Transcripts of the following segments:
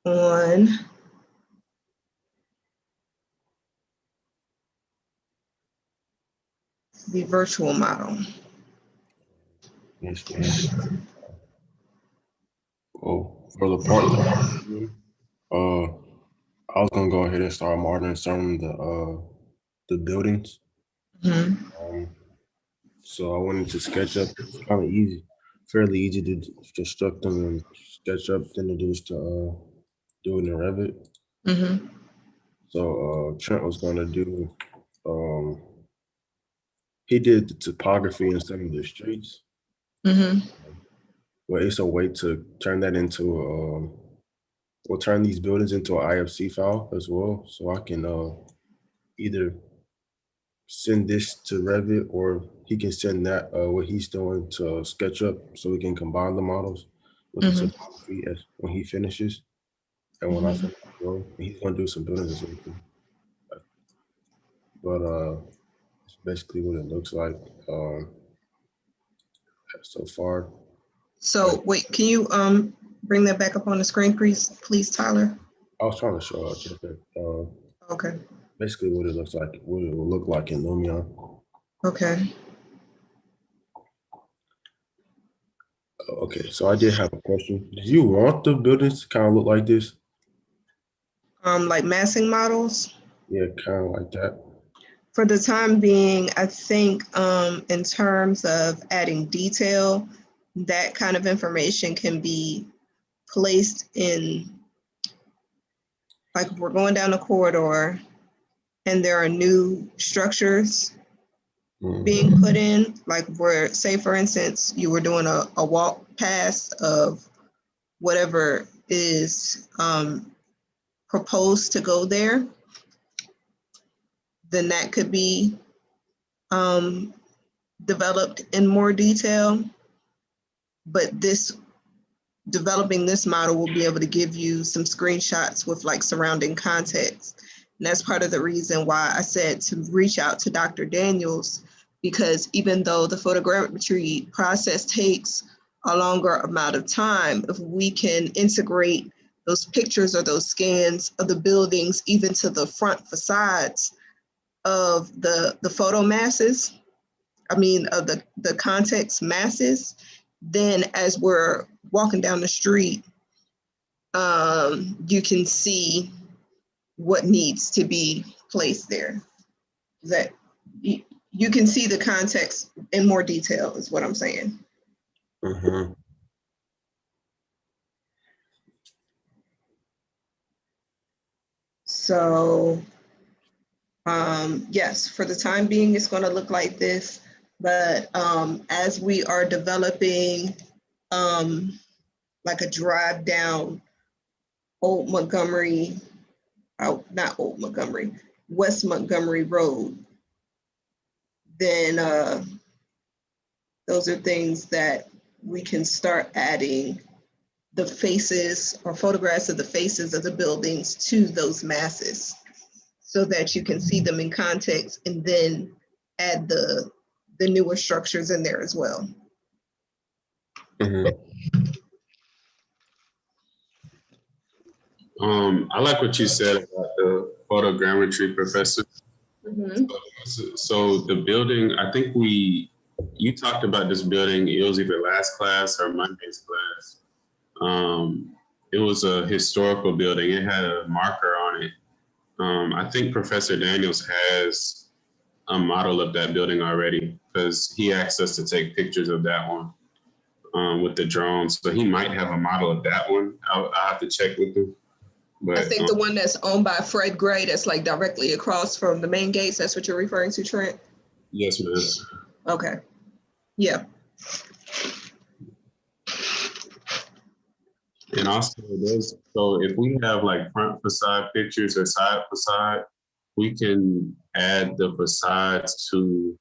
on the virtual model. Yes, ma'am. Oh, for the part, I was gonna go ahead and start modeling some of the buildings. So I went into SketchUp. It's kind of easy, fairly easy to construct them in SketchUp than it is to do it in Revit. So Trent was gonna do. He did the topography in some of the streets. Well, it's a way to turn that into we'll turn these buildings into an IFC file as well, so I can either send this to Revit or he can send that what he's doing to SketchUp, so we can combine the models with the topography as when he finishes, and when I finish as well. He's gonna do some buildings as well too. But it's basically what it looks like so far. So wait, can you bring that back up on the screen, please, Tyler? I was trying to show up. Okay. Basically what it looks like, what it will look like in Lumion. Okay. Okay, so I did have a question. Do you want the buildings to kind of look like this? Like massing models? Yeah, kind of like that. For the time being, I think in terms of adding detail, that kind of information can be placed in, like if we're going down a corridor and there are new structures being put in, like where, say for instance, you were doing a walk past of whatever is proposed to go there, then that could be developed in more detail. But developing this model will be able to give you some screenshots with like surrounding context. And that's part of the reason why I said to reach out to Dr. Daniels, because even though the photogrammetry process takes a longer amount of time, if we can integrate those pictures or those scans of the buildings even to the front facades of the photo masses, of the context masses, then as we're walking down the street, you can see what needs to be placed there. That you can see the context in more detail is what I'm saying. So yes, for the time being, it's going to look like this. But as we are developing like a drive down Old Montgomery, not Old Montgomery, West Montgomery Road, then those are things that we can start adding the faces or photographs of the faces of the buildings to those masses so that you can see them in context and then add the newer structures in there as well. I like what you said about the photogrammetry, Professor. So the building, I think you talked about this building, it was either last class or Monday's class. It was a historical building. It had a marker on it. I think Professor Daniels has a model of that building already because he asked us to take pictures of that one with the drones. So he might have a model of that one. I'll have to check with him. But, I think the one that's owned by Fred Gray, that's like directly across from the main gates, that's what you're referring to, Trent? Yes, ma'am. Okay. Yeah. And also, so if we have like front facade pictures or side facade, we can add the facades to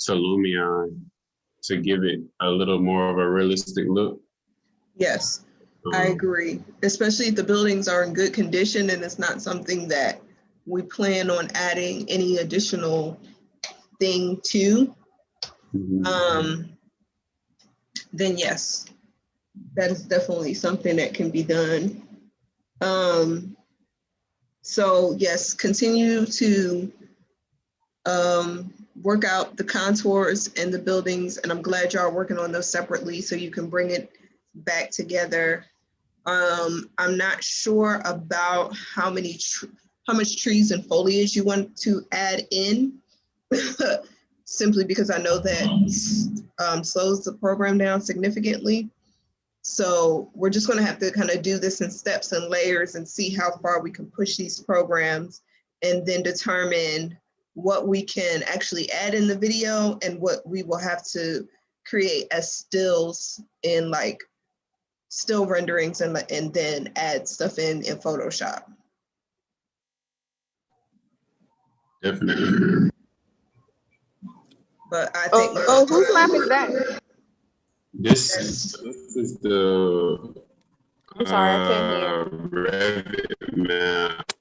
Lumion to give it a little more of a realistic look. Yes, I agree. Especially if the buildings are in good condition and it's not something that we plan on adding any additional thing to, then yes, that is definitely something that can be done. So yes, continue to work out the contours and the buildings, and I'm glad y'all are working on those separately so you can bring it back together. I'm not sure about how much trees and foliage you want to add in, simply because I know that slows the program down significantly. So we're just going to have to kind of do this in steps and layers and see how far we can push these programs, and then determine what we can actually add in the video and what we will have to create as stills in like still renderings, and then add stuff in Photoshop. Definitely. But I think whose map is that? This is the I'm sorry, I can't hear. Revit map.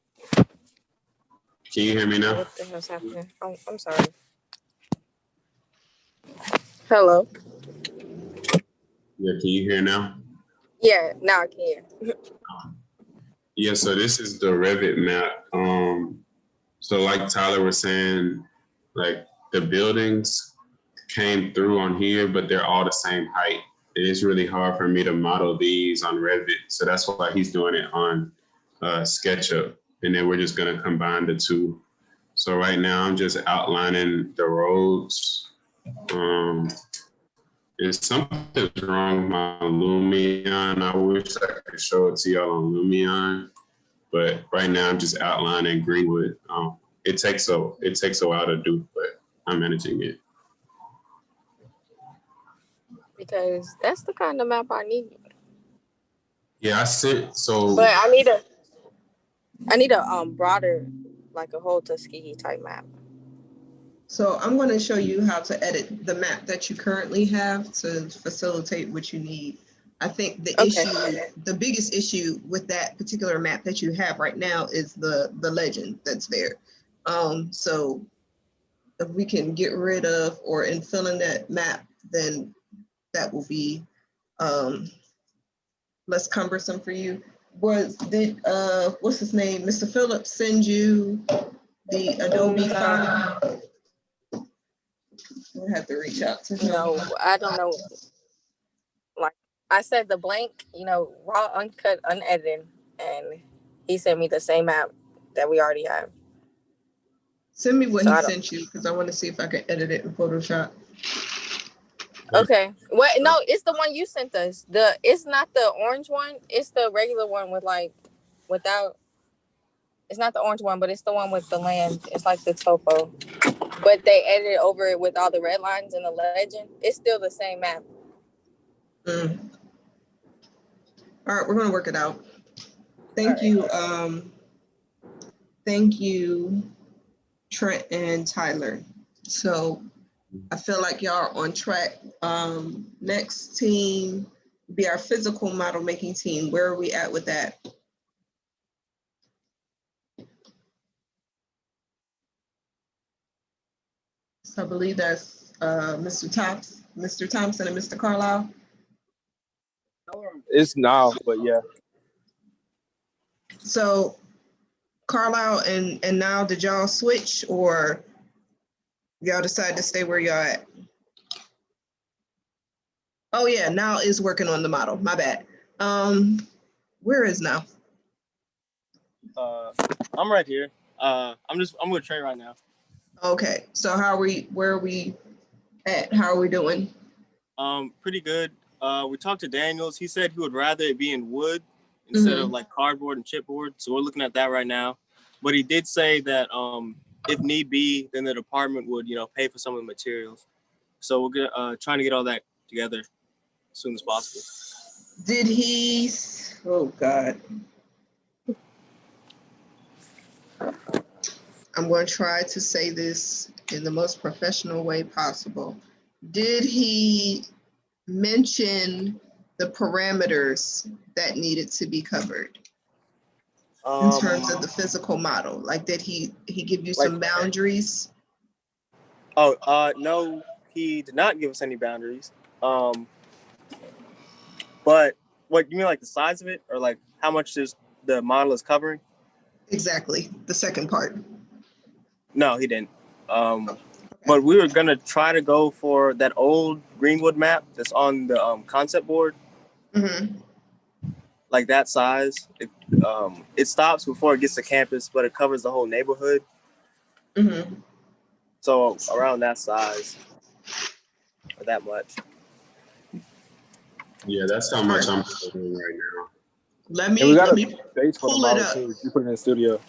Can you hear me now? What the hell's happening? I'm sorry. Hello. Yeah, can you hear now? Yeah, now I can. Yeah, so this is the Revit map. So like Tyler was saying, like the buildings came through on here, but they're all the same height. It is really hard for me to model these on Revit. So that's why he's doing it on SketchUp. And then we're just gonna combine the two. So right now I'm just outlining the roads. And something's wrong with my Lumion. I wish I could show it to y'all on Lumion. But right now I'm just outlining Greenwood. It takes a while to do, but I'm managing it. Because that's the kind of map I need. Yeah, I sent so. But I need a broader, like a whole Tuskegee type map. So I'm going to show you how to edit the map that you currently have to facilitate what you need. I think the biggest issue with that particular map that you have right now is the legend that's there. So if we can get rid of or fill in that map, then that will be less cumbersome for you. What's his name? Mr. Phillips send you the Adobe file? We'll have to reach out to him. No, I don't know. Like I said, the blank, raw, uncut, unedited, and he sent me the same map that we already have. Send me what he sent you, because I want to see if I can edit it in Photoshop. Okay. Well, no, it's the one you sent us. It's not the orange one. It's the regular one with without. It's not the orange one, but it's the one with the land. It's like the topo, but they edited over it with all the red lines and the legend. It's still the same map. All right, we're gonna work it out. Thank you. Thank you, Trent and Tyler. So I feel like y'all are on track. Next team be our physical model making team. Where are we at with that? So I believe that's Mr. Thompson and Mr. Carlisle. It's now, but yeah. So Carlisle and now, did y'all switch, or y'all decide to stay where y'all at? Oh yeah, Now is working on the model. My bad. Where is Now? I'm right here. I'm with Trey right now. Okay, so where are we at? How are we doing? Pretty good. We talked to Daniels. He said he would rather it be in wood instead of like cardboard and chipboard. So we're looking at that right now. But he did say that if need be, then the department would, pay for some of the materials. So we're trying to get all that together as soon as possible. Did he? Oh God. I'm going to try to say this in the most professional way possible. Did he mention the parameters that needed to be covered in terms of the physical model? Like, did he give you some boundaries? No, he did not give us any boundaries. But What you mean, like the size of it, or like how much is the model is covering? Exactly, the second part. No, he didn't. But we were gonna try to go for that old Greenwood map that's on the concept board, Mm-hmm. like that size. It stops before it gets to campus, but it covers the whole neighborhood. Mm-hmm. So around that size, or that much. Yeah, that's how much I'm doing right now. Let And we me got let a me base for the pull it model up. too. You put it in the studio.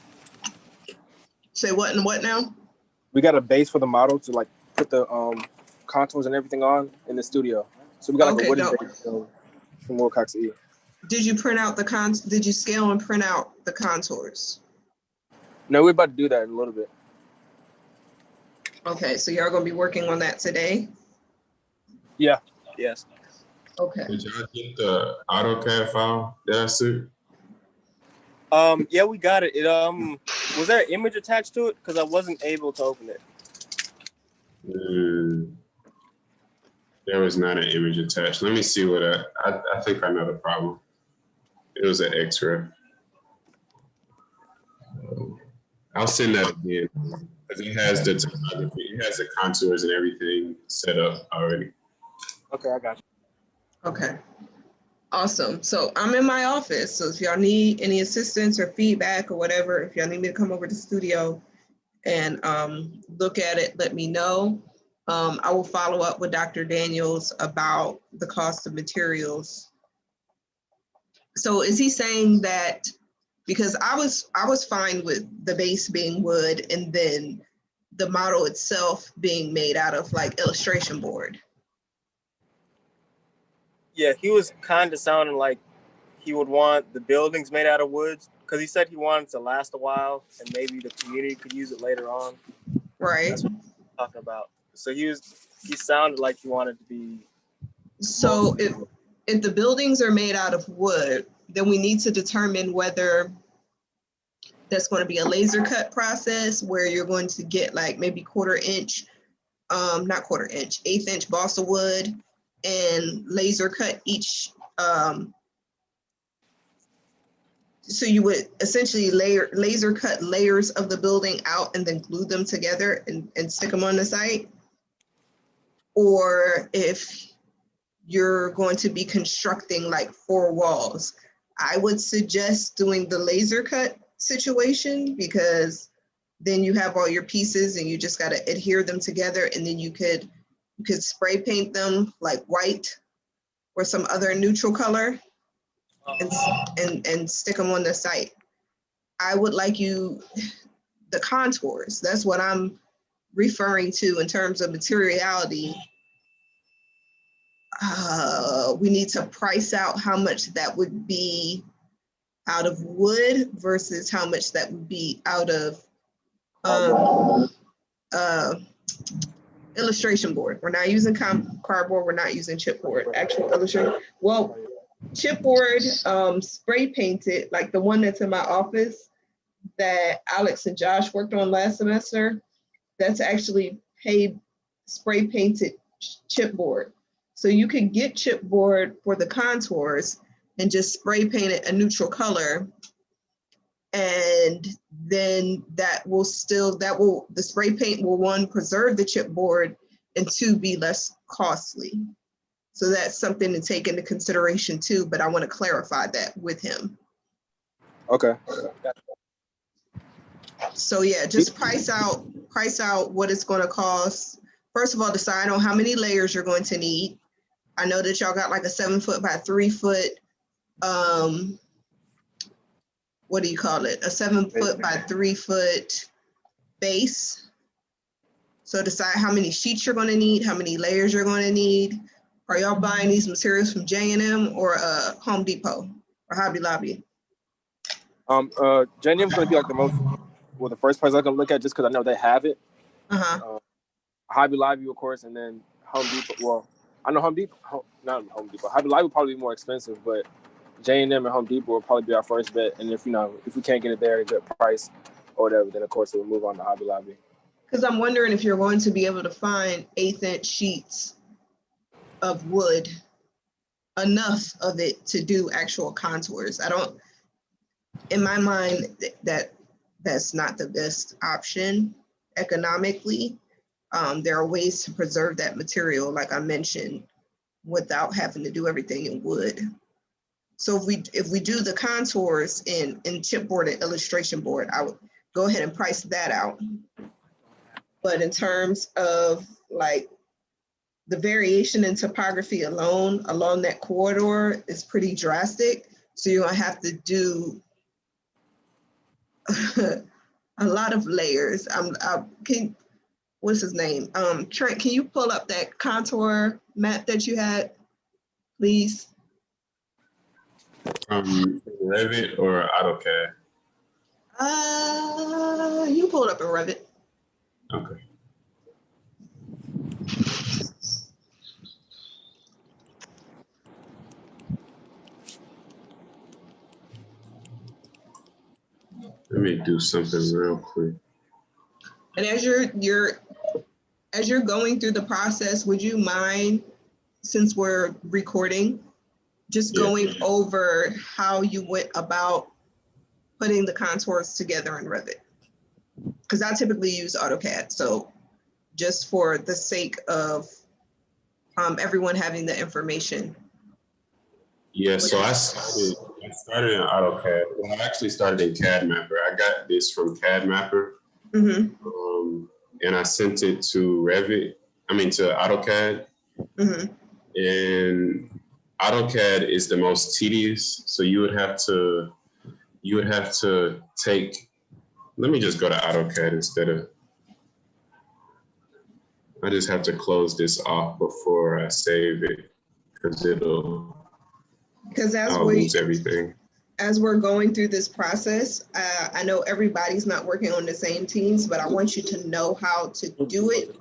Say what and what now? We got a base for the model to like put the contours and everything on in the studio. So we got like Okay, a wooden dope. base from Wilcox E. Did you print out the did you scale and print out the contours? No, we're about to do that in a little bit. Okay, so y'all gonna be working on that today? Yeah. Yes. Okay. Did y'all get the AutoCAD file that I sent? Yeah, we got it. It was there an image attached to it? Because I wasn't able to open it. There was not an image attached. Let me see what I think I know the problem. It was an X-ray. I'll send that again. Because it has the topography, it has the contours and everything set up already. Okay, I got you. Okay. Awesome. So I'm in my office. So if y'all need any assistance or feedback or whatever, if y'all need me to come over to the studio and look at it, let me know. I will follow up with Dr. Daniels about the cost of materials. So is he saying that, because I was fine with the base being wood and then the model itself being made out of like illustration board. Yeah, he was kind of sounding like he would want the buildings made out of wood, because he said he wanted to last a while and maybe the community could use it later on. Right. That's what he was talking about. So he sounded like he wanted to be. So if the buildings are made out of wood, then we need to determine whether that's going to be a laser cut process where you're going to get like maybe 1/4 inch, not 1/4 inch, 1/8 inch balsa wood and laser cut each. So you would essentially laser cut layers of the building out and then glue them together and stick them on the site. Or if you're going to be constructing like 4 walls, I would suggest doing the laser cut situation, because then you have all your pieces and you just got to adhere them together, and then you could spray paint them like white or some other neutral color and stick them on the site. I would like the contours, that's what I'm referring to in terms of materiality. We need to price out how much that would be out of wood versus how much that would be out of illustration board. We're not using cardboard, we're not using chipboard, actual illustration. Well, chipboard spray painted, like the one that's in my office that Alex and Josh worked on last semester, that's actually spray painted chipboard. So you can get chipboard for the contours and just spray paint it a neutral color. And then the spray paint will, 1, preserve the chipboard, and 2, be less costly. So that's something to take into consideration too, but I want to clarify that with him. Okay. So yeah, just price out what it's going to cost. First of all, decide on how many layers you're going to need. I know that y'all got like a 7 foot by 3 foot, what do you call it? A 7 foot by 3 foot base. So decide how many sheets you're going to need, how many layers you're going to need. Are y'all buying these materials from J&M or Home Depot or Hobby Lobby? J&M's going to be like the first place I'm going to look at, just because I know they have it. Hobby Lobby, of course, and then Home Depot. Well, I know not Home Depot. Hobby Lobby would probably be more expensive, but J&M and Home Depot will probably be our first bet. And if we can't get it there at a good price or whatever, then of course we'll move on to Hobby Lobby. Because I'm wondering if you're going to be able to find 1/8 inch sheets of wood enough of it to do actual contours. I don't, in my mind, that's not the best option economically. There are ways to preserve that material, like I mentioned, without having to do everything in wood. So if we do the contours in chipboard and illustration board, I would go ahead and price that out. But in terms of like the variation in topography alone along that corridor is pretty drastic. So you're gonna have to do a lot of layers. What's his name? Trent, can you pull up that contour map that you had, please? Revit or AutoCAD? You pull it up in Revit. Okay. Let me do something real quick. And as you're going through the process, would you mind, since we're recording, just going over how you went about putting the contours together in Revit? Because I typically use AutoCAD, so just for the sake of everyone having the information. Yeah, so I started in AutoCAD. Well, I actually started in CAD Mapper. I got this from CAD Mapper, and I sent it to to AutoCAD. And AutoCAD is the most tedious, so you would have to take. Let me just go to AutoCAD instead of. I just have to close this off before I save it because I'll lose everything. As we're going through this process, I know everybody's not working on the same teams, but I want you to know how to do it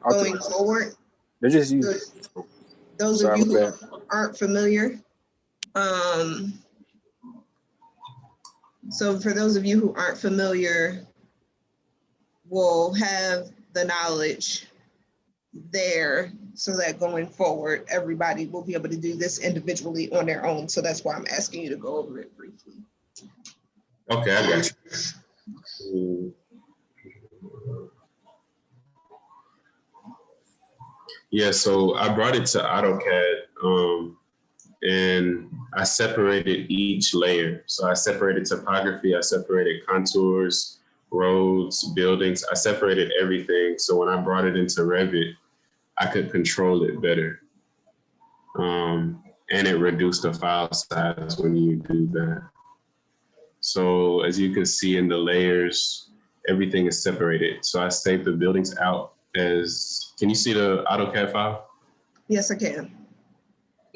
going forward. They're just using. Those of you who aren't familiar. So for those of you who aren't familiar, we'll have the knowledge there so that going forward, everybody will be able to do this individually on their own. So that's why I'm asking you to go over it briefly. Okay, I got you. Yeah, so I brought it to AutoCAD and I separated each layer. So I separated topography, I separated contours, roads, buildings. I separated everything. So when I brought it into Revit, I could control it better. And it reduced the file size when you do that. So as you can see in the layers, everything is separated. So I saved the buildings out as, can you see the AutoCAD file? Yes, I can.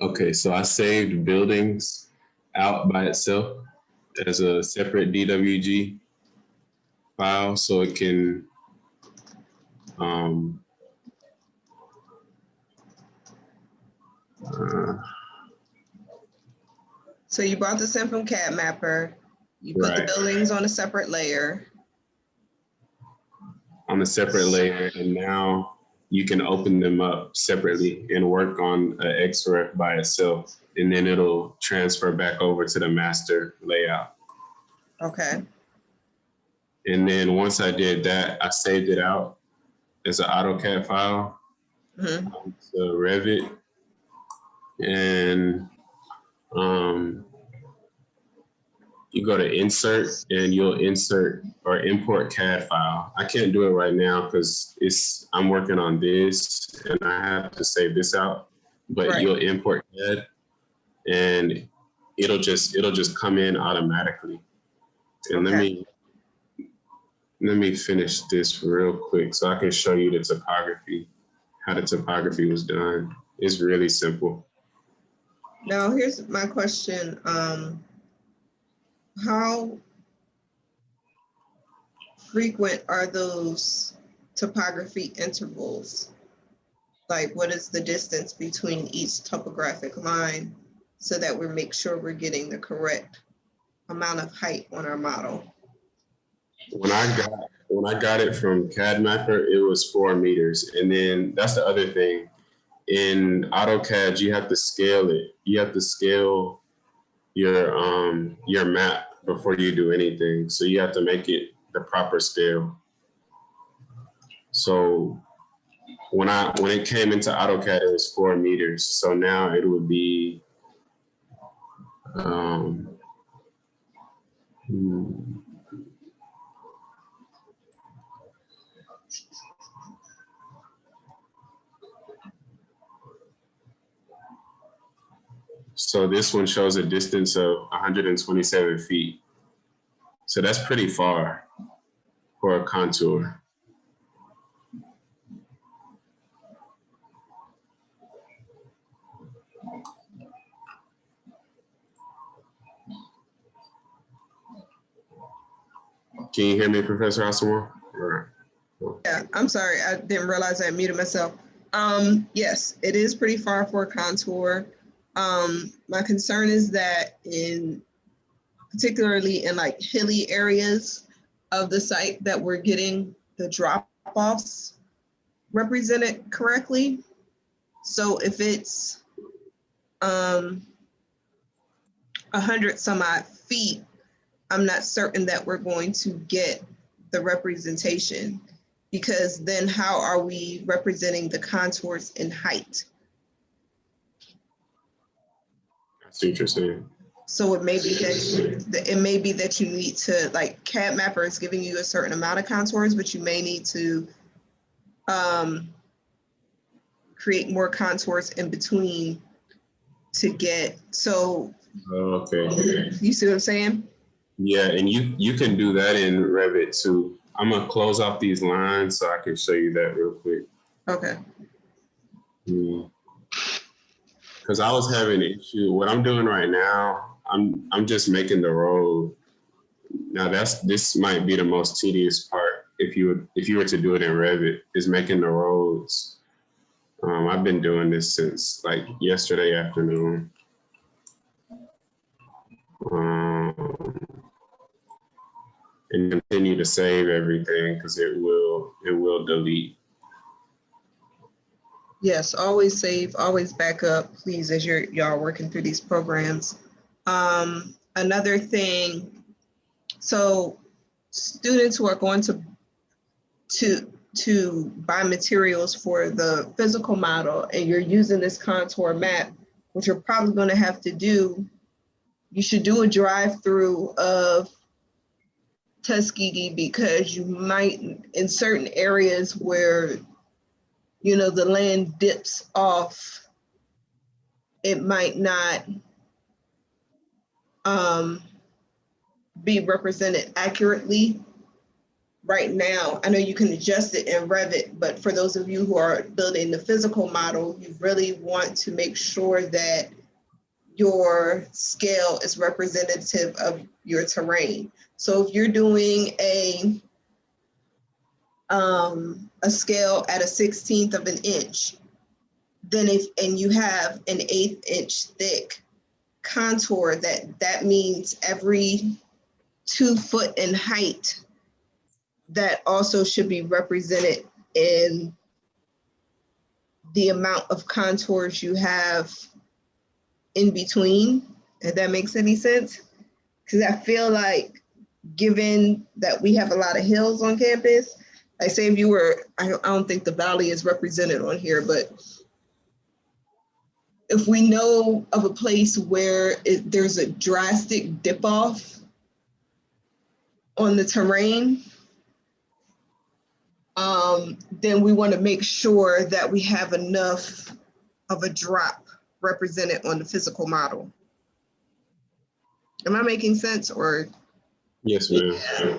Okay, so I saved buildings out by itself as a separate DWG file so it can so you brought this in from CAD Mapper, you put the buildings on a separate layer. On a separate layer, and now you can open them up separately and work on an XREF by itself, and then it'll transfer back over to the master layout. Okay. And then once I did that, I saved it out as an AutoCAD file to Revit. And you go to insert and you'll insert or import CAD file. I can't do it right now because I'm working on this and I have to save this out, but you'll import CAD and it'll just come in automatically. And let me finish this real quick so I can show you the topography, how the topography was done. It's really simple. Now here's my question. How frequent are those topography intervals? Like, what is the distance between each topographic line so that we make sure we're getting the correct amount of height on our model? When I got it from CAD Mapper, it was 4 meters. And then that's the other thing. in AutoCAD, you have to scale it. You have to scale your map before you do anything. So you have to make it the proper scale. So when it came into AutoCAD, it was 4 meters. So now it would be so this one shows a distance of 127 feet. So that's pretty far for a contour. Can you hear me, Professor Asamoah? Yeah, I'm sorry. I didn't realize I muted myself. Yes, it is pretty far for a contour. My concern is that particularly in like hilly areas of the site, that we're getting the drop-offs represented correctly. So if it's 100 some odd feet, I'm not certain that we're going to get the representation, because then how are we representing the contours in height? That's interesting. So it may be that you need to, like, CAD Mapper is giving you a certain amount of contours, but you may need to create more contours in between to get, so. Okay. You see what I'm saying? Yeah, and you can do that in Revit too. I'm gonna close off these lines so I can show you that real quick. Okay. Because I was having an issue. What I'm doing right now, I'm just making the road. Now this might be the most tedious part if you were to do it in Revit, is making the roads. I've been doing this since like yesterday afternoon. And continue to save everything because it will delete. Yes, always save, always back up, please, as y'all working through these programs. Another thing, so students who are going to buy materials for the physical model, and you're using this contour map, what you're probably going to have to do, you should do a drive-through of Tuskegee, because you might, in certain areas where, you know, the land dips off, it might not be represented accurately right now. I know you can adjust it in Revit, but for those of you who are building the physical model, you really want to make sure that your scale is representative of your terrain. So if you're doing a scale at a 1/16 of an inch, then and you have an 1/8 inch thick contour, that means every 2 foot in height, that also should be represented in the amount of contours you have in between, if that makes any sense. Because I feel like, given that we have a lot of hills on campus, like say if you were, I don't think the valley is represented on here, but if we know of a place where there's a drastic dip off on the terrain, then we want to make sure that we have enough of a drop represented on the physical model. Am I making sense, or? Yes, ma'am. Yeah.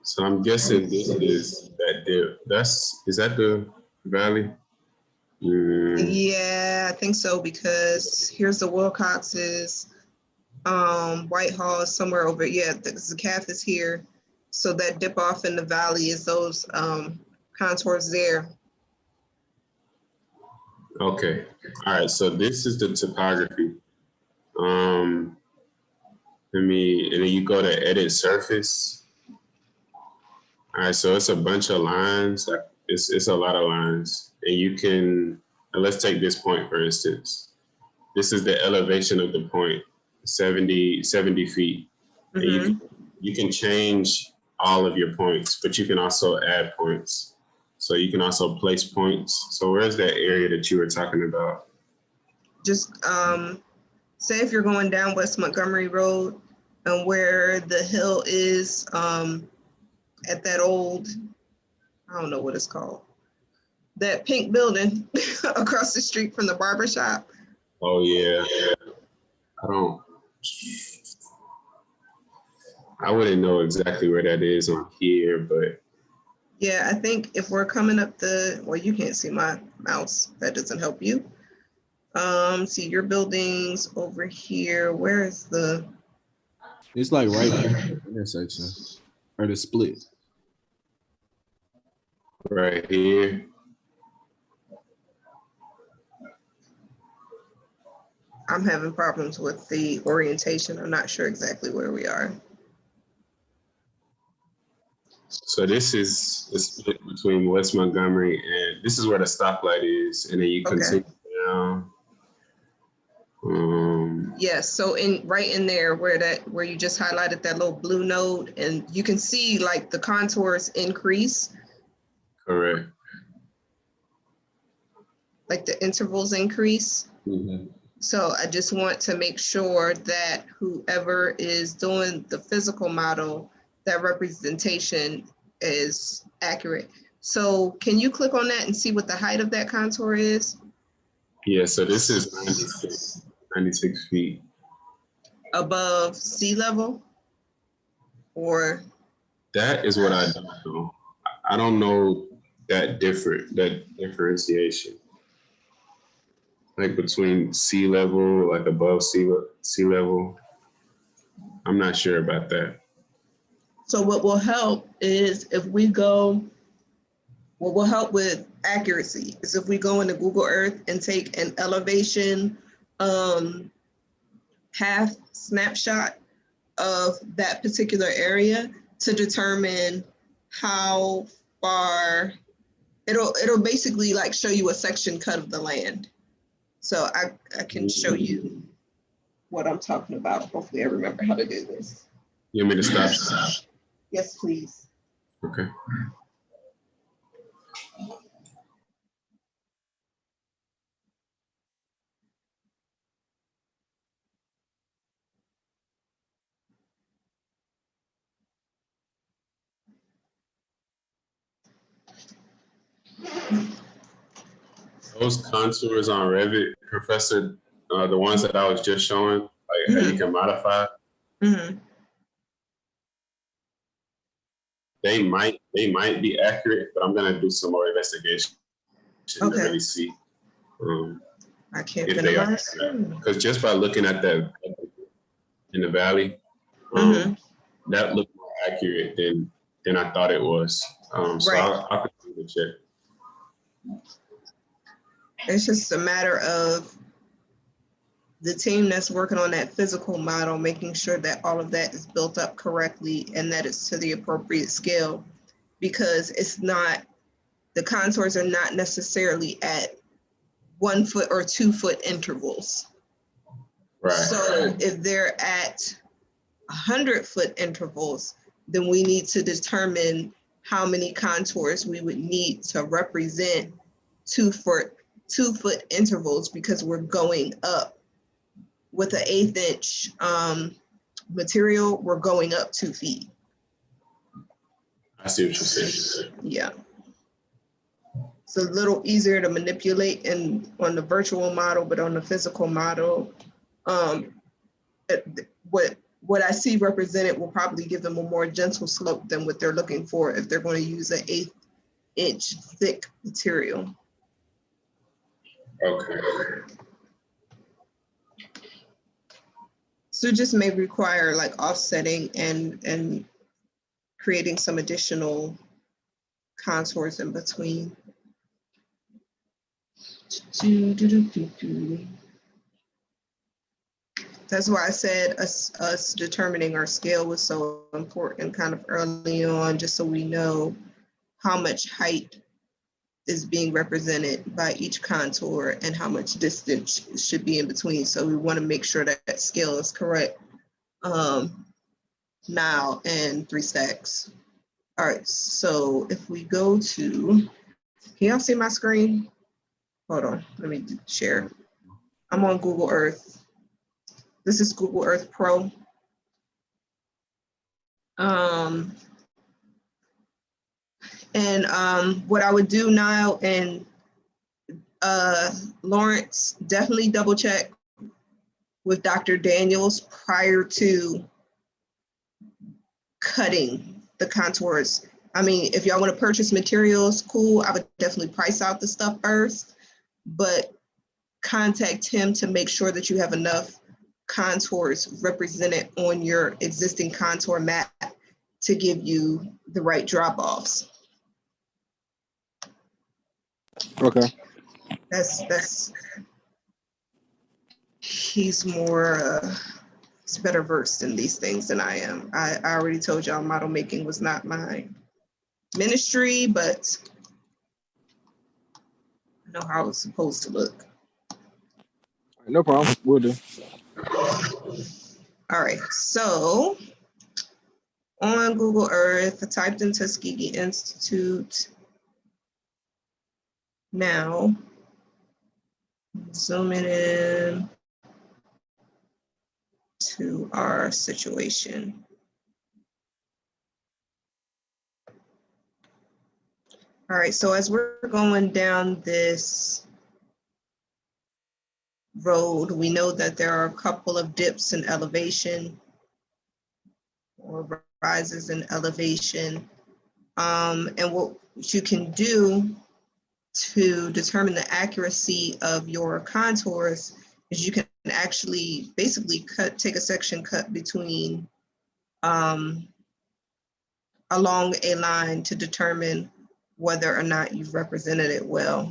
So I'm guessing this is that dip. Is that the valley? Yeah, I think so, because here's the Wilcox's, Whitehall is somewhere over, yeah, the Zacaf is here. So that dip off in the valley is those contours there. Okay, all right, so this is the topography. And then you go to edit surface. All right, so it's a bunch of lines. It's a lot of lines, and you can let's take this point, for instance. This is the elevation of the point, 70 feet. Mhm. And you can change all of your points, but you can also add points. So you can also place points. So where's that area that you were talking about? Just say if you're going down West Montgomery Road and where the hill is at that old, I don't know what it's called, that pink building across the street from the barber shop. Oh yeah. I wouldn't know exactly where that is on here, but Yeah, I think if we're coming up well, you can't see my mouse. That doesn't help you. See your buildings over here. Where is the? It's like right there at the intersection or the split. right here. I'm having problems with the orientation. I'm not sure exactly where we are. So this is the split between West Montgomery and this is where the stoplight is, and then you continue down. Yes, so right in there where you just highlighted that little blue node, and you can see like the contours increase. Correct. Like the intervals increase. Mm-hmm. So I just want to make sure that whoever is doing the physical model, that representation is accurate. So can you click on that and see what the height of that contour is? Yeah, so this is 96 feet. Above sea level? Or? That is what I don't know. I don't know that differentiation. Like between sea level, like above sea level. I'm not sure about that. So what will help is if we go, what will help with accuracy is if we go into Google Earth and take an elevation path snapshot of that particular area to determine how far, it'll basically like show you a section cut of the land. So I can show you what I'm talking about. Hopefully I remember how to do this. You want me to stop? Yes, please. Okay. Those contours on Revit, Professor, the ones that I was just showing, like how you can modify, they might be accurate, but I'm gonna do some more investigation to really see I can't if they are. Because just by looking at that in the valley, that looked more accurate than I thought it was. So I'll continue to check. It's just a matter of the team that's working on that physical model, making sure that all of that is built up correctly and that it's to the appropriate scale, because the contours are not necessarily at 1 foot or 2 foot intervals. Right. So if they're at 100-foot intervals, then we need to determine how many contours we would need to represent 2 foot intervals, because we're going up with an 1/8 inch material, we're going up 2 feet. I see what you're saying. Yeah. It's a little easier to manipulate on the virtual model, but on the physical model, what I see represented will probably give them a more gentle slope than what they're looking for if they're going to use an 1/8 inch thick material. Okay. So just may require like offsetting and creating some additional contours in between. That's why I said us determining our scale was so important kind of early on, just so we know how much height is being represented by each contour and how much distance should be in between. So we want to make sure that that scale is correct now and 3 stacks. All right, so if we go to, can y'all see my screen? Hold on, let me share. I'm on Google Earth. This is Google Earth Pro. What I would do now, and Lawrence, definitely double check with Dr. Daniels prior to cutting the contours. I mean, if y'all want to purchase materials, cool. I would definitely price out the stuff first, but contact him to make sure that you have enough contours represented on your existing contour map to give you the right drop-offs. Okay. That's he's more he's better versed in these things than I am. I already told y'all model making was not my ministry, but I know how it's supposed to look. No problem. We'll do. All right, so on Google Earth, I typed in Tuskegee Institute. Now, zooming in to our situation. All right, so as we're going down this road, we know that there are a couple of dips in elevation or rises in elevation. And what you can do to determine the accuracy of your contours is you can actually basically take a section cut between along a line to determine whether or not you've represented it well.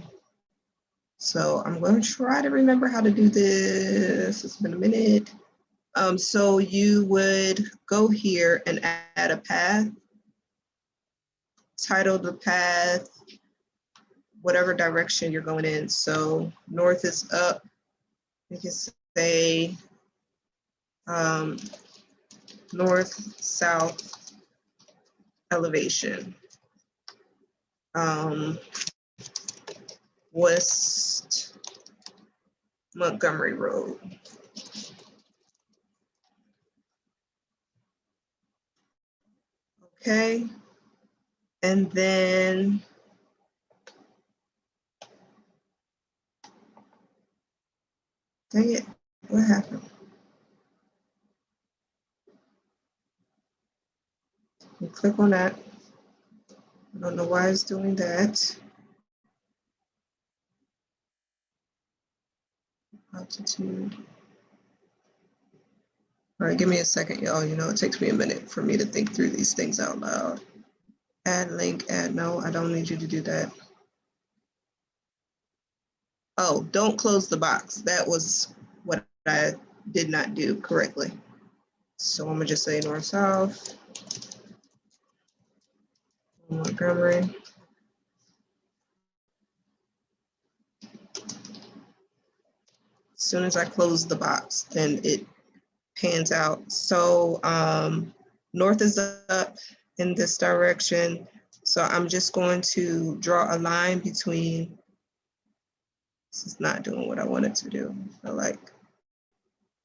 So I'm going to try to remember how to do this. It's been a minute. So you would go here and add a path, title the path, whatever direction you're going in. So north is up. You can say north, south, elevation. West Montgomery Road. Okay. And then dang it, what happened? You click on that. I don't know why it's doing that. Altitude. All right, give me a second, y'all. You know, it takes me a minute for me to think through these things out loud. Add link, add, no, I don't need you to do that. Oh, don't close the box. That was what I did not do correctly. So I'm gonna just say north, south, Montgomery. As soon as I close the box, then it pans out. So north is up in this direction. So I'm just going to draw a line between, this is not doing what I wanted to do. I like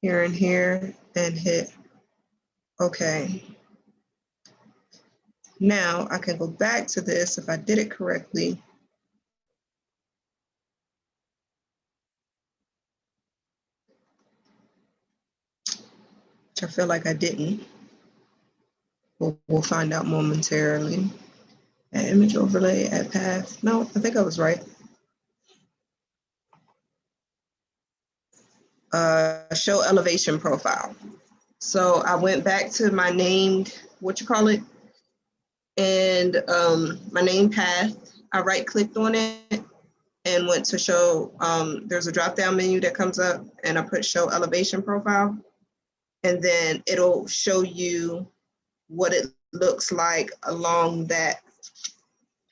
here and here and hit okay. Now I can go back to this if I did it correctly. Which I feel like I didn't. We'll find out momentarily. Add image overlay, add path. No, I think I was right. Show elevation profile. So I went back to my named, and my name path. I right-clicked on it and went to show, there's a drop-down menu that comes up and I put show elevation profile. And then it'll show you what it looks like along that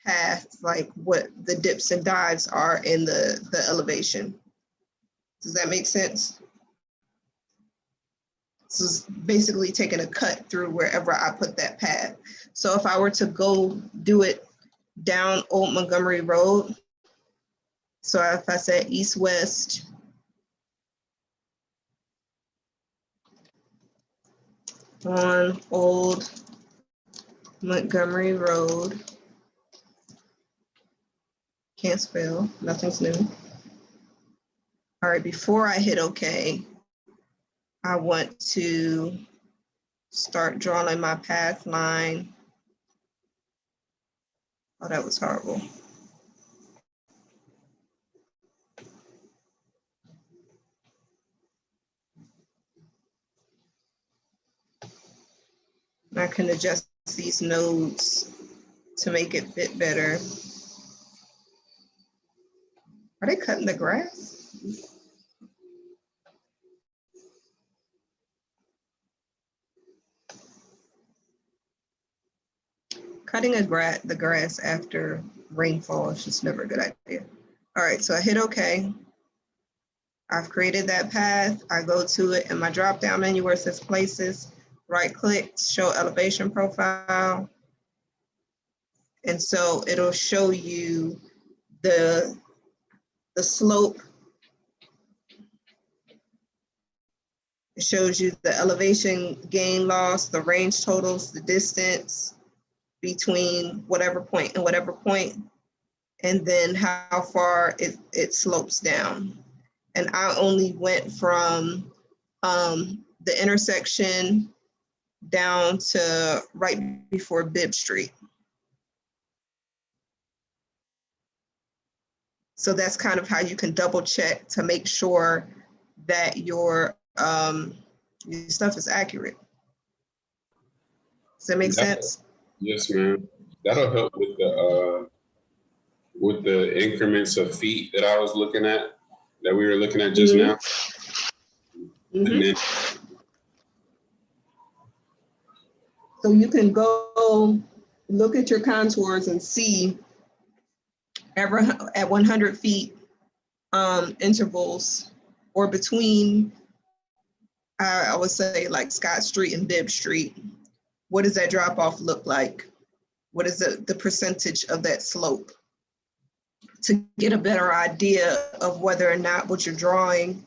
path, like what the dips and dives are in the elevation. Does that make sense? So it's basically taking a cut through wherever I put that path. So if I were to go do it down Old Montgomery Road, so if I said east-west, on Old Montgomery Road, can't spell, nothing's new. All right, before I hit OK, I want to start drawing my path line. Oh, that was horrible. I can adjust these nodes to make it fit better. Are they cutting the grass? Cutting the grass after rainfall is just never a good idea. All right, so I hit OK. I've created that path. I go to it in my drop-down menu where it says places, right-click, show elevation profile. And so it'll show you the slope. It shows you the elevation gain loss, the range totals, the distance between whatever point and whatever point, and then how far it slopes down. And I only went from the intersection down to right before Bibb Street. So that's kind of how you can double check to make sure that your stuff is accurate. Does that make sense? Yes, ma'am. That'll help with the increments of feet that I was looking at, that we were looking at just now. And then, so you can go look at your contours and see at 100 feet intervals, or between, I would say like Scott Street and Bibb Street, what does that drop off look like? What is the percentage of that slope? To get a better idea of whether or not what you're drawing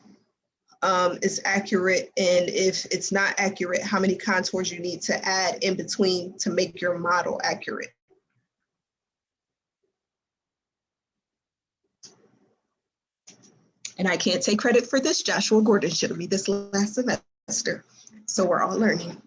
is accurate, and if it's not accurate, how many contours you need to add in between to make your model accurate. And I can't take credit for this. Joshua Gordon showed me this last semester. So we're all learning.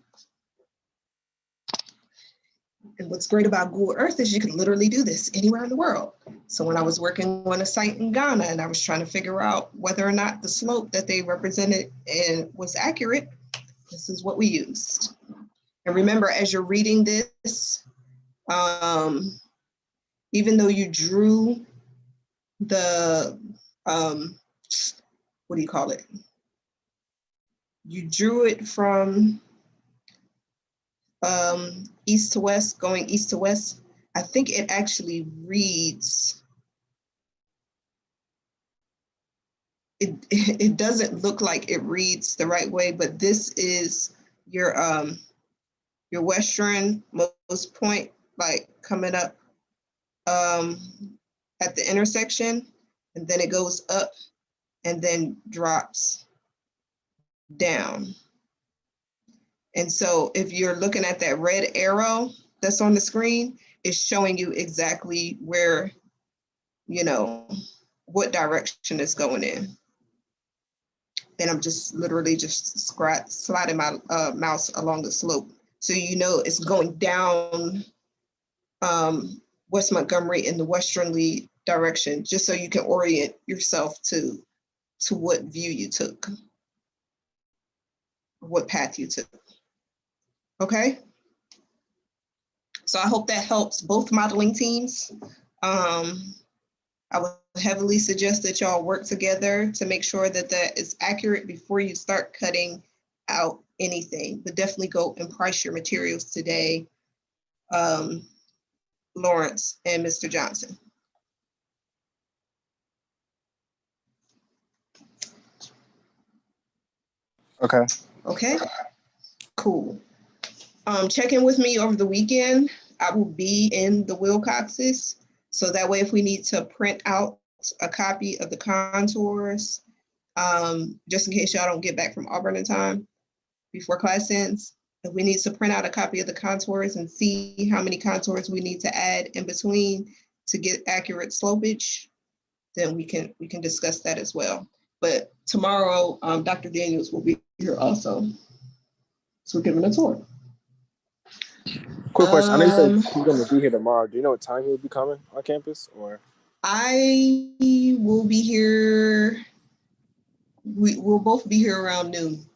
And what's great about Google Earth is you can literally do this anywhere in the world. So when I was working on a site in Ghana and I was trying to figure out whether or not the slope that they represented and was accurate, this is what we used. And remember, as you're reading this, even though you drew the, what do you call it? You drew it from east to west, going east to west. I think it actually reads, it doesn't look like it reads the right way, but this is your westernmost point, like coming up at the intersection, and then it goes up and then drops down. And so if you're looking at that red arrow that's on the screen, it's showing you exactly where, you know, what direction it's going in. And I'm just literally just sliding my mouse along the slope. So you know it's going down West Montgomery in the westerly direction, just so you can orient yourself to what view you took, what path you took. Okay, so I hope that helps both modeling teams. I would heavily suggest that y'all work together to make sure that that is accurate before you start cutting out anything, but definitely go and price your materials today. Lawrence, and Mr. Johnson. Okay. Okay, cool. Check in with me over the weekend. I will be in the Wilcoxes. So that way, if we need to print out a copy of the contours, just in case y'all don't get back from Auburn in time before class ends, if we need to print out a copy of the contours and see how many contours we need to add in between to get accurate slopage, then we can discuss that as well. But tomorrow, Dr. Daniels will be here also. So we're giving a tour. Quick question. I know you said he's going to be here tomorrow. Do you know what time he'll be coming on campus? Or I will be here. We'll both be here around noon.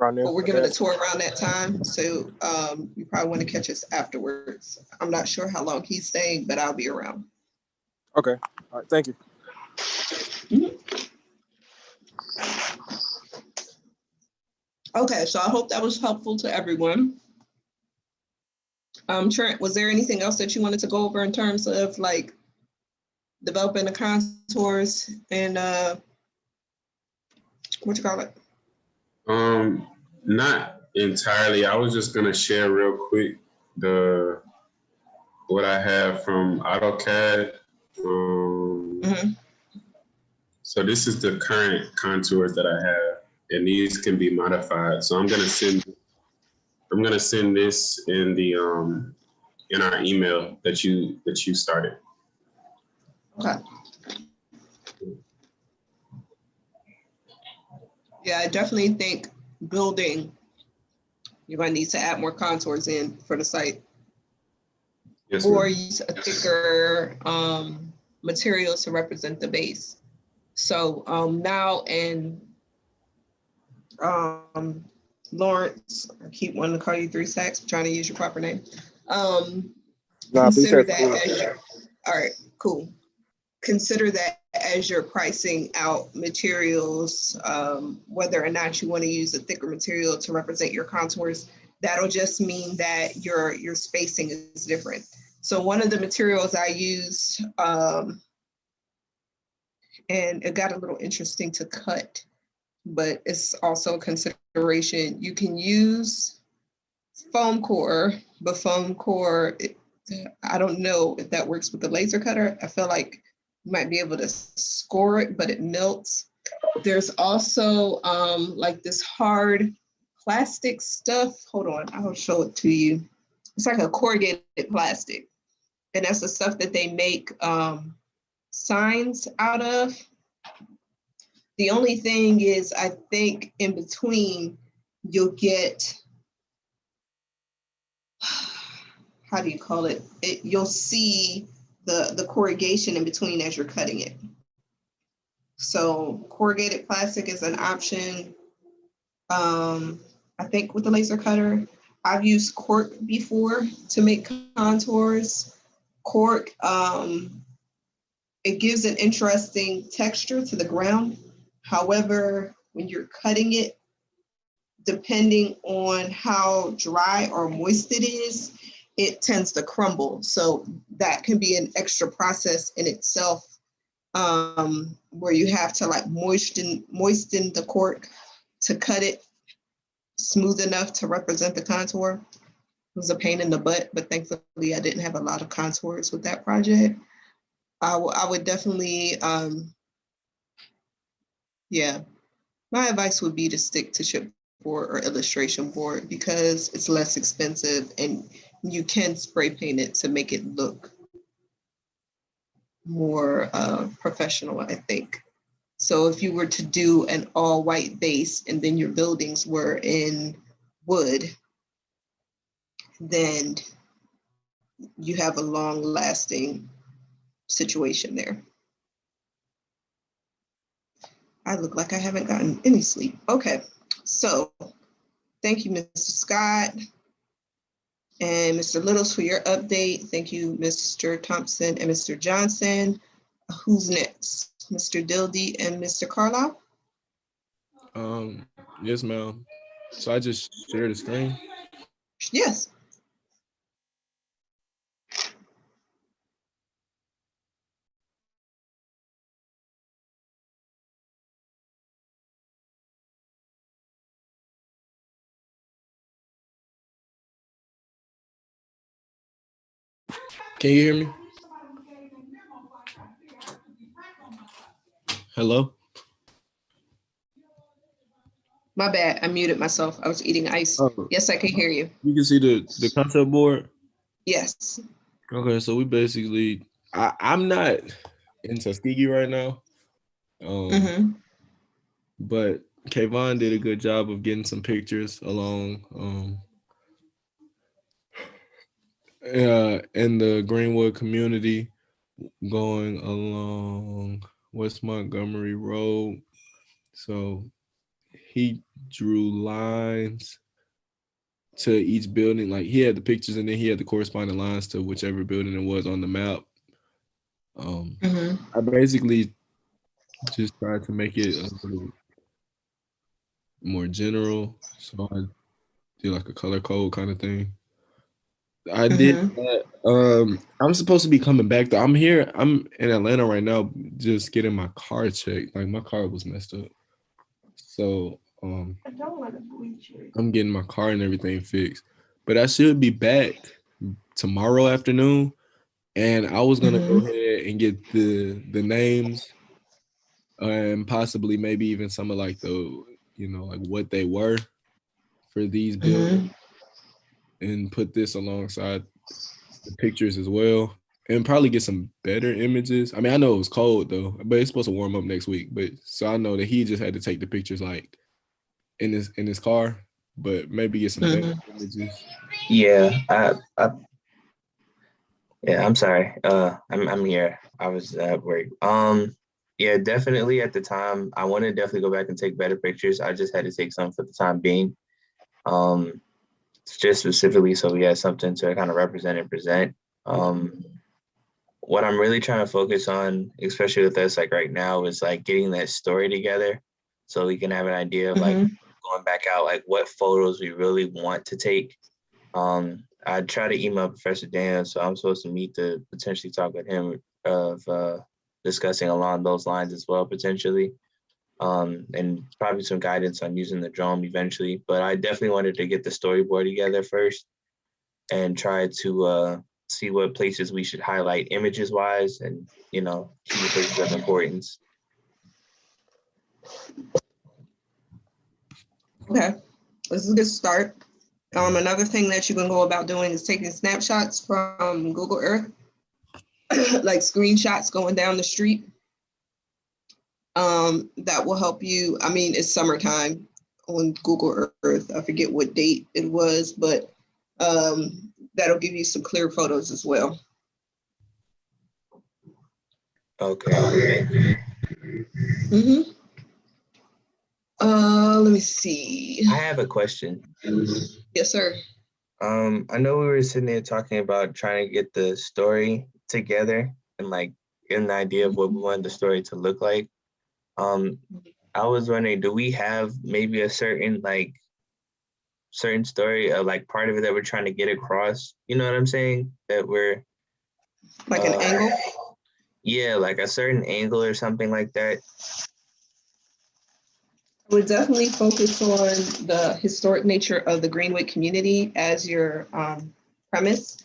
around noon? But we're giving a tour around that time. So you probably want to catch us afterwards. I'm not sure how long he's staying, but I'll be around. Okay. All right. Thank you. Mm-hmm. Okay, so I hope that was helpful to everyone. Trent, was there anything else that you wanted to go over in terms of like developing the contours and what you call it? Not entirely. I was just gonna share real quick what I have from AutoCAD. So this is the current contours that I have, and these can be modified. So I'm gonna send this in the in our email that you started. Okay. Yeah, I definitely think building, you're going to need to add more contours in for the site. Yes, or ma'am. use a thicker material to represent the base. So now in Lawrence, I keep wanting to call you 3 Stacks, I'm trying to use your proper name. Consider that as your, all right, cool. Consider that as you're pricing out materials, whether or not you want to use a thicker material to represent your contours. That'll just mean that your spacing is different. So one of the materials I used, and it got a little interesting to cut, but it's also a consideration. You can use foam core, but foam core, I don't know if that works with the laser cutter. I feel like you might be able to score it, but it melts. There's also like this hard plastic stuff. Hold on, I'll show it to you. It's like a corrugated plastic. And that's the stuff that they make signs out of. The only thing is, I think in between, you'll get, how do you call it? You'll see the corrugation in between as you're cutting it. So corrugated plastic is an option. I think with the laser cutter, I've used cork before to make contours. Cork, it gives an interesting texture to the ground. However, when you're cutting it, depending on how dry or moist it is, it tends to crumble. So that can be an extra process in itself, where you have to like moisten the cork to cut it smooth enough to represent the contour. It was a pain in the butt, but thankfully I didn't have a lot of contours with that project. I would definitely, yeah, my advice would be to stick to chipboard or illustration board because it's less expensive and you can spray paint it to make it look more professional, I think. So if you were to do an all white base and then your buildings were in wood, then you have a long lasting situation there. I look like I haven't gotten any sleep. Okay, so thank you, Mr. Scott and Mr. Littles for your update. Thank you, Mr. Thompson and Mr. Johnson. Who's next? Mr. Dildy and Mr. Carlisle? Yes, ma'am. So I just share the screen? Yes. Can you hear me? Hello? My bad. I muted myself. I was eating ice. Oh, Yes, I can hear you. you can see the concept board. Yes. Okay, so we basically, I'm not in Tuskegee right now, but Kayvon did a good job of getting some pictures along in the Greenwood community, going along West Montgomery Road. So he drew lines to each building. Like he had the pictures and then he had the corresponding lines to whichever building it was on the map. I basically just tried to make it a little more general. So I did like a color code kind of thing. I did that. I'm supposed to be coming back though. I'm here. I'm in Atlanta right now, just getting my car checked. Like my car was messed up. So I'm getting my car and everything fixed. But I should be back tomorrow afternoon. And I was gonna go ahead and get the names and possibly maybe even some of like the, like what they were for these buildings and put this alongside the pictures as well and probably get some better images. I mean, I know it was cold though, but it's supposed to warm up next week. But so I know that he just had to take the pictures like in his car, but maybe get some better images. Yeah, I'm sorry. I'm here. I was at work. Yeah, definitely at the time, I want to definitely go back and take better pictures. I just had to take some for the time being. Just specifically so we had something to kind of represent and present. What I'm really trying to focus on, especially with us like right now, is like getting that story together so we can have an idea of like going back out, like what photos we really want to take. I try to email Professor Dan, so I'm supposed to meet to potentially talk with him of discussing along those lines as well, potentially. And probably some guidance on using the drone eventually. But I definitely wanted to get the storyboard together first and try to see what places we should highlight images wise and, key places of importance. Okay, this is a good start. Another thing that you can go about doing is taking snapshots from Google Earth, like screenshots going down the street. That will help you. I mean, it's summertime on Google Earth. I forget what date it was, but that'll give you some clear photos as well. Okay. Let me see. I have a question. Yes, sir. I know we were sitting there talking about trying to get the story together and like get an idea of what we wanted the story to look like. I was wondering, do we have maybe a certain story of like part of it that we're trying to get across? You know what I'm saying? That we're like an angle? Yeah, like a certain angle or something like that. I would definitely focus on the historic nature of the Greenwood community as your premise,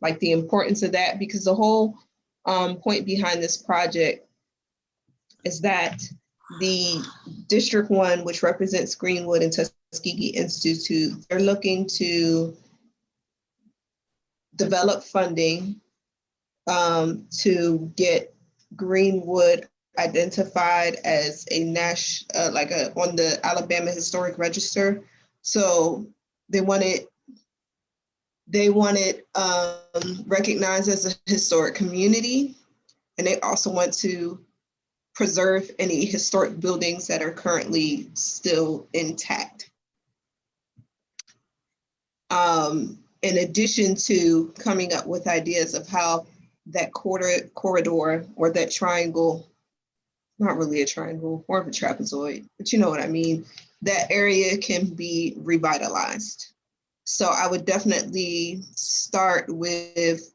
like the importance of that, because the whole point behind this project is that the District 1, which represents Greenwood and Tuskegee Institute, they're looking to develop funding to get Greenwood identified as a national, on the Alabama Historic Register. So they want it recognized as a historic community, and they also want to preserve any historic buildings that are currently still intact. In addition to coming up with ideas of how that corridor or that triangle, not really a triangle, more of a trapezoid, but you know what I mean, that area can be revitalized. So I would definitely start with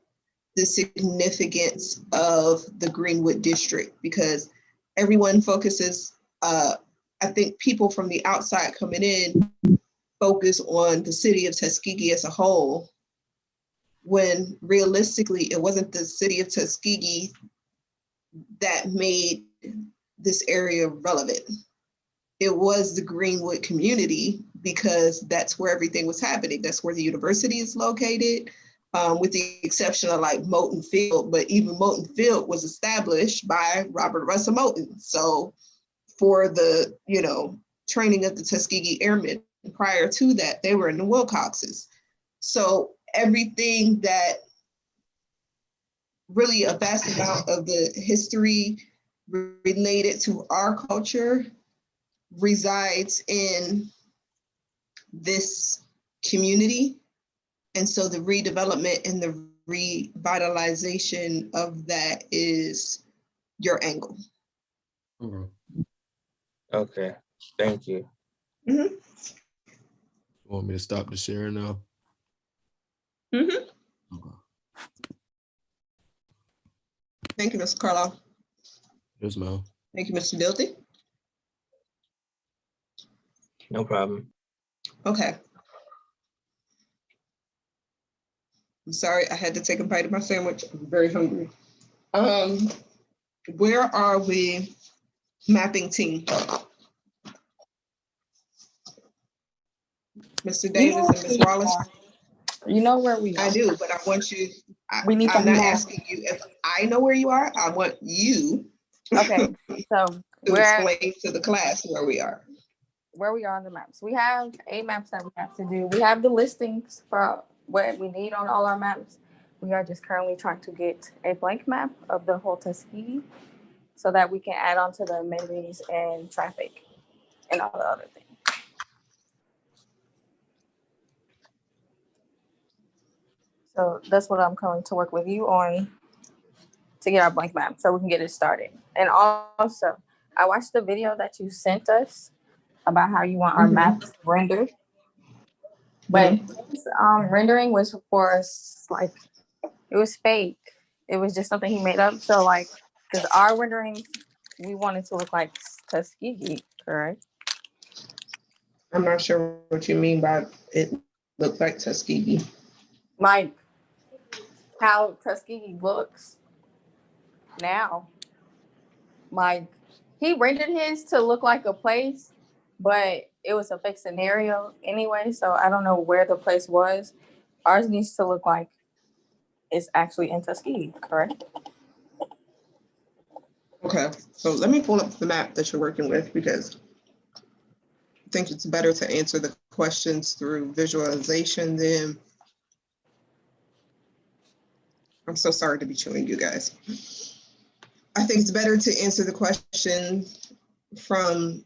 the significance of the Greenwood district, because everyone focuses, I think people from the outside coming in focus on the city of Tuskegee as a whole, when realistically it wasn't the city of Tuskegee that made this area relevant. It was the Greenwood community, because that's where everything was happening. That's where the university is located, with the exception of like Moulton Field, but even Moulton Field was established by Robert Russell Moulton. So for the, training of the Tuskegee Airmen, prior to that, they were in the Wilcoxes. So everything that really a vast amount of the history related to our culture resides in this community. And so the redevelopment and the revitalization of that is your angle. Okay, thank you. Mm-hmm. You want me to stop the sharing now? Mm-hmm. Okay. Thank you, Mr. Carlisle. Yes, ma'am. Thank you, Mr. Dilty. No problem. Okay. I'm sorry, I had to take a bite of my sandwich. I'm very hungry. Where are we mapping team? Mr. Davis and Ms. Wallace? You know where we are. I do, but I want you, We need I'm to not know. asking you if I know where you are. I want you Okay, so to where explain to the class where we are. on the maps. We have 8 maps that we have to do. We have the listings for what we need on all our maps. We are just currently trying to get a blank map of the whole Tuskegee so that we can add on to the amenities and traffic and all the other things. So that's what I'm coming to work with you on, to get our blank map so we can get it started. And also, I watched the video that you sent us about how you want our maps rendered. But his rendering was for us, like, it was fake. It was just something he made up. So, like, because our rendering, we wanted to look like Tuskegee, correct? I'm not sure what you mean by it looked like Tuskegee. Like how Tuskegee looks now. Like, he rendered his to look like a place, but it was a fake scenario anyway. So I don't know where the place was. Ours needs to look like it's actually in Tuskegee, correct? Okay, so let me pull up the map that you're working with, because I think it's better to answer the questions through visualization than. I'm so sorry to be chewing you guys. I think it's better to answer the question from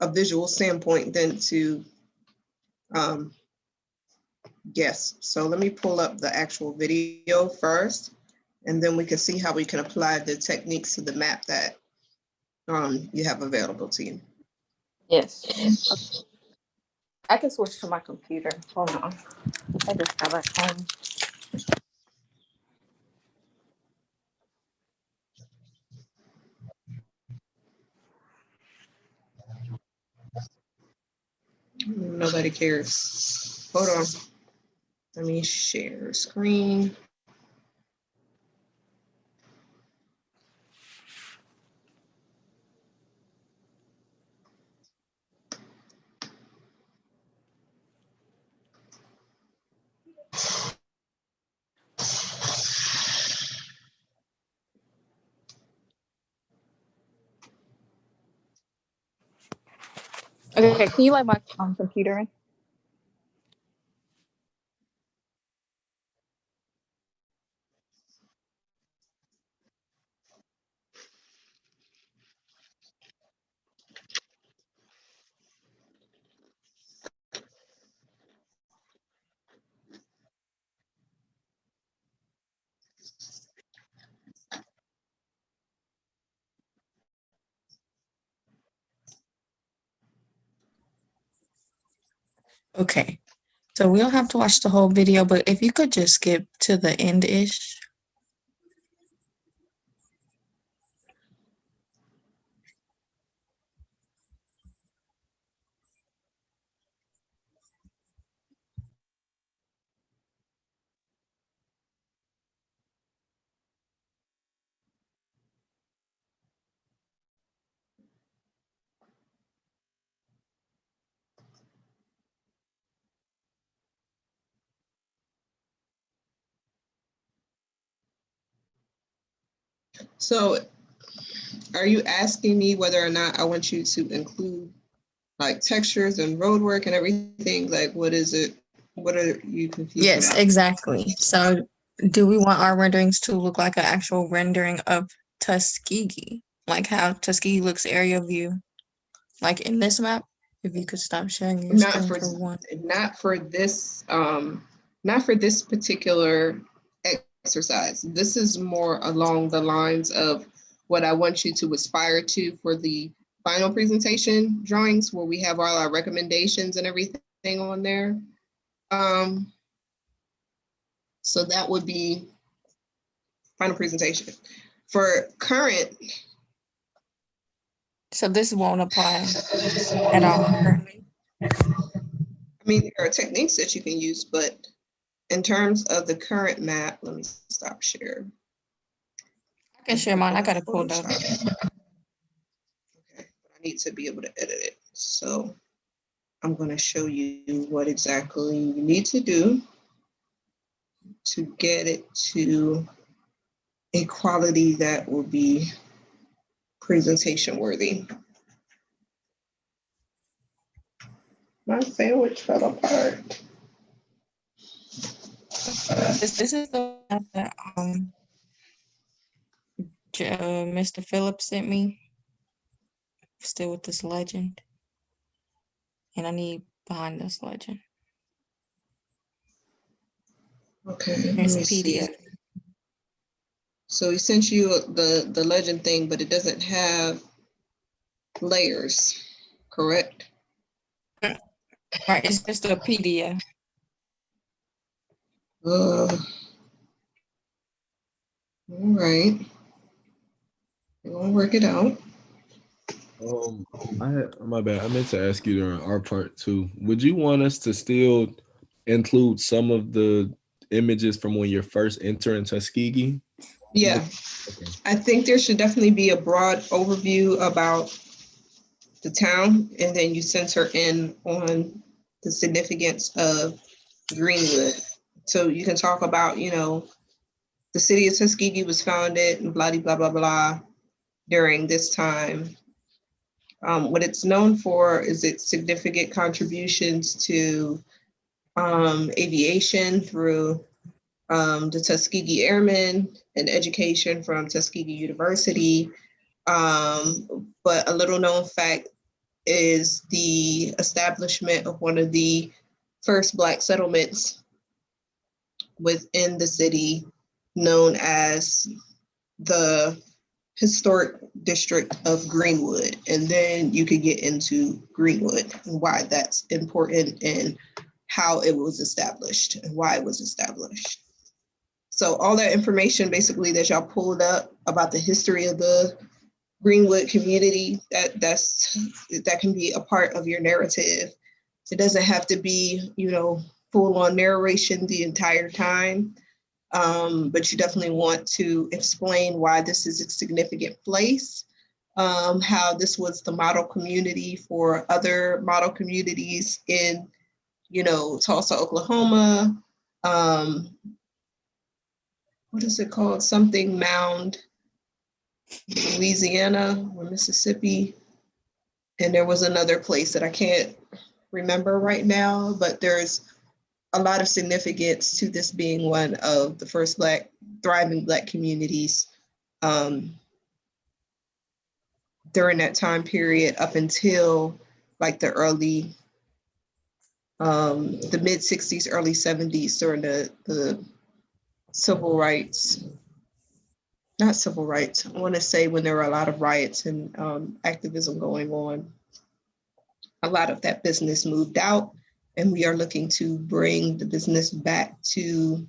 a visual standpoint than to guess. So let me pull up the actual video first, and then we can see how we can apply the techniques to the map that you have available to you. Yes. Okay. I can switch to my computer. Hold on. I just got back home. Nobody cares. Hold on. Let me share screen. Okay, can you let my computer in? Okay, so we don't have to watch the whole video, but if you could just skip to the end-ish. So are you asking me whether or not I want you to include like textures and road work and everything? Like, what is it? What are you confused Yes, about? exactly. So do we want our renderings to look like an actual rendering of Tuskegee? Like how Tuskegee looks area view? Like in this map? If you could stop sharing your Not screen for for one. not for this particular exercise. This is more along the lines of what I want you to aspire to for the final presentation drawings, where we have all our recommendations and everything on there. So that would be final presentation. For current, So this won't apply at all currently. I mean, there are techniques that you can use, but in terms of the current map, let me stop share. I can share mine. I got it pulled up. Okay, but I need to be able to edit it. So I'm going to show you what exactly you need to do to get it to a quality that will be presentation worthy. My sandwich fell apart. This is the map that Mr. Phillips sent me. Still with this legend. And I need behind this legend. Okay, let Here's me the see. PDF. So he sent you the legend thing, but it doesn't have layers, correct? Right, it's just a PDF. All right. We're gonna work it out. My bad. I meant to ask you during our part too. Would you want us to still include some of the images from when you're first entering Tuskegee? Yeah, okay. I think there should definitely be a broad overview about the town, and then you center in on the significance of Greenwood. So you can talk about, you know, the city of Tuskegee was founded and blah, blah, blah, blah during this time. What it's known for is its significant contributions to aviation through the Tuskegee Airmen and education from Tuskegee University. But a little known fact is the establishment of one of the first Black settlements within the city, known as the historic district of Greenwood. And then you could get into Greenwood and why that's important and how it was established and why it was established. So all that information basically that y'all pulled up about the history of the Greenwood community, that can be a part of your narrative. It doesn't have to be, you know, full on narration the entire time. But you definitely want to explain why this is a significant place, how this was the model community for other model communities in, you know, Tulsa, Oklahoma. What is it called? Something Mound, Louisiana or Mississippi. And there was another place that I can't remember right now, but there's a lot of significance to this being one of the first thriving Black communities during that time period up until like the mid 60s, early 70s during the civil rights, not civil rights, I want to say when there were a lot of riots and activism going on. A lot of that business moved out, and we are looking to bring the business back to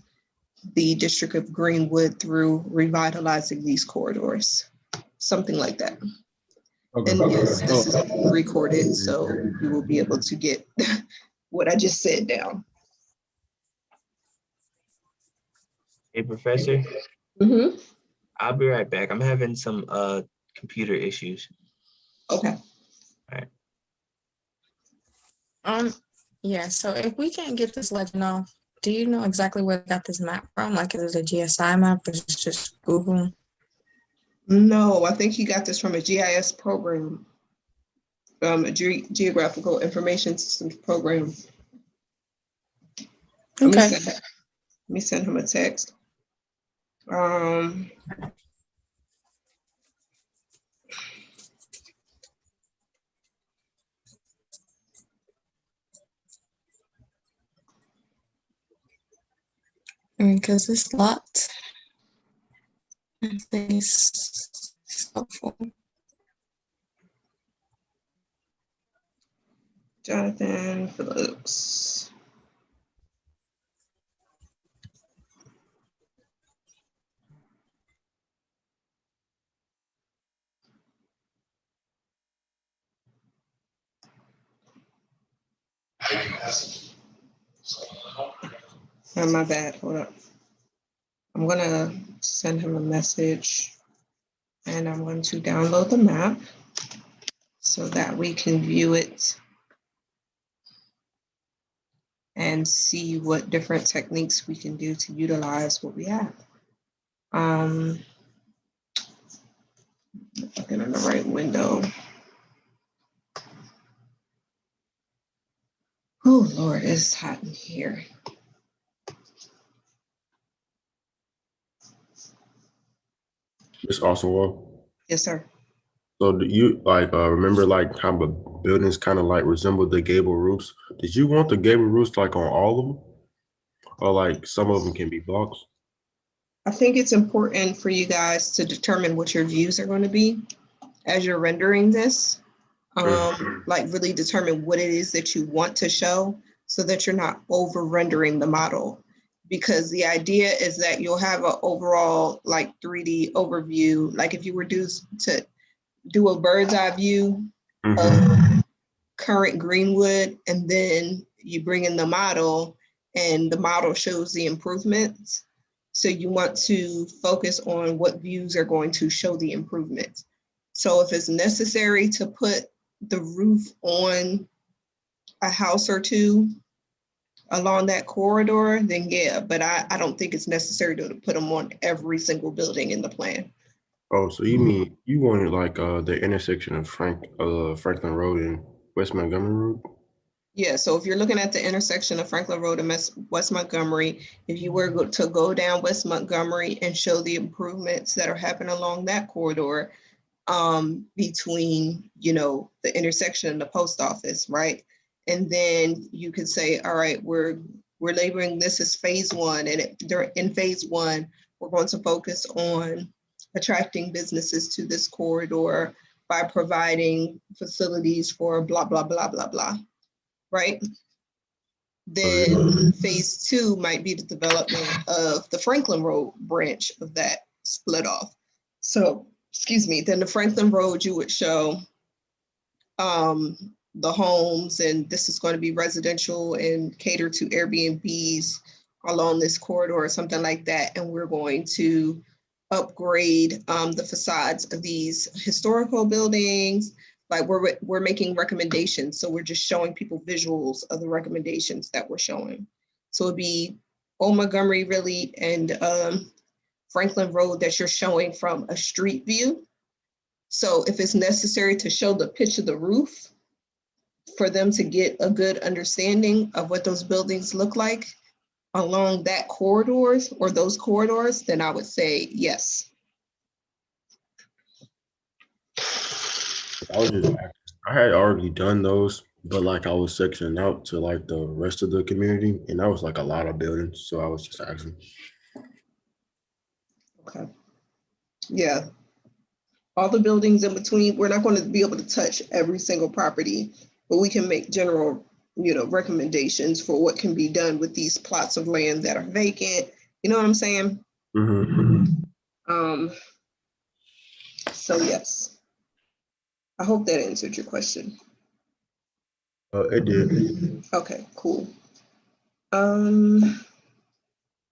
the District of Greenwood through revitalizing these corridors, something like that. Okay. And yes, this is recorded, so you will be able to get what I just said down. Hey, Professor. Mm-hmm. I'll be right back. I'm having some computer issues. Okay. All right. Yeah, so if we can't get this legend off, do you know exactly where they got this map from? Like, is it a GSI map or is it just Google? No, I think he got this from a GIS program, a Geographical Information Systems program. Okay. Let me send him a text. Because it's locked. I think it's helpful. Jonathan Phillips. Oh, my bad, hold up. I'm gonna send him a message and I'm going to download the map so that we can view it and see what different techniques we can do to utilize what we have. Looking in the right window. Oh Lord, it's hot in here. Ms. Oswald. Yes, sir. So do you remember like how the buildings kind of like resemble the gable roofs? Did you want the gable roofs like on all of them? Or like some of them can be blocks? I think it's important for you guys to determine what your views are going to be as you're rendering this. Like really determine what it is that you want to show so that you're not over rendering the model. Because the idea is that you'll have an overall like 3D overview. Like if you were to do a bird's eye view of current Greenwood, and then you bring in the model and the model shows the improvements. So you want to focus on what views are going to show the improvements. So if it's necessary to put the roof on a house or two along that corridor, then yeah, but I don't think it's necessary to put them on every single building in the plan. Oh, so you mean you wanted like the intersection of Franklin Road and West Montgomery Road? Yeah, so if you're looking at the intersection of Franklin Road and West Montgomery, if you were to go down West Montgomery and show the improvements that are happening along that corridor, between, you know, the intersection and the post office, right? And then you could say, all right, we're labeling this as phase one, and in phase one, we're going to focus on attracting businesses to this corridor by providing facilities for blah, blah, blah, blah, blah, right? Then phase two might be the development of the Franklin Road branch of that split off. So, excuse me, then the Franklin Road, you would show the homes, and this is going to be residential and cater to Airbnbs along this corridor or something like that. And we're going to upgrade the facades of these historical buildings. Like we're making recommendations. So we're just showing people visuals of the recommendations that we're showing. So it'd be Old Montgomery really and Franklin Road that you're showing from a street view. So if it's necessary to show the pitch of the roof for them to get a good understanding of what those buildings look like along that corridors or those corridors, then I would say yes. I had already done those, but like I was sectioning out to like the rest of the community, and that was like a lot of buildings. So I was just asking. Okay. Yeah. All the buildings in between, we're not going to be able to touch every single property, but we can make general, you know, recommendations for what can be done with these plots of land that are vacant. You know what I'm saying? So yes, I hope that answered your question. It did. Okay, cool.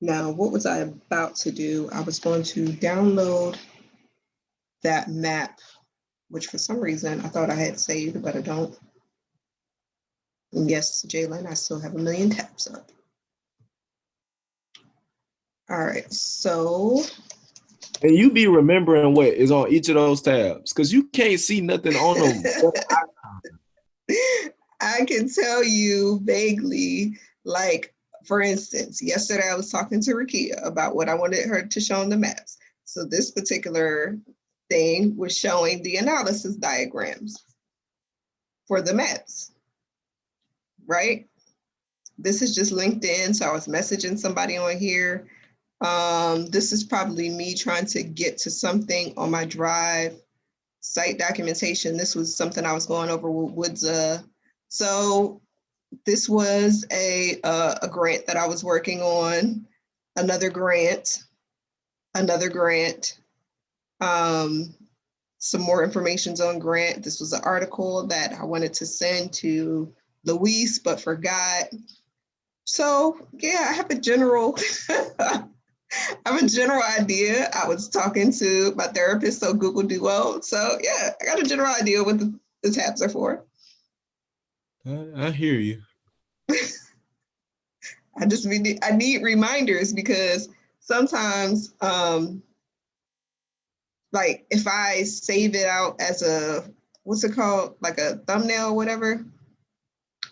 Now, what was I about to do? I was going to download that map, which for some reason I thought I had saved, but I don't. And yes, Jalen, I still have 1 million tabs up. All right, so And you be remembering what is on each of those tabs because you can't see nothing on them. I can tell you vaguely, like, for instance, yesterday I was talking to Rakia about what I wanted her to show on the maps. So this particular thing was showing the analysis diagrams for the maps, right? This is just LinkedIn, so I was messaging somebody on here. This is probably me trying to get to something on my drive. Site documentation, this was something I was going over with Woods. So this was a grant that I was working on, another grant, some more information's on grant. This was an article that I wanted to send to Luis, but forgot. So yeah, I have a general, I have a general idea. I was talking to my therapist, so Google Duo. So yeah, I got a general idea what the tabs are for. I hear you. I need reminders because sometimes, like if I save it out as a, what's it called? Like a thumbnail or whatever.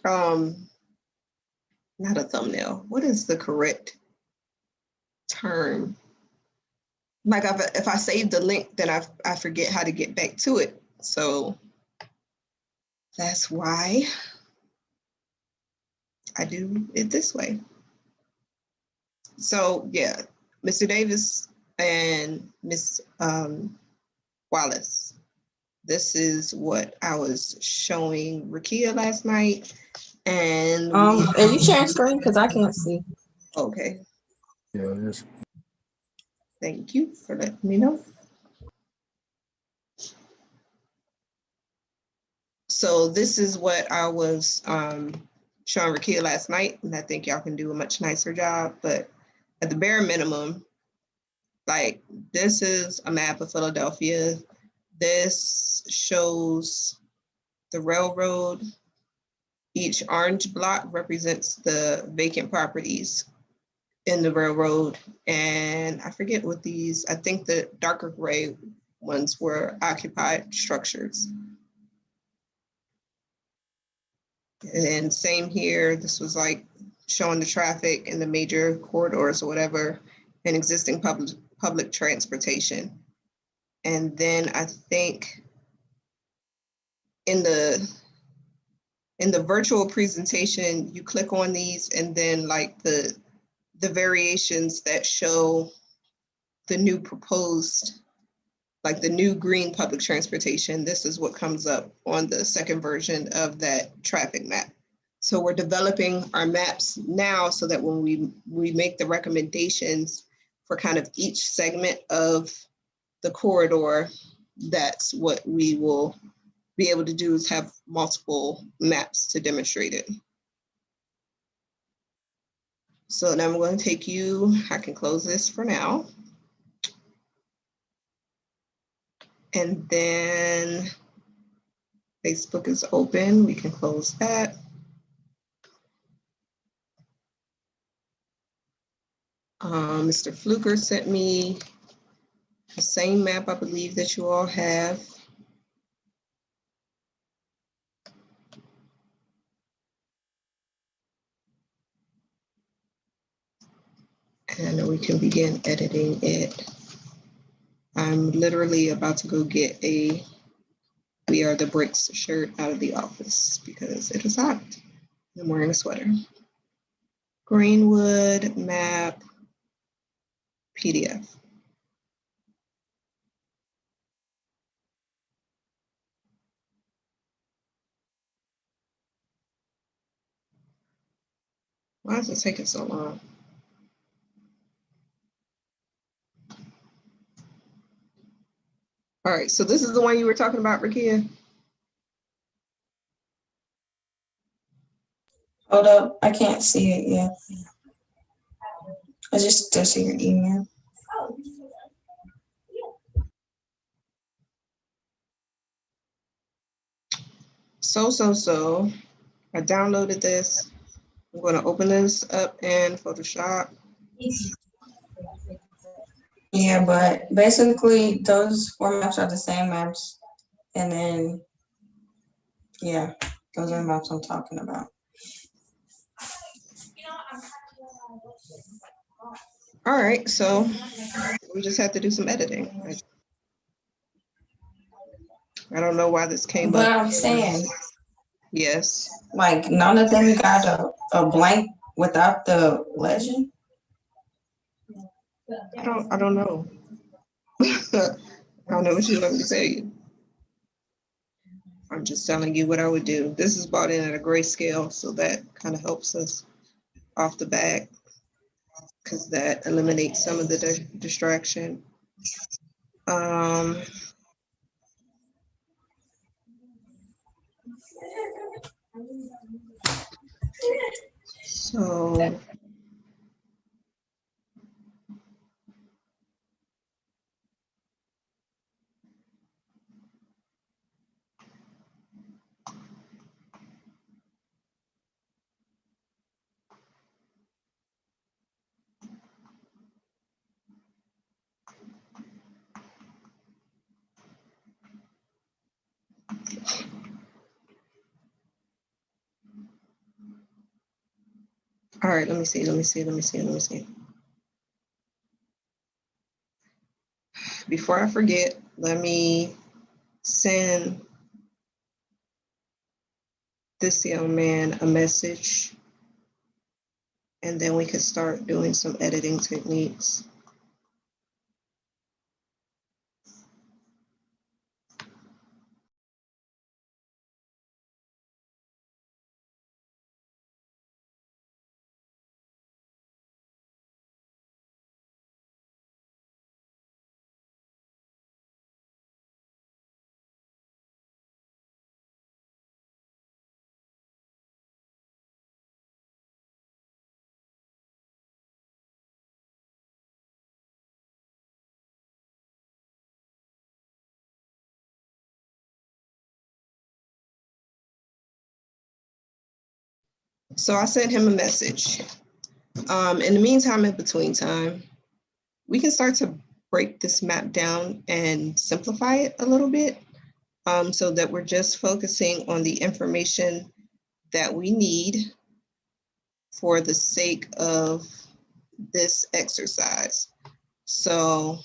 Not a thumbnail. What is the correct term? Like if I save the link, then I forget how to get back to it. So that's why I do it this way. So yeah, Mr. Davis and Miss Wallace, this is what I was showing Rakia last night. And are you sharing screen? Because I can't see. Okay. Yeah, it is. Thank you for letting me know. So this is what I was showing Rakia last night, and I think y'all can do a much nicer job. But at the bare minimum, like this is a map of Philadelphia. This shows the railroad. Each orange block represents the vacant properties in the railroad. And I forget what these, I think the darker gray ones were occupied structures. And same here, this was like showing the traffic in the major corridors or whatever, and existing public transportation. And then I think in the virtual presentation, you click on these and then like the variations that show the new proposed, like the new green public transportation, this is what comes up on the second version of that traffic map. So we're developing our maps now so that when we make the recommendations for kind of each segment of the corridor, that's what we will be able to do, is have multiple maps to demonstrate it. So now I'm going to take you, I can close this for now. And then Facebook is open, we can close that. Mr. Fluker sent me the same map, I believe, that you all have. And we can begin editing it. I'm literally about to go get a We Are the Bricks shirt out of the office because it is hot. I'm wearing a sweater. Greenwood map PDF. Why is it taking so long? All right, so this is the one you were talking about, Rakia? Hold up, I can't see it yet. I just still see your email. So, I downloaded this. I'm going to open this up in Photoshop. Yeah, but basically those 4 maps are the same maps. And then, yeah, those are the maps I'm talking about. All right, so we just have to do some editing. I don't know why this came But up. I'm saying, Yes. like, none of them got a blank without the legend. I don't know. I don't know what you want me to tell you. I'm just telling you what I would do. This is bought in at a grayscale, so that kind of helps us off the back because that eliminates some of the distraction. So all right, let me see. Before I forget, let me send this young man a message, and then we can start doing some editing techniques. So I sent him a message. In the meantime, in between time, we can start to break this map down and simplify it a little bit so that we're just focusing on the information that we need for the sake of this exercise. So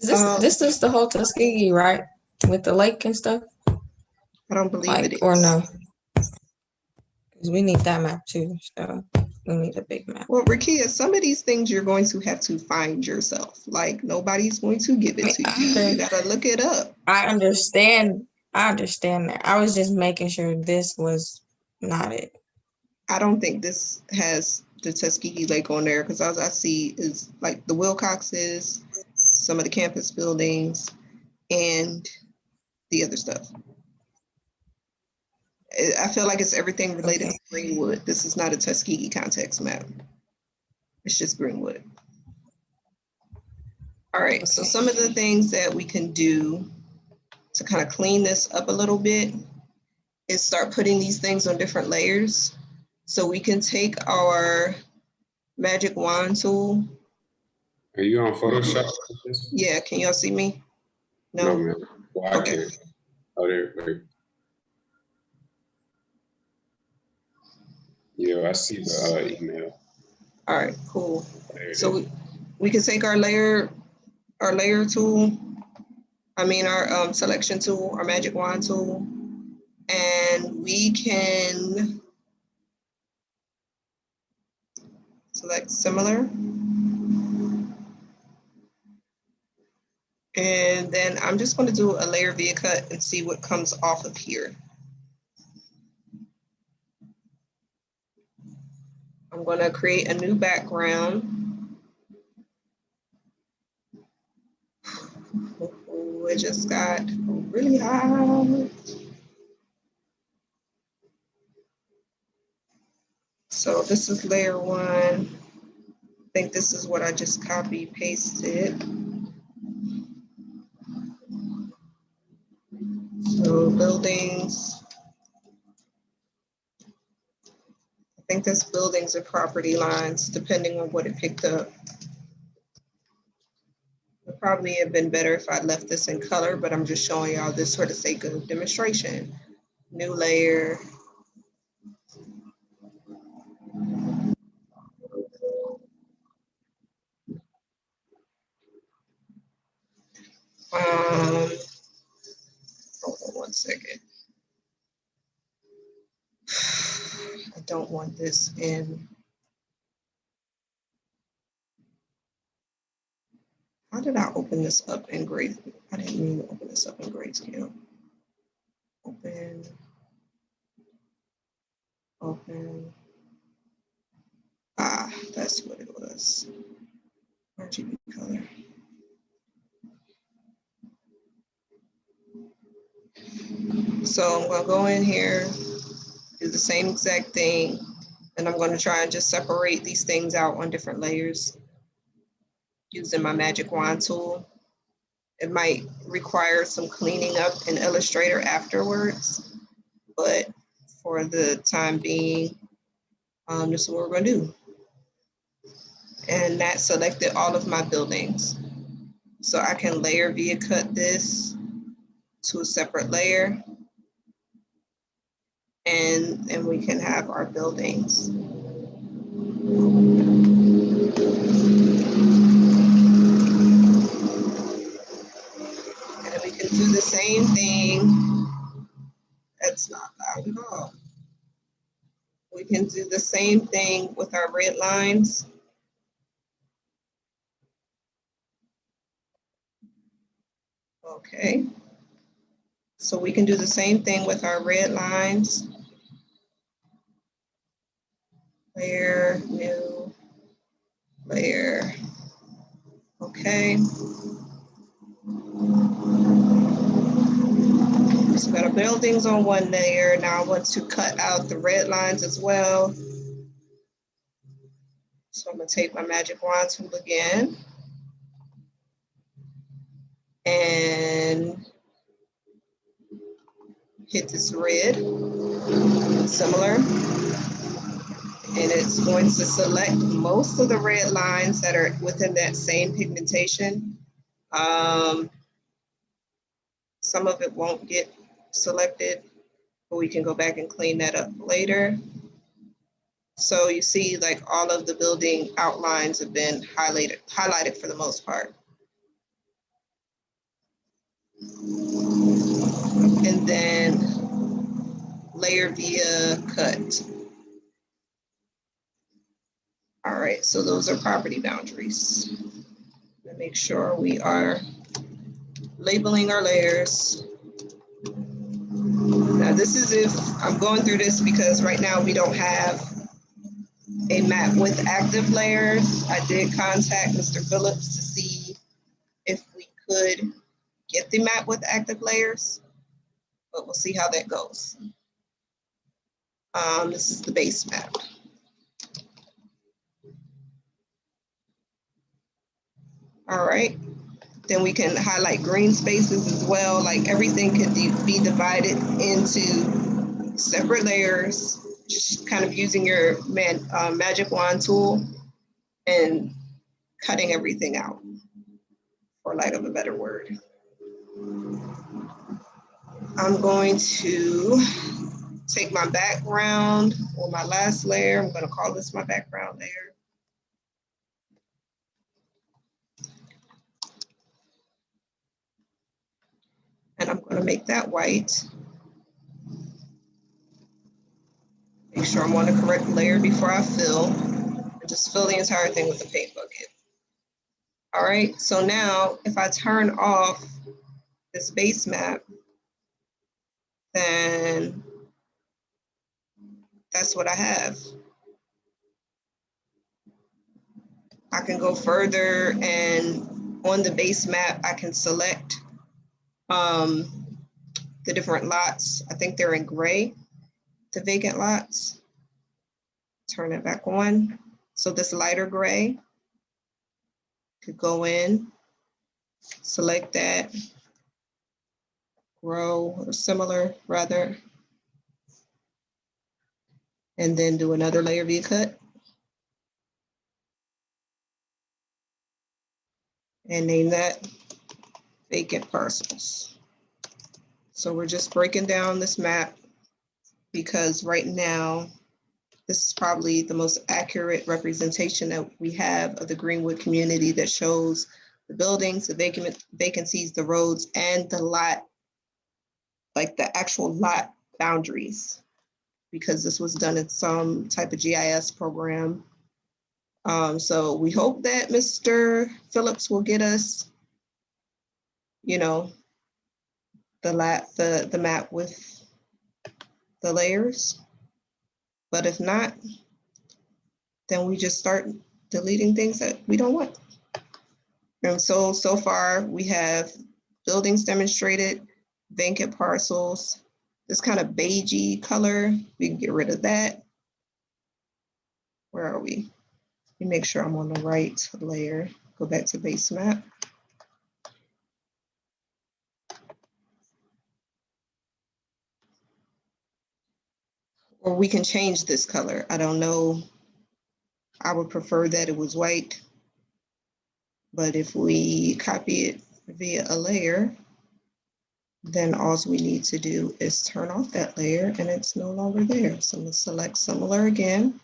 This is the whole Tuskegee, right? With the lake and stuff? I don't believe it is. Or no? Because we need that map too, so we need a big map. Well, Rakia, some of these things you're going to have to find yourself. Like nobody's going to give it to you. You gotta look it up. I understand that. I was just making sure this was not it. I don't think this has the Tuskegee Lake on there because all I see is like the Wilcoxes, some of the campus buildings, and the other stuff. I feel like it's everything related to Greenwood. This is not a Tuskegee context map. It's just Greenwood. All right, so some of the things that we can do to kind of clean this up a little bit is start putting these things on different layers. So we can take our magic wand tool. Are you on Photoshop? Yeah, can y'all see me? No, man. Well, I can. Oh, there. Wait. Yeah, I see the email. All right, cool. So we can take our layer tool, our selection tool, our magic wand tool, and we can select similar. And then I'm just going to do a layer via cut and see what comes off of here. I'm going to create a new background. Oh, it just got really hot. So this is layer 1. I think this is what I just copy pasted. So buildings. I think that's buildings and property lines, depending on what it picked up. Probably have been better if I left this in color, but I'm just showing y'all this for the sake of demonstration. New layer. Hold on one second. I don't want this in. How did I open this up in grade? I didn't mean to open this up in Grayscale. Open. Open. Ah, that's what it was. RGB color. So I'm gonna go in here, do the same exact thing, and I'm gonna try and just separate these things out on different layers using my magic wand tool. It might require some cleaning up in Illustrator afterwards, but for the time being, this is what we're gonna do. And that selected all of my buildings. So I can layer via cut this to a separate layer, and we can have our buildings. And we can do the same thing. That's not loud at all. We can do the same thing with our red lines. Okay. So we can do the same thing with our red lines. Layer, new, layer. Okay. So we got our buildings on one layer. Now I want to cut out the red lines as well. So I'm gonna take my magic wand tool again and hit this red, similar. And it's going to select most of the red lines that are within that same pigmentation. Some of it won't get selected, but we can go back and clean that up later. So you see, like, all of the building outlines have been highlighted for the most part. And then layer via cut. All right, so those are property boundaries. Make sure we are labeling our layers. Now this is if I'm going through this because right now we don't have a map with active layers. I did contact Mr. Phillips to see if we could get the map with active layers, but we'll see how that goes. This is the base map. All right. Then we can highlight green spaces as well. Like, everything could be divided into separate layers, just kind of using your magic wand tool and cutting everything out, for lack of a better word. I'm going to take my background, or my last layer. I'm going to call this my background layer. And I'm going to make that white. Make sure I'm on the correct layer before I fill. And just fill the entire thing with the paint bucket. All right, so now if I turn off this base map, then that's what I have. I can go further, and on the base map, I can select the different lots. I think they're in gray, the vacant lots. Turn it back on. So this lighter gray could go in, select that, grow, or similar rather, and then do another layer via cut. and name that vacant parcels. So we're just breaking down this map because right now, this is probably the most accurate representation that we have of the Greenwood community that shows the buildings, the vacancies, the roads, and the lot, like the actual lot boundaries, because this was done in some type of GIS program. So we hope that Mr. Phillips will get us, you know, the map with the layers. But if not, then we just start deleting things that we don't want. And so far we have buildings demonstrated, vacant parcels, this kind of beigey color, we can get rid of that. Where are we? Let me make sure I'm on the right layer. Go back to base map. Or we can change this color. I don't know. I would prefer that it was white. But if we copy it via a layer, then all we need to do is turn off that layer and it's no longer there. So I'm gonna select similar again.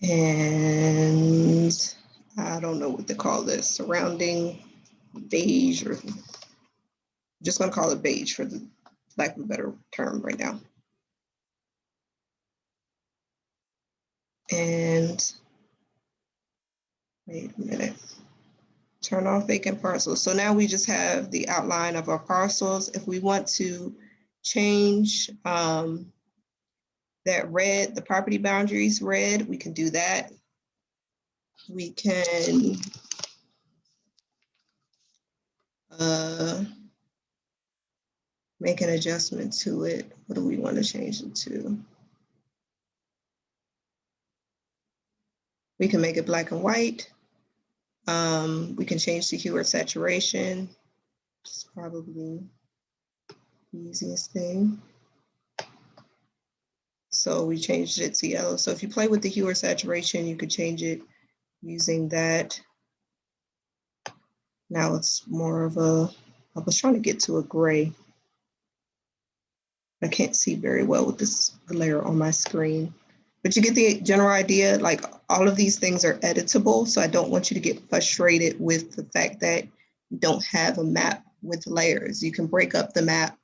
And I don't know what to call this, surrounding beige, or I'm just gonna call it beige for the lack of a better term right now. And wait a minute, turn off vacant parcels. So now we just have the outline of our parcels. If we want to change that red, the property boundaries red, we can do that. We can make an adjustment to it. What do we want to change it to? We can make it black and white. We can change the hue or saturation. It's probably the easiest thing. So we changed it to yellow. So if you play with the hue or saturation, you could change it using that. Now it's more of a, I was trying to get to a gray. I can't see very well with this glare on my screen, but you get the general idea. Like all of these things are editable. So I don't want you to get frustrated with the fact that you don't have a map with layers. You can break up the map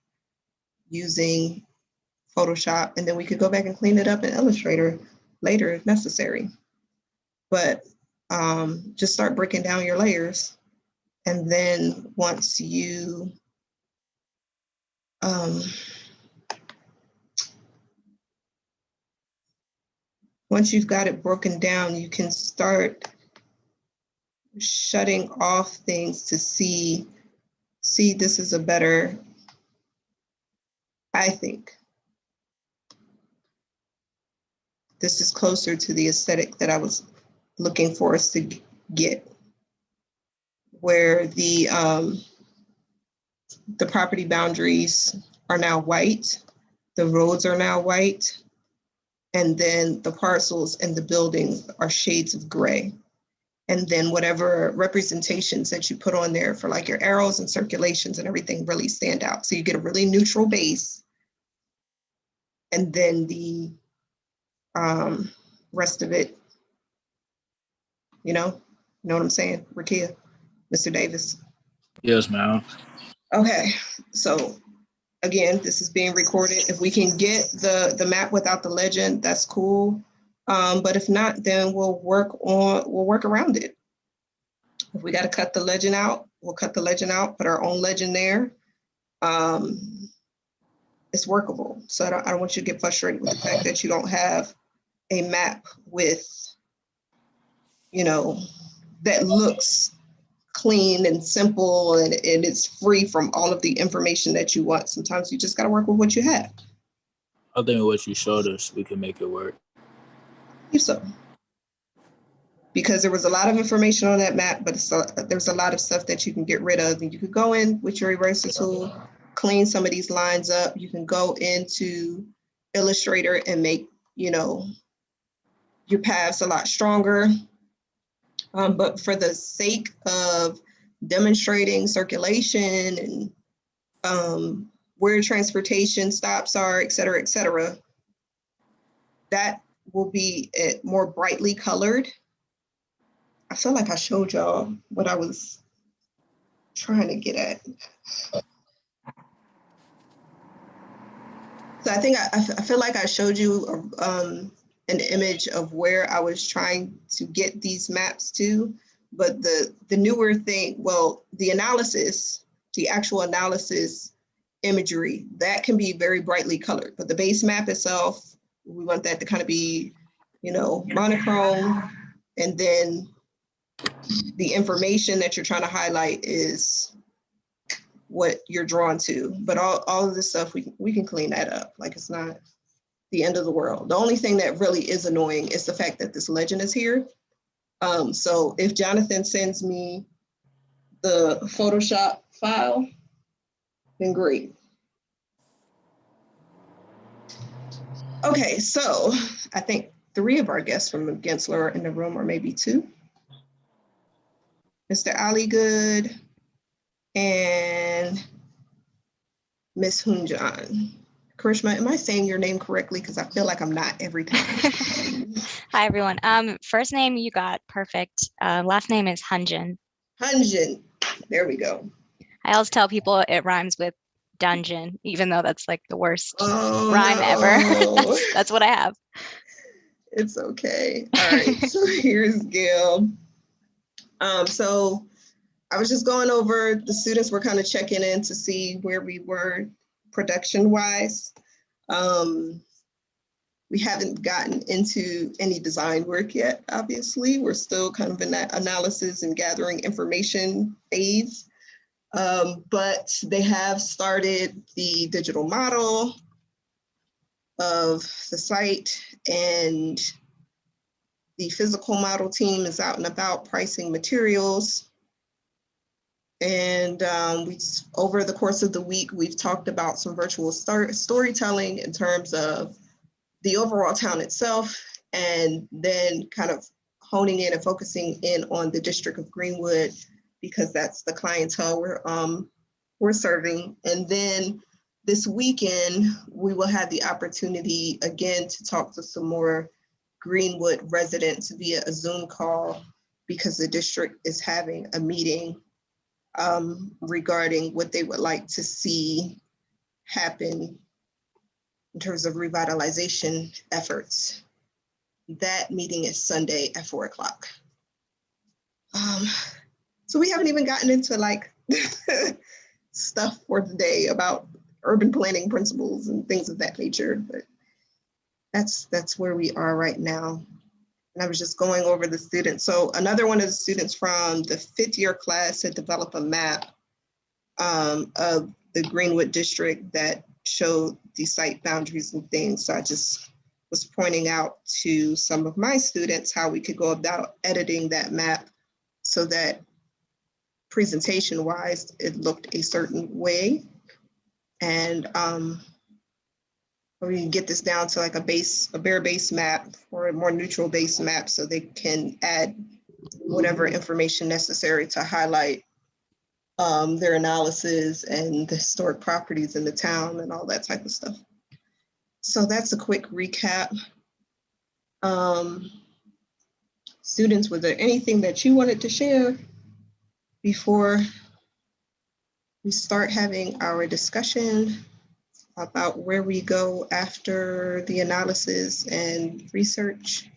using Photoshop, and then we could go back and clean it up in Illustrator later if necessary. But just start breaking down your layers. And then once you once you've got it broken down, you can start shutting off things to see this is a better, I think. This is closer to the aesthetic that I was looking for us to get, where the property boundaries are now white, the roads are now white, and then the parcels and the buildings are shades of gray. And then whatever representations that you put on there for like your arrows and circulations and everything really stand out. So you get a really neutral base, and then the rest of it, you know what I'm saying, Rakia, Mr. Davis? Yes, ma'am. Okay, so again, this is being recorded. If we can get the map without the legend, that's cool. But if not, then we'll work around it. If we got to cut the legend out, we'll cut the legend out, put our own legend there. It's workable. So I don't want you to get frustrated with the fact that you don't have a map with, that looks clean and simple and it's free from all of the information that you want. Sometimes you just got to work with what you have. I think what you showed us, we can make it work. I believe so. Because there was a lot of information on that map, but there's a lot of stuff that you can get rid of. And you could go in with your eraser tool, clean some of these lines up. You can go into Illustrator and make, you know, your paths a lot stronger. But for the sake of demonstrating circulation and where transportation stops are, et cetera, that will be more brightly colored. I feel like I showed y'all what I was trying to get at. So I think I feel like I showed you an image of where I was trying to get these maps to, but the newer thing, well, the analysis, the actual analysis imagery, that can be very brightly colored, but the base map itself, we want that to kind of be, you know, monochrome, and then the information that you're trying to highlight is what you're drawn to. But all of this stuff, we can clean that up. Like, it's not the end of the world. The only thing that really is annoying is the fact that this legend is here. So if Jonathan sends me the Photoshop file, then great. Okay, so I think 3 of our guests from Gensler are in the room, or maybe 2. Mr. Ali Good and Miss Hunjan. Karishma, am I saying your name correctly? Because I feel like I'm not every time. Hi, everyone. First name you got perfect. Last name is Hunjan. Hunjan. There we go. I always tell people it rhymes with dungeon, even though that's like the worst rhyme ever. That's what I have. It's okay. All right. So here's Gail. So I was just going over, the students were kind of checking in to see where we were production wise. We haven't gotten into any design work yet, obviously. We're still kind of in that analysis and gathering information phase. But they have started the digital model of the site, and the physical model team is out and about pricing materials. And over the course of the week, we've talked about some virtual storytelling in terms of the overall town itself, and then kind of honing in and focusing in on the District of Greenwood, because that's the clientele we're serving. And then this weekend, we will have the opportunity again to talk to some more Greenwood residents via a Zoom call, because the district is having a meeting regarding what they would like to see happen in terms of revitalization efforts. That meeting is Sunday at 4 o'clock. So we haven't even gotten into like stuff for today about urban planning principles and things of that nature, but that's where we are right now. And I was just going over the students. So another one of the students from the 5th year class had developed a map of the Greenwood district that showed the site boundaries and things. So I just was pointing out to some of my students how we could go about editing that map so that presentation wise, it looked a certain way. And we can get this down to like a bare base map or a more neutral base map, so they can add whatever information necessary to highlight their analysis and the historic properties in the town and all that type of stuff. So that's a quick recap. Students, was there anything that you wanted to share before we start having our discussion about where we go after the analysis and research?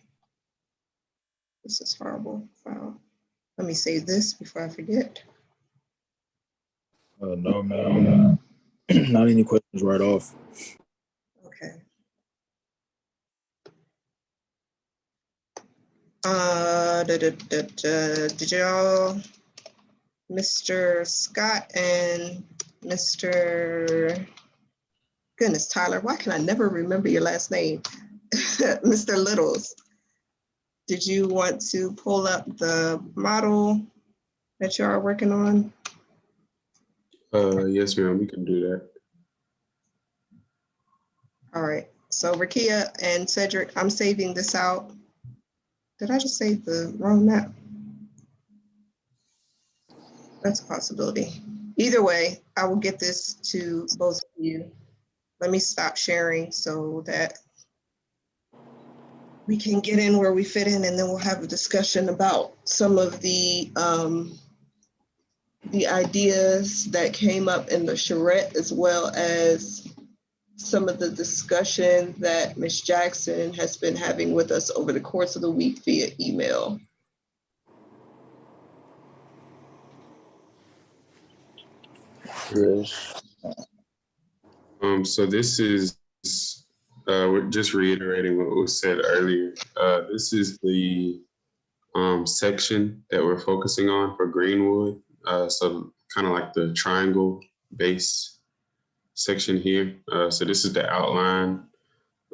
This is horrible. Wow. Let me save this before I forget. No, man. Not any questions right off. Okay. Did y'all, Mr. Scott and Mr. Goodness, Tyler, why can I never remember your last name? Mr. Littles, did you want to pull up the model that you are working on? Yes, ma'am, we can do that. All right, So Rakia and Cedric, I'm saving this out. Did I just save the wrong map? That's a possibility. Either way, I will get this to both of you. Let me stop sharing so that we can get in where we fit in, and then we'll have a discussion about some of the ideas that came up in the charrette, as well as some of the discussion that Ms. Jackson has been having with us over the course of the week via email. Yes. So this is, we're just reiterating what was said earlier. This is the section that we're focusing on for Greenwood. So kind of like the triangle base section here. So this is the outline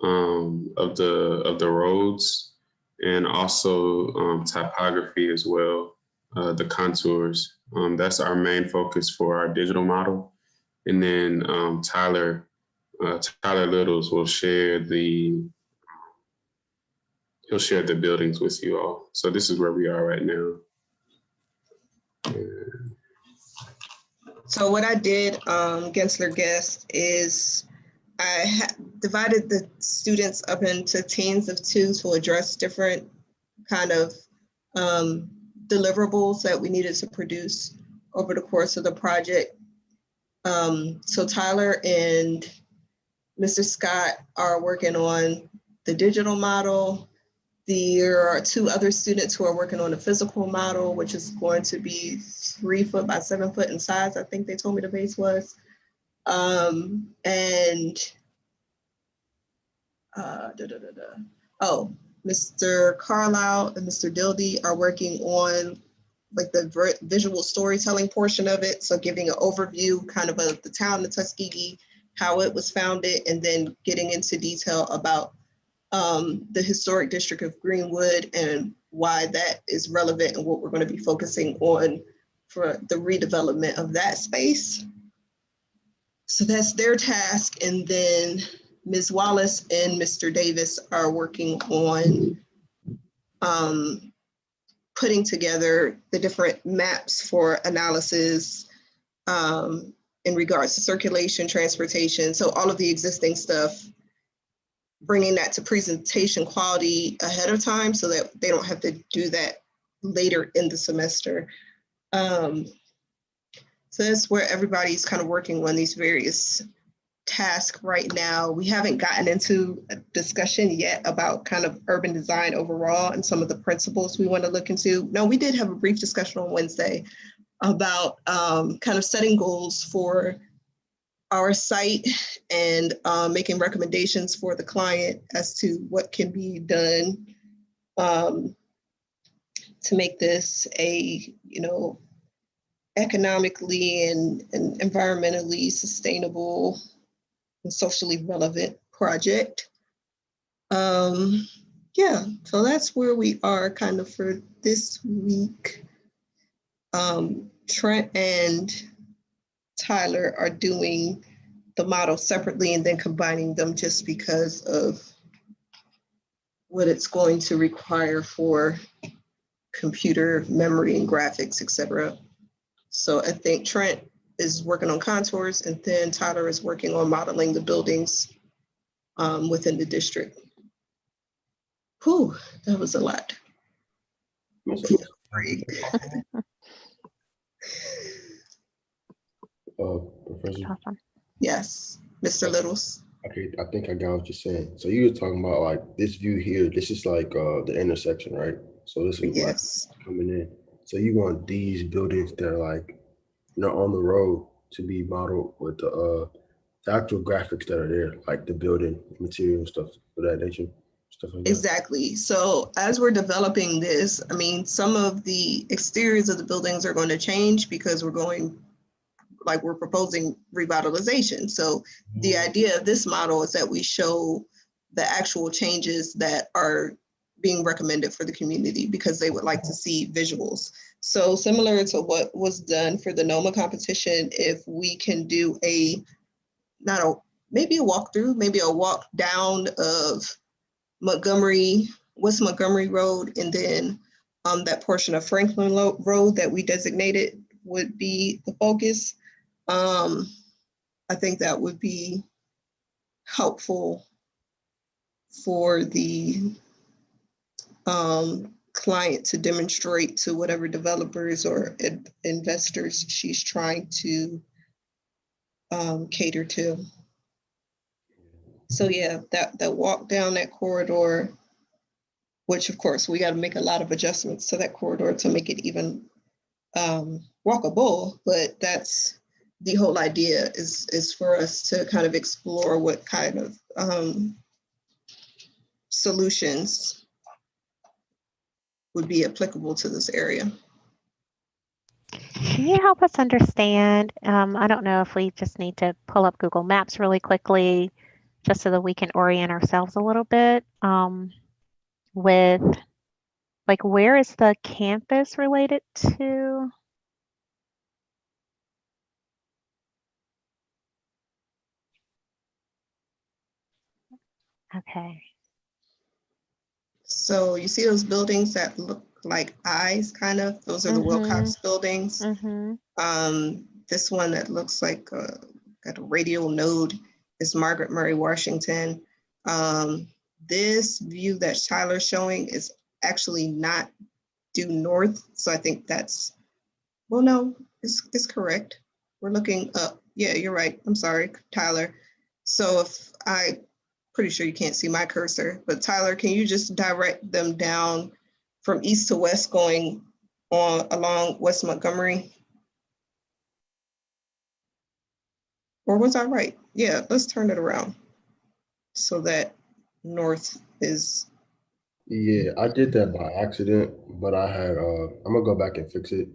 of the roads, and also typography as well, the contours. That's our main focus for our digital model. And then Tyler Littles will share he'll share the buildings with you all. So this is where we are right now. So what I did, Gensler Guest, is I divided the students up into teams of two to address different kind of deliverables that we needed to produce over the course of the project. So Tyler and Mr. Scott are working on the digital model. There are two other students who are working on the physical model, which is going to be 3 foot by 7 foot in size. I think they told me the base was. Oh, Mr. Carlisle and Mr. Dildy are working on like the visual storytelling portion of it. So giving an overview kind of the town of Tuskegee, how it was founded, and then getting into detail about the historic district of Greenwood and why that is relevant and what we're going to be focusing on for the redevelopment of that space. So that's their task. And then Ms. Wallace and Mr. Davis are working on putting together the different maps for analysis in regards to circulation, transportation. So all of the existing stuff, bringing that to presentation quality ahead of time so that they don't have to do that later in the semester. So that's where everybody's kind of working on these various tasks right now. We haven't gotten into a discussion yet about kind of urban design overall and some of the principles we want to look into. No, we did have a brief discussion on Wednesday about kind of setting goals for our site and making recommendations for the client as to what can be done to make this a, economically and environmentally sustainable and socially relevant project. Yeah, so that's where we are kind of for this week. Trent and Tyler are doing the model separately and then combining them just because of what it's going to require for computer memory and graphics, etc. So I think Trent is working on contours and then Tyler is working on modeling the buildings within the district. Whew, that was a lot. Professor? Yes, Mr. Littles. Okay, I think I got what you're saying. So you were talking about like this view here. This is like the intersection, right? So this is yes, like coming in. So you want these buildings that are like, on the road to be modeled with the actual graphics that are there, like the building material stuff of that nature, stuff like that. Exactly. So as we're developing this, I mean, some of the exteriors of the buildings are going to change because we're proposing revitalization. So the idea of this model is that we show the actual changes that are being recommended for the community because they would like to see visuals. So similar to what was done for the NOMA competition, if we can do not a maybe a walkthrough, maybe a walk down of West Montgomery Road, and then that portion of Franklin Road that we designated would be the focus. I think that would be helpful for the client to demonstrate to whatever developers or investors she's trying to cater to. So yeah, that walk down that corridor, which of course we got to make a lot of adjustments to that corridor to make it even walkable, but that's the whole idea is for us to kind of explore what kind of solutions would be applicable to this area. Can you help us understand? I don't know if we just need to pull up Google Maps really quickly, just so that we can orient ourselves a little bit with, like, where is the campus related to? Okay. So you see those buildings that look like eyes, kind of? Those are the Wilcox buildings. This one that looks like got a radial node is Margaret Murray Washington. This view that Tyler's showing is actually not due north. So I think that's, well, no, it's correct. We're looking up. Yeah, you're right. I'm sorry, Tyler. So if pretty sure you can't see my cursor, but Tyler, can you just direct them down from east to west going on along West Montgomery? Or was I right? Yeah, let's turn it around so that north is. Yeah, I did that by accident, but I had, I'm gonna go back and fix it.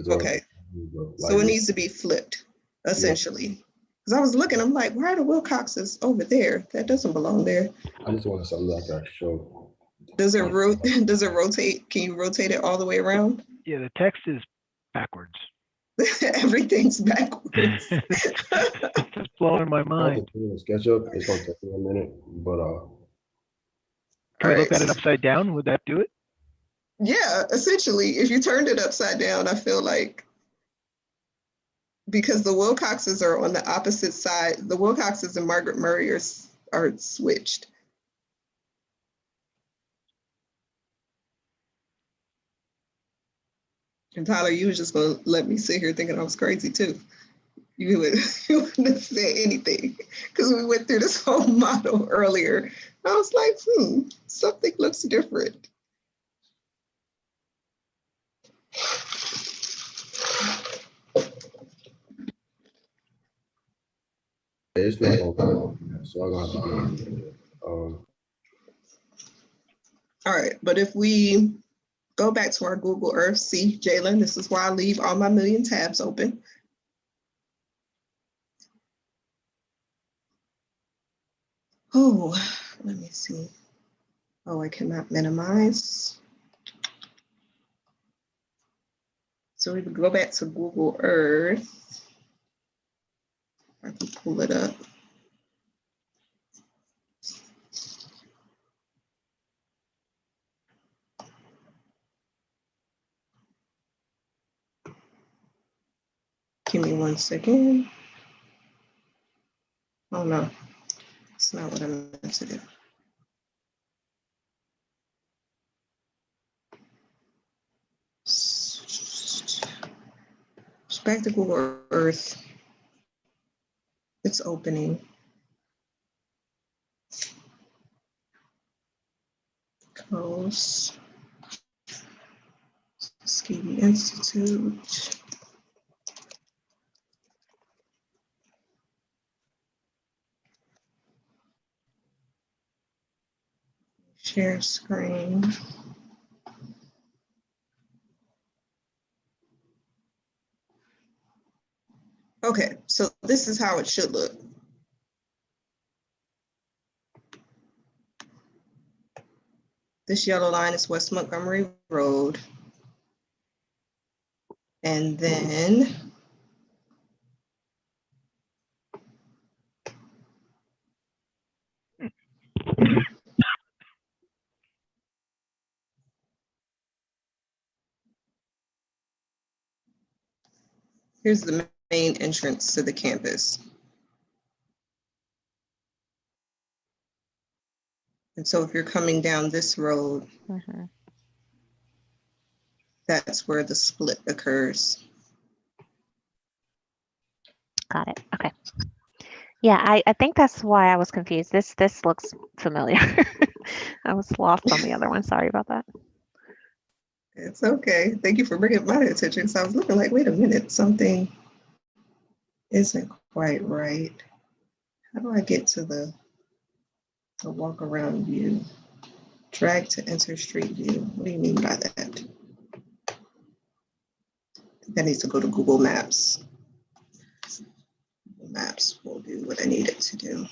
Okay, so it needs to be flipped, essentially. Because I was looking, I'm like, why are the Wilcoxes over there? That doesn't belong there. I just wanted something like I show. Does it rotate? Can you rotate it all the way around? Yeah, the text is backwards. Everything's backwards. It's just blowing my mind. SketchUp, it's gonna take me a minute, but can we look at it upside down? Would that do it? Yeah, essentially, if you turned it upside down, I feel like, because the Wilcoxes are on the opposite side, the Wilcoxes and Margaret Murray are switched. And Tyler, you was just gonna let me sit here thinking I was crazy too. You wouldn't have said anything because we went through this whole model earlier. I was like, something looks different. it's not open, so I'm gonna have to do it. All right, but if we go back to our Google Earth, see, Jalen, this is why I leave all my million tabs open. Oh, let me see. Oh, I cannot minimize. So we would go back to Google Earth. I can pull it up. Give me 1 second. Oh no, it's not what I meant to do. Back to Google Earth. It's opening. Close. Tuskegee Institute. Share screen. Okay, so this is how it should look. This yellow line is West Montgomery Road. And then Here's the main entrance to the campus. And so if you're coming down this road, that's where the split occurs. Got it. Okay. Yeah, I think that's why I was confused. This looks familiar. I was lost on the other one. Sorry about that. It's okay. Thank you for bringing my attention. So I was looking like, wait a minute, something isn't quite right. How do I get to the walk around view? Drag to enter street view. What do you mean by that? I think I need to go to Google Maps. Google Maps will do what I need it to do.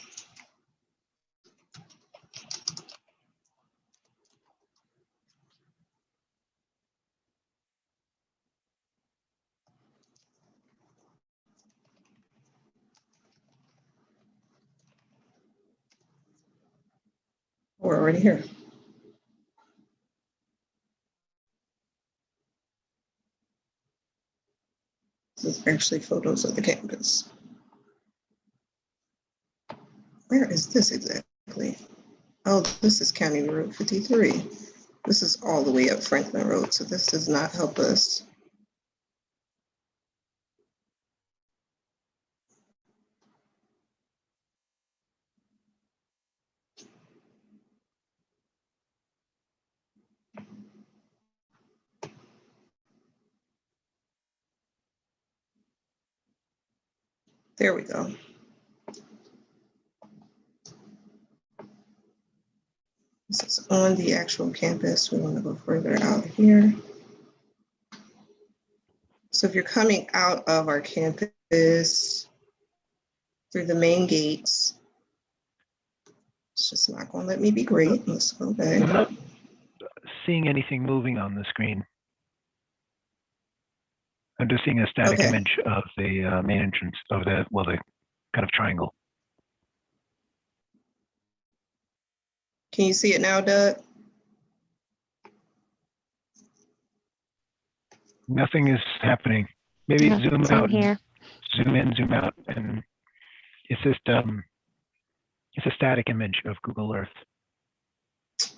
We're already here. This is actually photos of the campus. Where is this exactly? Oh, this is County Road 53. This is all the way up Franklin Road, so this does not help us. There we go. This is on the actual campus. We want to go further out here. So if you're coming out of our campus through the main gates, it's just not going to let me be great. Let's go back. I'm not seeing anything moving on the screen. I'm just seeing a static image of the main entrance of the kind of triangle. Can you see it now, Doug? Nothing is happening. Maybe No, zoom same out, here. zoom in, zoom out, and it's just it's a static image of Google Earth.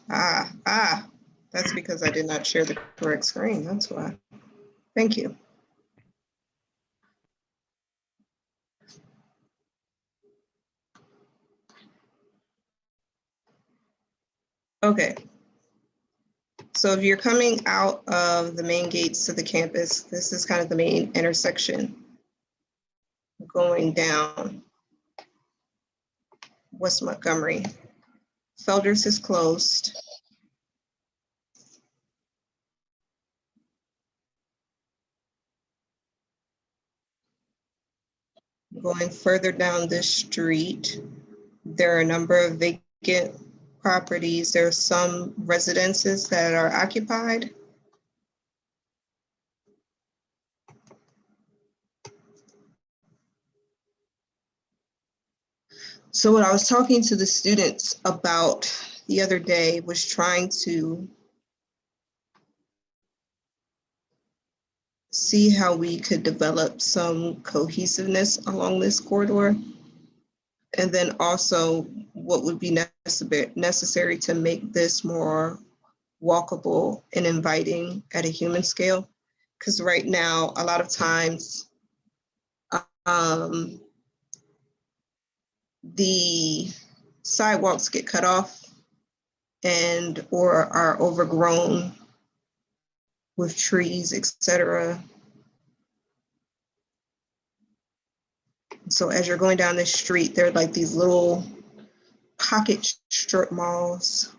That's because I did not share the correct screen. That's why. Thank you. Okay. So if you're coming out of the main gates to the campus, this is kind of the main intersection going down West Montgomery. Felders is closed. Going further down this street, there are a number of vacant properties. There are some residences that are occupied. So what I was talking to the students about the other day was trying to see how we could develop some cohesiveness along this corridor. And then also what would be necessary to make this more walkable and inviting at a human scale. Because right now, a lot of times, the sidewalks get cut off and or are overgrown with trees, etc. So as you're going down this street, there are like these little pocket strip malls.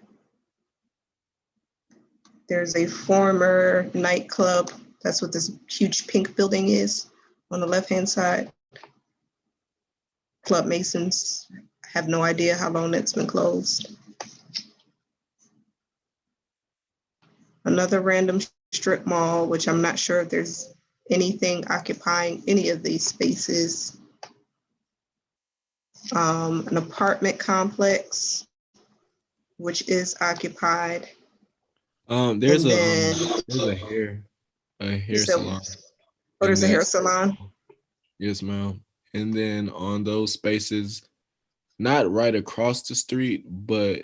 There's a former nightclub. That's what this huge pink building is on the left-hand side. Club Masons. I have no idea how long that's been closed. Another random strip mall, which I'm not sure if there's anything occupying any of these spaces. An apartment complex, which is occupied. There's a hair salon. Oh, there's a hair salon. Yes, ma'am. And then on those spaces, not right across the street, but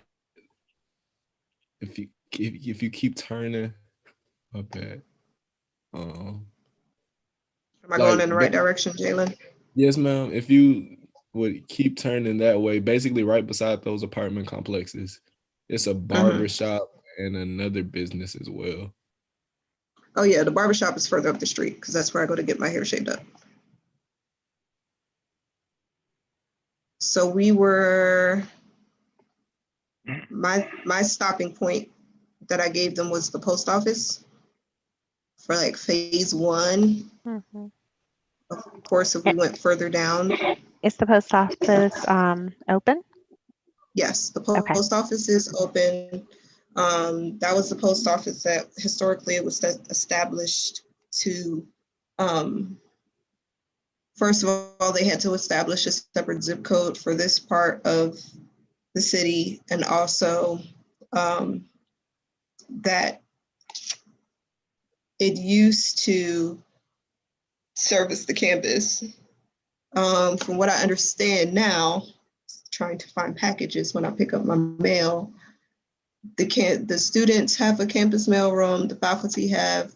if you keep turning, my bad. Am I going in the right direction, Jalen? Yes, ma'am. If you would keep turning that way, basically right beside those apartment complexes, it's a barber shop and another business as well. Oh yeah, the barbershop is further up the street because that's where I go to get my hair shaved up. So we were, my stopping point that I gave them was the post office for like phase 1. Of course, if we went further down. Is the post office open? Yes, the post office is open. That was the post office that historically it was established to, first of all, they had to establish a separate zip code for this part of the city, and also that it used to service the campus. From what I understand now, trying to find packages when I pick up my mail, the students have a campus mailroom, the faculty have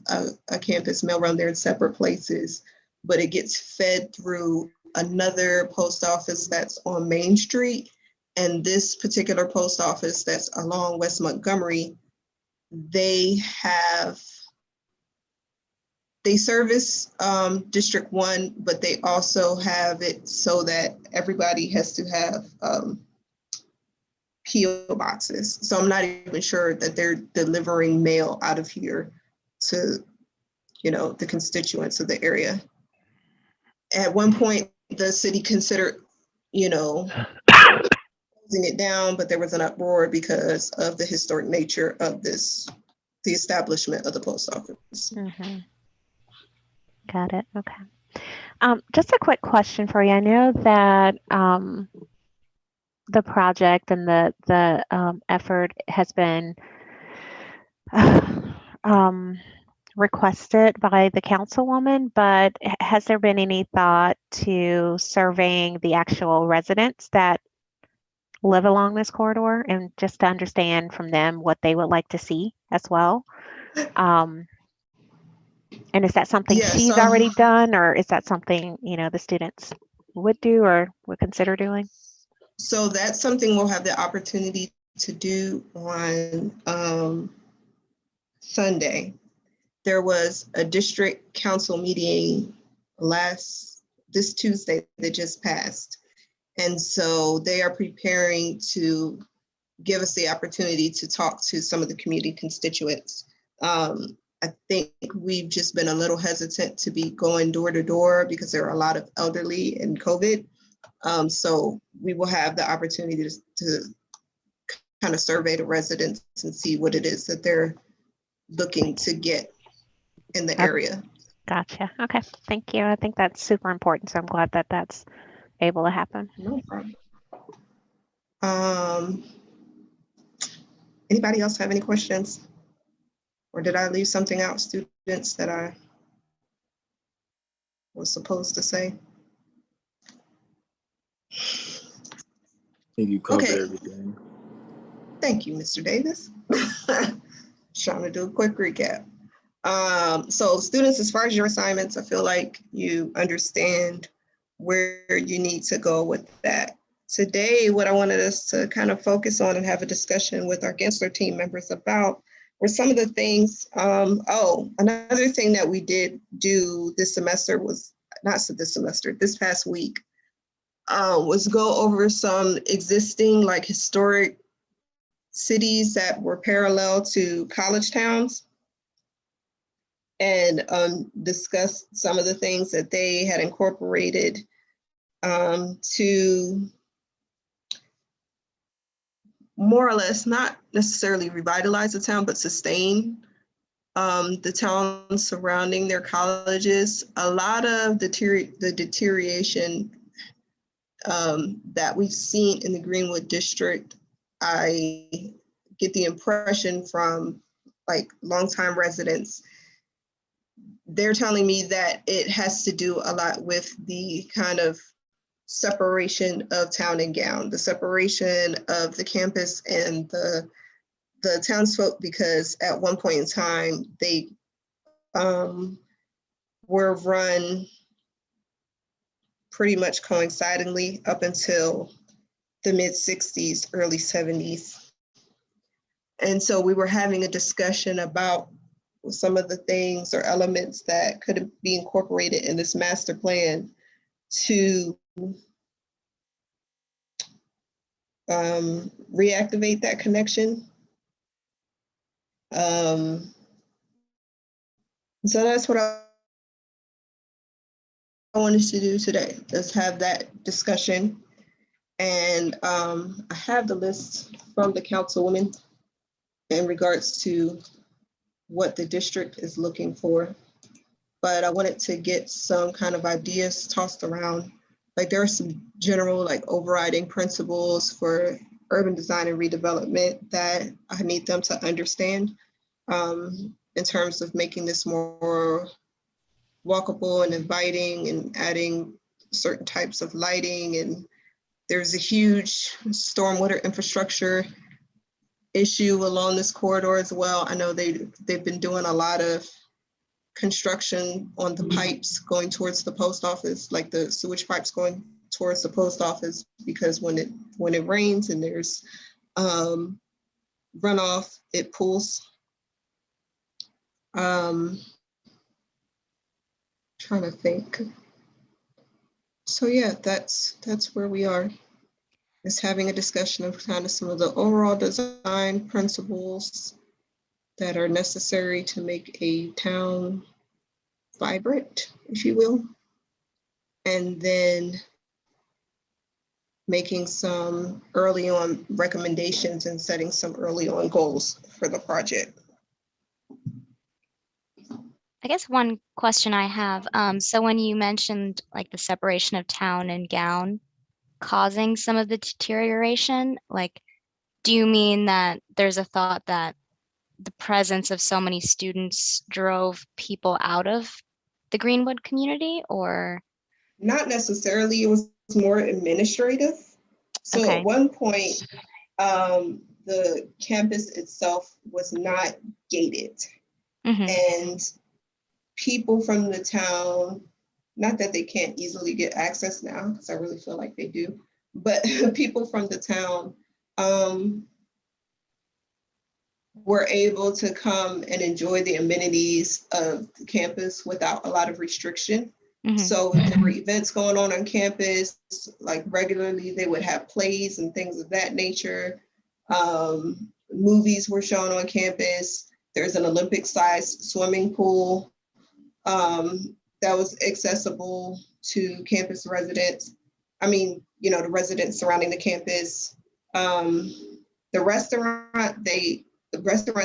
a campus mailroom. They're in separate places, but it gets fed through another post office that's on Main Street. And this particular post office that's along West Montgomery, they service District 1, but they also have it so that everybody has to have PO boxes. So I'm not even sure that they're delivering mail out of here to, the constituents of the area. At one point, the city considered, closing it down, but there was an uproar because of the historic nature of the establishment of the post office. Got it. Okay. Just a quick question for you. I know that the project and the effort has been requested by the councilwoman, but has there been any thought to surveying the actual residents that live along this corridor, and just to understand from them what they would like to see as well? And is that something she's already done, or is that something, the students would do or would consider doing? So that's something we'll have the opportunity to do on Sunday. There was a district council meeting this Tuesday that just passed. And so they are preparing to give us the opportunity to talk to some of the community constituents. I think we've just been a little hesitant to be going door to door because there are a lot of elderly and COVID. So we will have the opportunity to kind of survey the residents and see what it is that they're looking to get in the area. Gotcha. Okay. Thank you. I think that's super important. So I'm glad that that's able to happen. No problem. Anybody else have any questions? Or did I leave something out, students, that I was supposed to say? I think you covered everything. Thank you, Mr. Davis. Trying to do a quick recap. So students, as far as your assignments, I feel like you understand where you need to go with that. Today, what I wanted us to kind of focus on and have a discussion with our Gensler team members about were some of the things. Another thing that we did do this semester was, this past week, was go over some existing like historic cities that were parallel to college towns and discuss some of the things that they had incorporated to more or less not necessarily revitalize the town, but sustain the towns surrounding their colleges. A lot of the deterioration that we've seen in the Greenwood district, I get the impression from like longtime residents, they're telling me that it has to do a lot with the kind of separation of town and gown, the separation of the campus and the townsfolk, because at one point in time, they were run pretty much coincidentally up until the mid 60s, early 70s. And so we were having a discussion about some of the things or elements that could be incorporated in this master plan to reactivate that connection. So that's what I wanted to do today, is have that discussion. And I have the list from the councilwoman in regards to what the district is looking for. But I wanted to get some kind of ideas tossed around. Like there are some general like overriding principles for urban design and redevelopment that I need them to understand in terms of making this more walkable and inviting and adding certain types of lighting. And there's a huge stormwater infrastructure issue along this corridor as well. I know they've been doing a lot of construction on the pipes going towards the post office, like the sewage pipes going towards the post office, because when it rains and there's runoff, it pools. Trying to think. So yeah, that's where we are. Is having a discussion of kind of some of the overall design principles that are necessary to make a town vibrant, if you will. And then making some early on recommendations and setting some early on goals for the project. I guess one question I have, so when you mentioned like the separation of town and gown causing some of the deterioration, like, do you mean that there's a thought that the presence of so many students drove people out of the Greenwood community, or? Not necessarily, it was more administrative. So okay. At one point, the campus itself was not gated. And people from the town, not that they can't easily get access now, because I really feel like they do, but people from the town were able to come and enjoy the amenities of the campus without a lot of restriction. So if there were events going on campus, like regularly, they would have plays and things of that nature. Movies were shown on campus. There's an Olympic-sized swimming pool that was accessible to campus residents. I mean, you know, the residents surrounding the campus. The restaurant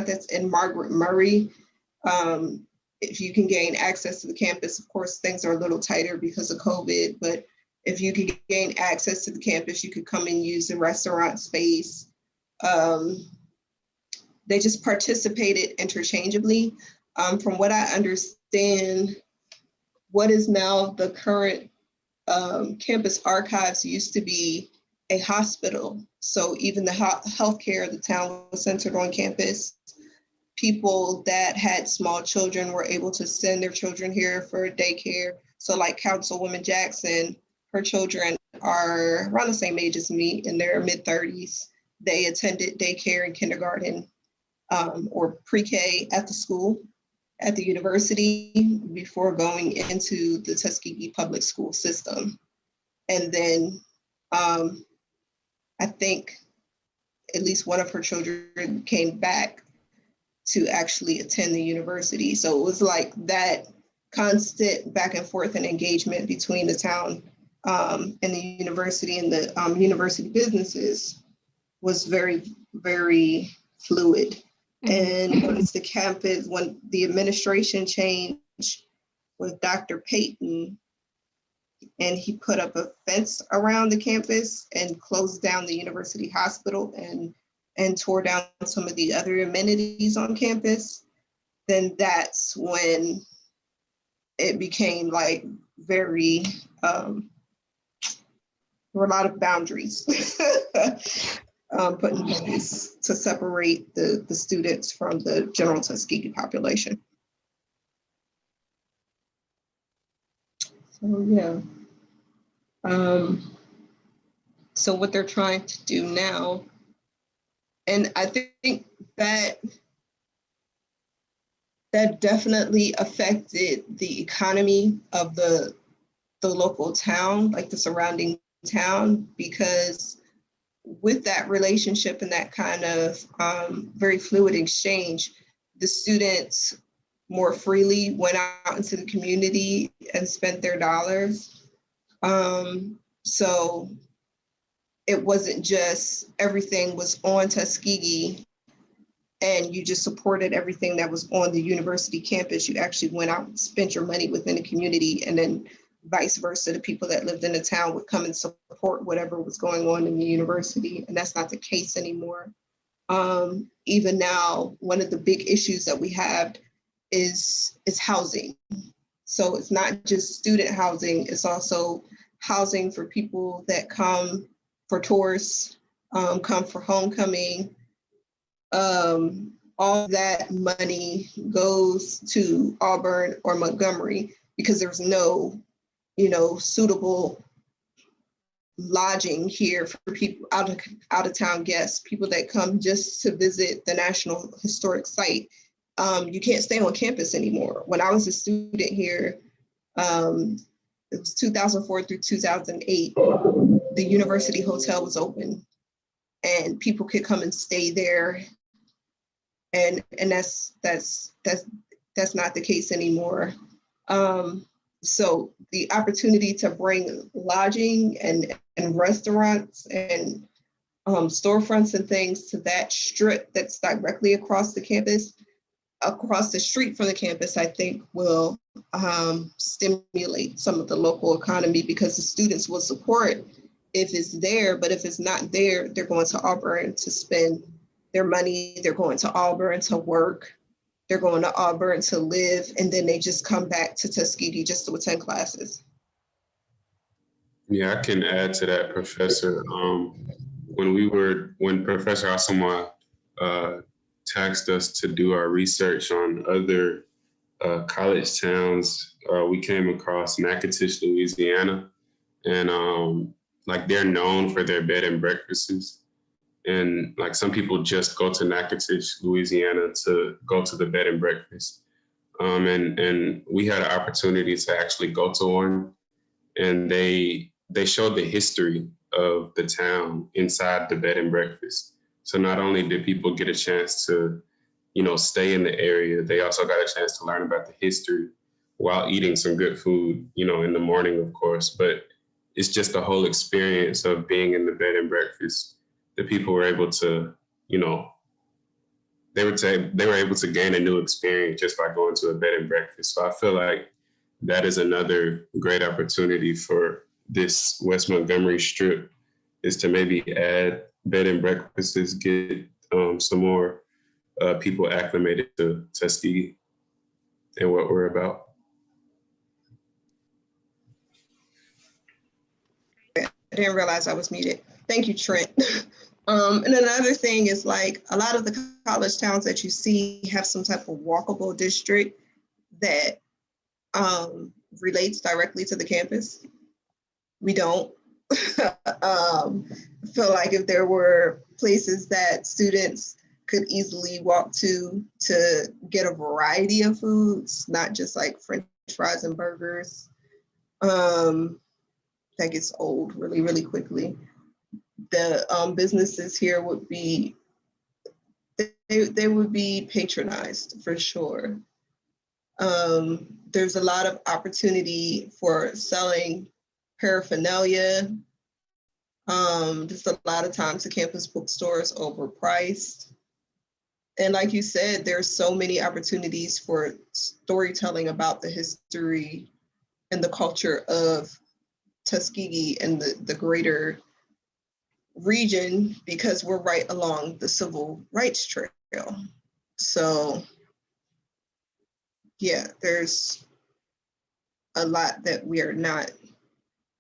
that's in Margaret Murray, if you can gain access to the campus, of course, things are a little tighter because of COVID, but if you could gain access to the campus, you could come and use the restaurant space. They just participated interchangeably. From what I understand, what is now the current campus archives used to be a hospital. So even the healthcare of the town was centered on campus. People that had small children were able to send their children here for daycare. So like Councilwoman Jackson, her children are around the same age as me, in their mid-30s. They attended daycare and kindergarten or pre-K at the school, at the university, before going into the Tuskegee public school system. And then I think at least one of her children came back to actually attend the university. So it was like that constant back and forth and engagement between the town and the university, and the university businesses was very, very fluid. And once the campus, when the administration changed with Dr. Payton, and he put up a fence around the campus and closed down the university hospital and tore down some of the other amenities on campus, then that's when it became like very, there were a lot of boundaries put in place to separate the students from the general Tuskegee population. So yeah. So what they're trying to do now, and I think that definitely affected the economy of the local town, like the surrounding town, because with that relationship and that kind of very fluid exchange, the students more freely went out into the community and spent their dollars. So it wasn't just everything was on Tuskegee and you just supported everything that was on the university campus. You actually went out and spent your money within the community, and then vice versa, the people that lived in the town would come and support whatever was going on in the university, and that's not the case anymore. Even now, one of the big issues that we have is housing. So it's not just student housing, it's also housing for people that come for tourists, come for homecoming. All that money goes to Auburn or Montgomery because there's no, suitable lodging here for people out of town guests, people that come just to visit the National Historic Site. You can't stay on campus anymore. When I was a student here, it was 2004 through 2008, the University Hotel was open and people could come and stay there. And that's not the case anymore. So the opportunity to bring lodging and restaurants and storefronts and things to that strip that's directly across the campus, across the street from the campus, I think will stimulate some of the local economy because the students will support if it's there, but if it's not there, they're going to Auburn to spend their money, they're going to Auburn to work, they're going to Auburn to live, and then they just come back to Tuskegee just to attend classes. Yeah, I can add to that, Professor. When Professor Asamoah tasked us to do our research on other college towns, we came across Natchitoches, Louisiana, and like they're known for their bed and breakfasts. And like some people just go to Natchitoches, Louisiana to go to the bed and breakfast. And we had an opportunity to actually go to one, and they showed the history of the town inside the bed and breakfast. So not only did people get a chance to, stay in the area, they also got a chance to learn about the history while eating some good food, in the morning, of course. But it's just the whole experience of being in the bed and breakfast. The people were able to, they were able to gain a new experience just by going to a bed and breakfast. So I feel like that is another great opportunity for this West Montgomery strip, is to maybe add bed and breakfasts, get some more people acclimated to Tuskegee and what we're about. I didn't realize I was muted. Thank you, Trent. And another thing is like a lot of the college towns that you see have some type of walkable district that relates directly to the campus. We don't. I feel like if there were places that students could easily walk to get a variety of foods, not just like French fries and burgers, that gets old really, really quickly. The businesses here would be, they would be patronized for sure. There's a lot of opportunity for selling paraphernalia. Just a lot of times the campus bookstore is overpriced. And like you said, there's so many opportunities for storytelling about the history and the culture of Tuskegee and the greater region, because we're right along the civil rights trail. So yeah, there's a lot that we are not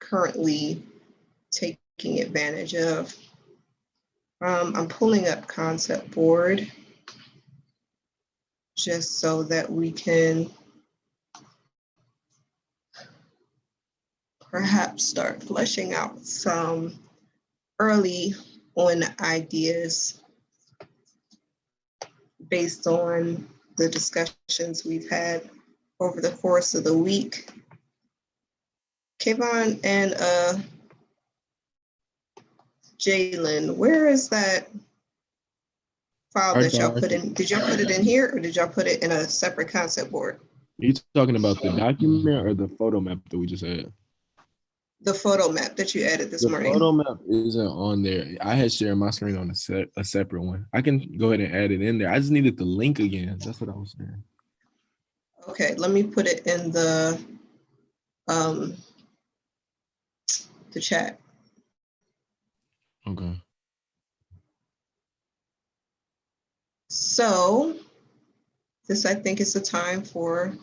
currently taking advantage of. I'm pulling up concept board just so that we can perhaps start fleshing out some early on ideas based on the discussions we've had over the course of the week. Kayvon and Jalen, where is that file that y'all put in? Did y'all put it in here or did y'all put it in a separate concept board? Are you talking about the document or the photo map that we just had? The photo map that you added this The morning. photo map isn't on there. I had shared my screen on a separate one. I can go ahead and add it in there. I just needed the link again. That's what I was saying. Okay, let me put it in the chat. Okay. So this, I think, is the time for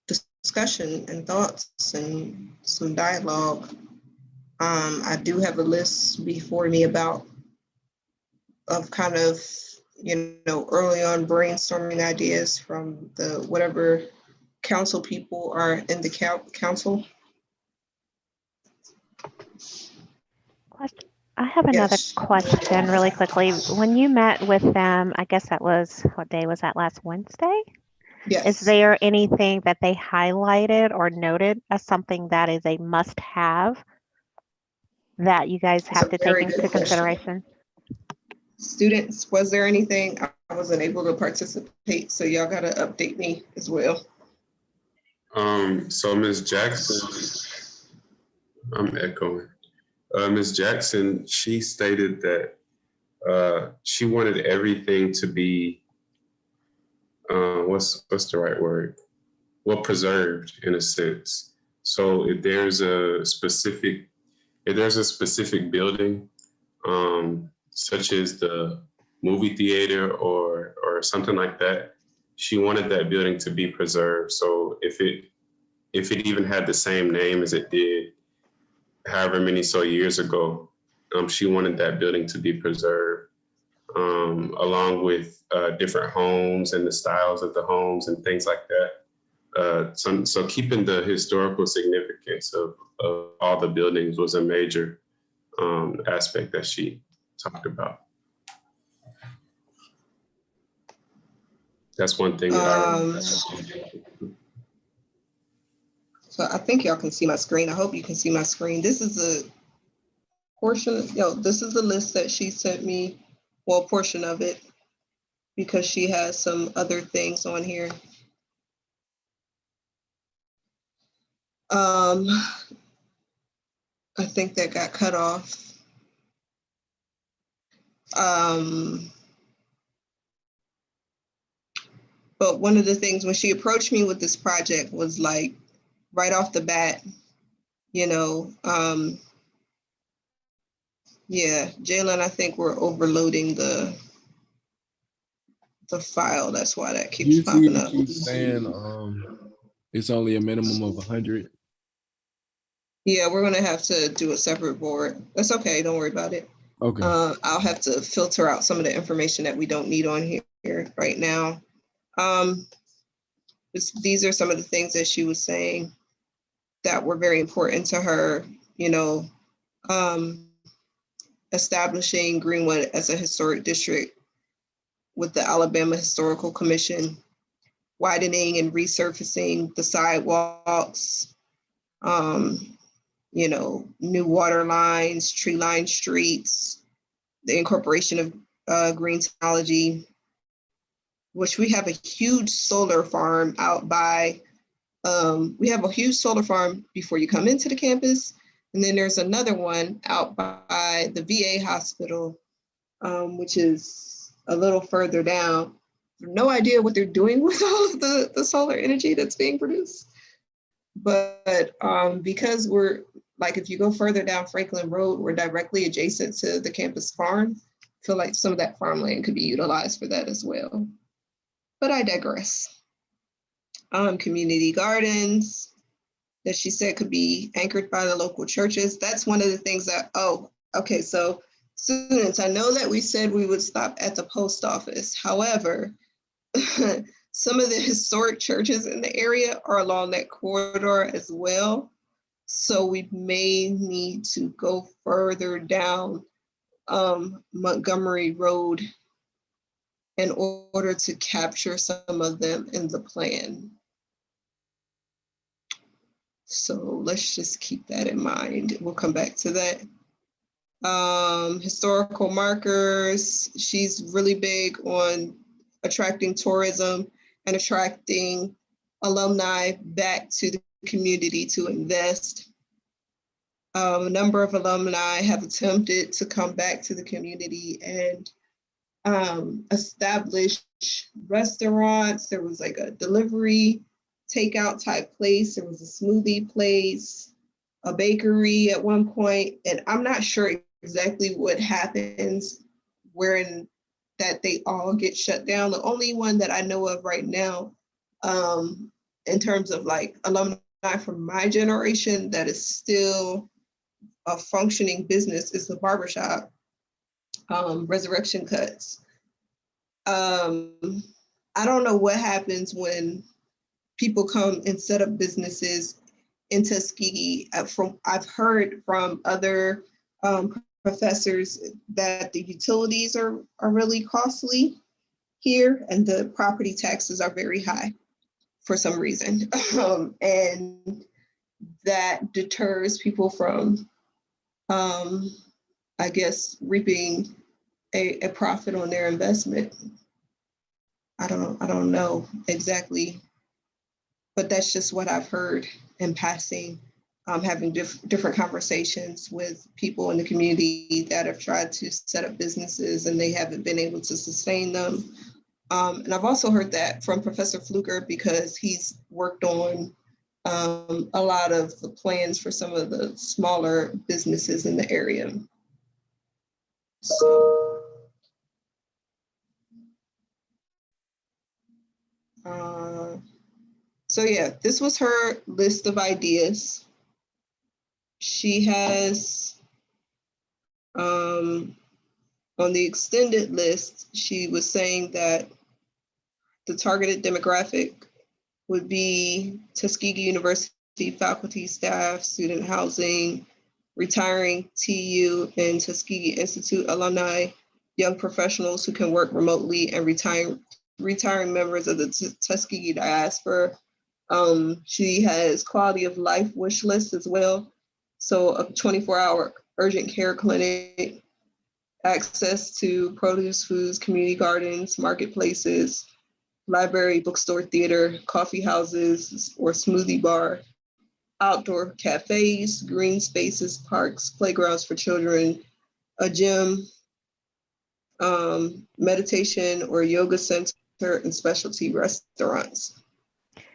discussion and thoughts and some dialogue. I do have a list before me of kind of, early on brainstorming ideas from the whatever council people are in the council. I have another question really quickly. When you met with them, I guess that was, what day was that, last Wednesday? Yes. Is there anything that they highlighted or noted as something that is a must-have that you guys have to take into consideration? Students, was there anything? I wasn't able to participate, so y'all gotta update me as well. So Ms. Jackson, I'm echoing. Ms. Jackson, she stated that she wanted everything to be, what's the right word? Well, preserved in a sense. So if there's a specific building, such as the movie theater or something like that, she wanted that building to be preserved. So if it even had the same name as it did however many so years ago, she wanted that building to be preserved, along with different homes and the styles of the homes and things like that. So keeping the historical significance of all the buildings was a major aspect that she talked about. That's one thing that I remember. So I think y'all can see my screen. I hope you can see my screen. This is a portion, this is the list that she sent me, well, a portion of it, because she has some other things on here. I think that got cut off. But one of the things when she approached me with this project was like, right off the bat, yeah, Jalen, I think we're overloading the file. That's why that keeps popping up. Keeps saying it's only a minimum of 100. Yeah, we're gonna have to do a separate board. That's okay. Don't worry about it. Okay. I'll have to filter out some of the information that we don't need on here right now. These are some of the things that she was saying that were very important to her, establishing Greenwood as a historic district with the Alabama Historical Commission, widening and resurfacing the sidewalks, new water lines, tree-lined streets, the incorporation of green technology, which we have a huge solar farm out by, we have a huge solar farm before you come into the campus. And then there's another one out by the VA hospital, which is a little further down. No idea what they're doing with all of the solar energy that's being produced. But because we're, like, if you go further down Franklin Road, we're directly adjacent to the campus farm. I feel like some of that farmland could be utilized for that as well. But I digress. Community gardens, that she said could be anchored by the local churches. That's one of the things that, oh, okay, so students, I know that we said we would stop at the post office. However, some of the historic churches in the area are along that corridor as well. So we may need to go further down Montgomery Road in order to capture some of them in the plan. So let's just keep that in mind. We'll come back to that. Historical markers, she's really big on attracting tourism and attracting alumni back to the community to invest. A number of alumni have attempted to come back to the community and establish restaurants. There was like a delivery takeout type place. There was a smoothie place, a bakery at one point, and I'm not sure exactly what happens wherein that they all get shut down. The only one that I know of right now, in terms of like alumni from my generation that is still a functioning business, is the barbershop, Resurrection Cuts. I don't know what happens when people come and set up businesses in Tuskegee. I've heard from other professors that the utilities are really costly here and the property taxes are very high for some reason. And that deters people from, I guess, reaping a profit on their investment. I don't know exactly, but that's just what I've heard in passing, having different conversations with people in the community that have tried to set up businesses and they haven't been able to sustain them. And I've also heard that from Professor Fluker because he's worked on a lot of the plans for some of the smaller businesses in the area. So yeah, this was her list of ideas. She has, on the extended list, she was saying that the targeted demographic would be Tuskegee University faculty, staff, student housing, retiring TU and Tuskegee Institute alumni, young professionals who can work remotely, and retiring members of the Tuskegee diaspora. She has quality of life wish list as well. So a 24-hour urgent care clinic, access to produce, foods, community gardens, marketplaces, library, bookstore, theater, coffee houses, or smoothie bar, outdoor cafes, green spaces, parks, playgrounds for children, a gym, meditation or yoga center, and specialty restaurants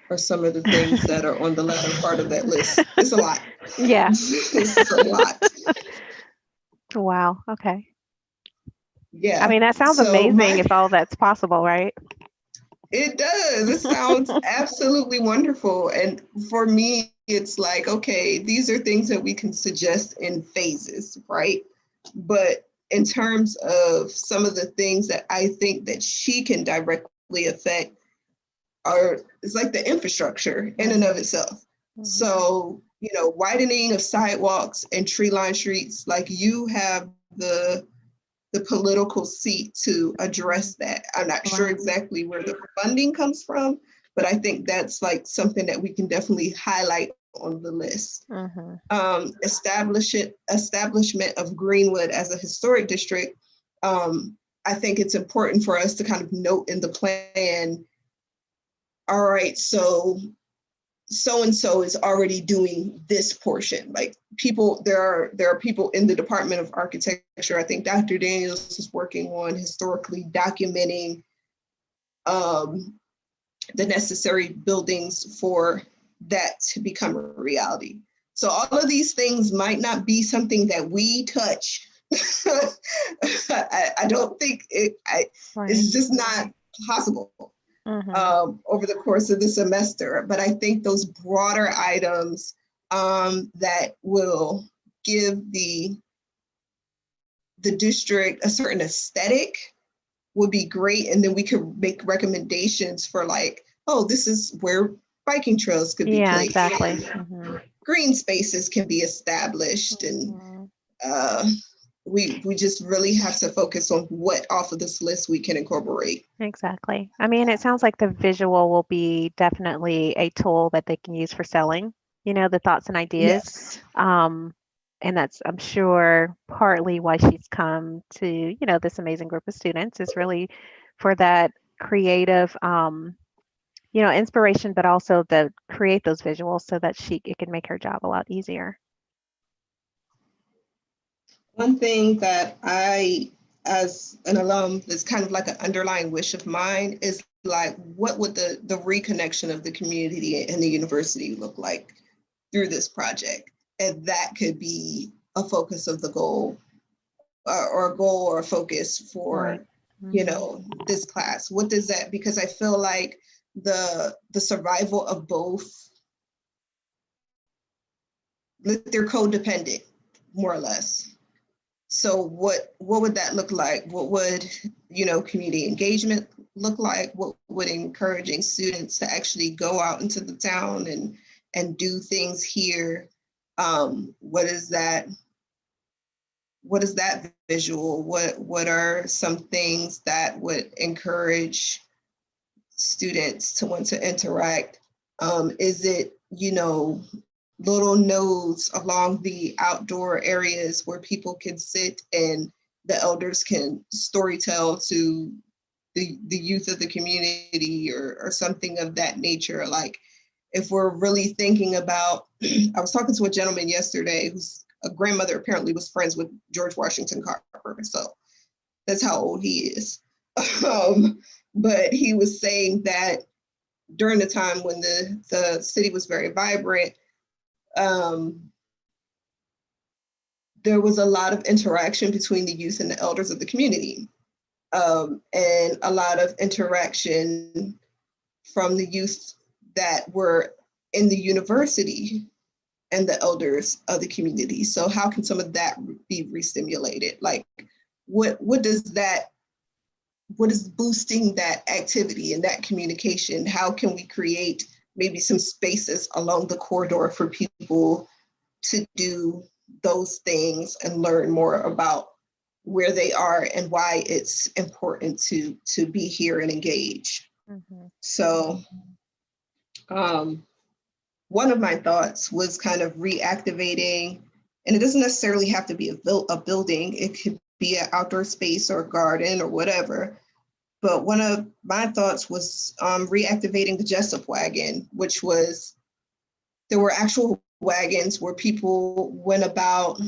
are some of the things that are on the latter part of that list. It's a lot. Yeah. It's a lot. Wow. Okay. Yeah. I mean, that sounds amazing if all that's possible, right? It does. It sounds absolutely wonderful. And for me, it's like, okay, these are things that we can suggest in phases, right? But in terms of some of the things that I think that she can directly affect it's like the infrastructure in and of itself. Mm-hmm. So, widening of sidewalks and tree-lined streets, like you have the political seat to address that. I'm not sure exactly where the funding comes from, but I think that's like something that we can definitely highlight on the list. Mm-hmm. Establishment of Greenwood as a historic district. I think it's important for us to kind of note in the plan, all right, so-and-so is already doing this portion. Like there are people in the Department of Architecture. I think Dr. Daniels is working on historically documenting the necessary buildings for that to become a reality. So all of these things might not be something that we touch. I don't think it's just not possible. Mm-hmm. Over the course of the semester. But I think those broader items that will give the district a certain aesthetic would be great. And then we could make recommendations for like, oh, this is where biking trails could be placed. Exactly. Green spaces can be established. And we just really have to focus on what off of this list we can incorporate. Exactly. I mean, it sounds like the visual will be definitely a tool that they can use for selling, the thoughts and ideas. Yes. And that's, I'm sure, partly why she's come to, this amazing group of students is really for that creative, inspiration, but also to create those visuals so that it can make her job a lot easier. One thing that I, as an alum, is kind of like an underlying wish of mine is like, what would the reconnection of the community and the university look like through this project? And that could be a focus of the goal, or a goal or a focus for, this class. What does that, because I feel like the survival of both, they're codependent, more or less. So what would that look like? What would, community engagement look like? What would encouraging students to actually go out into the town and do things here? What is that visual? What are some things that would encourage students to want to interact? Is it, little nodes along the outdoor areas where people can sit and the elders can storytell to the youth of the community, or something of that nature? Like, if we're really thinking about, I was talking to a gentleman yesterday whose a grandmother apparently was friends with George Washington Carver, so that's how old he is. But he was saying that during the time when the city was very vibrant, there was a lot of interaction between the youth and the elders of the community, and a lot of interaction from the youth that were in the university and the elders of the community. So how can some of that be re-stimulated? Like, what is boosting that activity and that communication? How can we create maybe some spaces along the corridor for people to do those things and learn more about where they are and why it's important to be here and engage? So one of my thoughts was kind of reactivating, and it doesn't necessarily have to be a building. It could be an outdoor space or a garden or whatever. But one of my thoughts was reactivating the Jessup wagon, which was, there were actual wagons where people went about,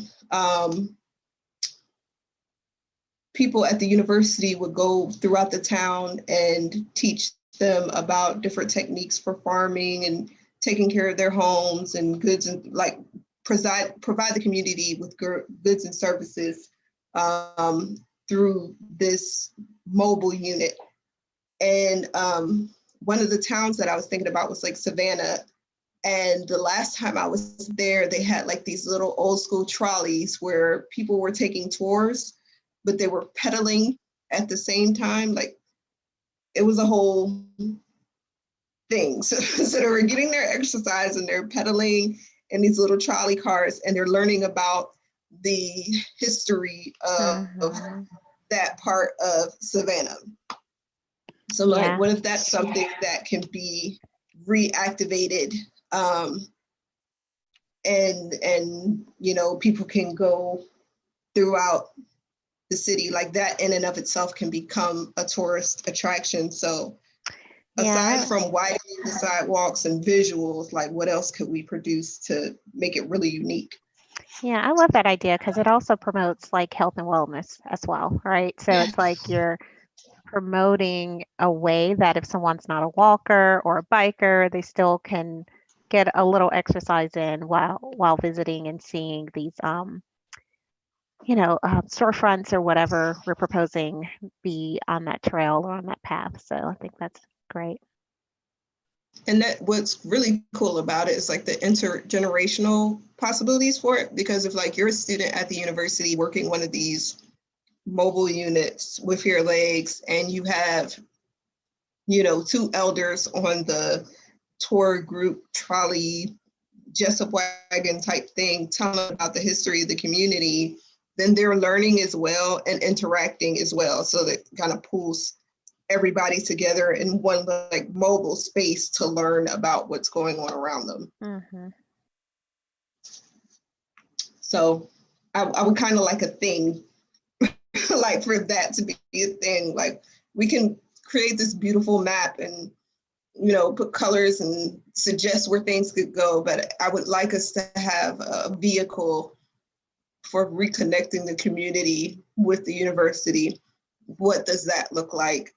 people at the university would go throughout the town and teach them about different techniques for farming and taking care of their homes and goods, and like provide the community with goods and services through this mobile unit. And one of the towns that I was thinking about was like Savannah. And the last time I was there, they had like these little old school trolleys where people were taking tours, but they were pedaling at the same time. Like, it was a whole thing. So they were getting their exercise and they're pedaling in these little trolley cars, and they're learning about the history of that part of Savannah. So like, what if that's something that can be reactivated, and people can go throughout the city like that? In and of itself can become a tourist attraction. So aside from widening the sidewalks and visuals, like, what else could we produce to make it really unique? Yeah, I love that idea because it also promotes like health and wellness as well, right? So it's like you're promoting a way that if someone's not a walker or a biker, they still can get a little exercise in while visiting and seeing these storefronts or whatever we're proposing be on that trail or on that path. So I think that's great. And that what's really cool about it is like the intergenerational possibilities for it. Because if like you're a student at the university working one of these mobile units with your legs, and you have, you know, 2 elders on the tour group trolley, Jessup wagon type thing, telling about the history of the community, then they're learning as well and interacting as well. So that kind of pulls everybody together in one like mobile space to learn about what's going on around them. Mm-hmm. So I would kind of like a thing, like for that to be a thing. Like we can create this beautiful map and, you know, put colors and suggest where things could go. But I would like us to have a vehicle for reconnecting the community with the university. What does that look like?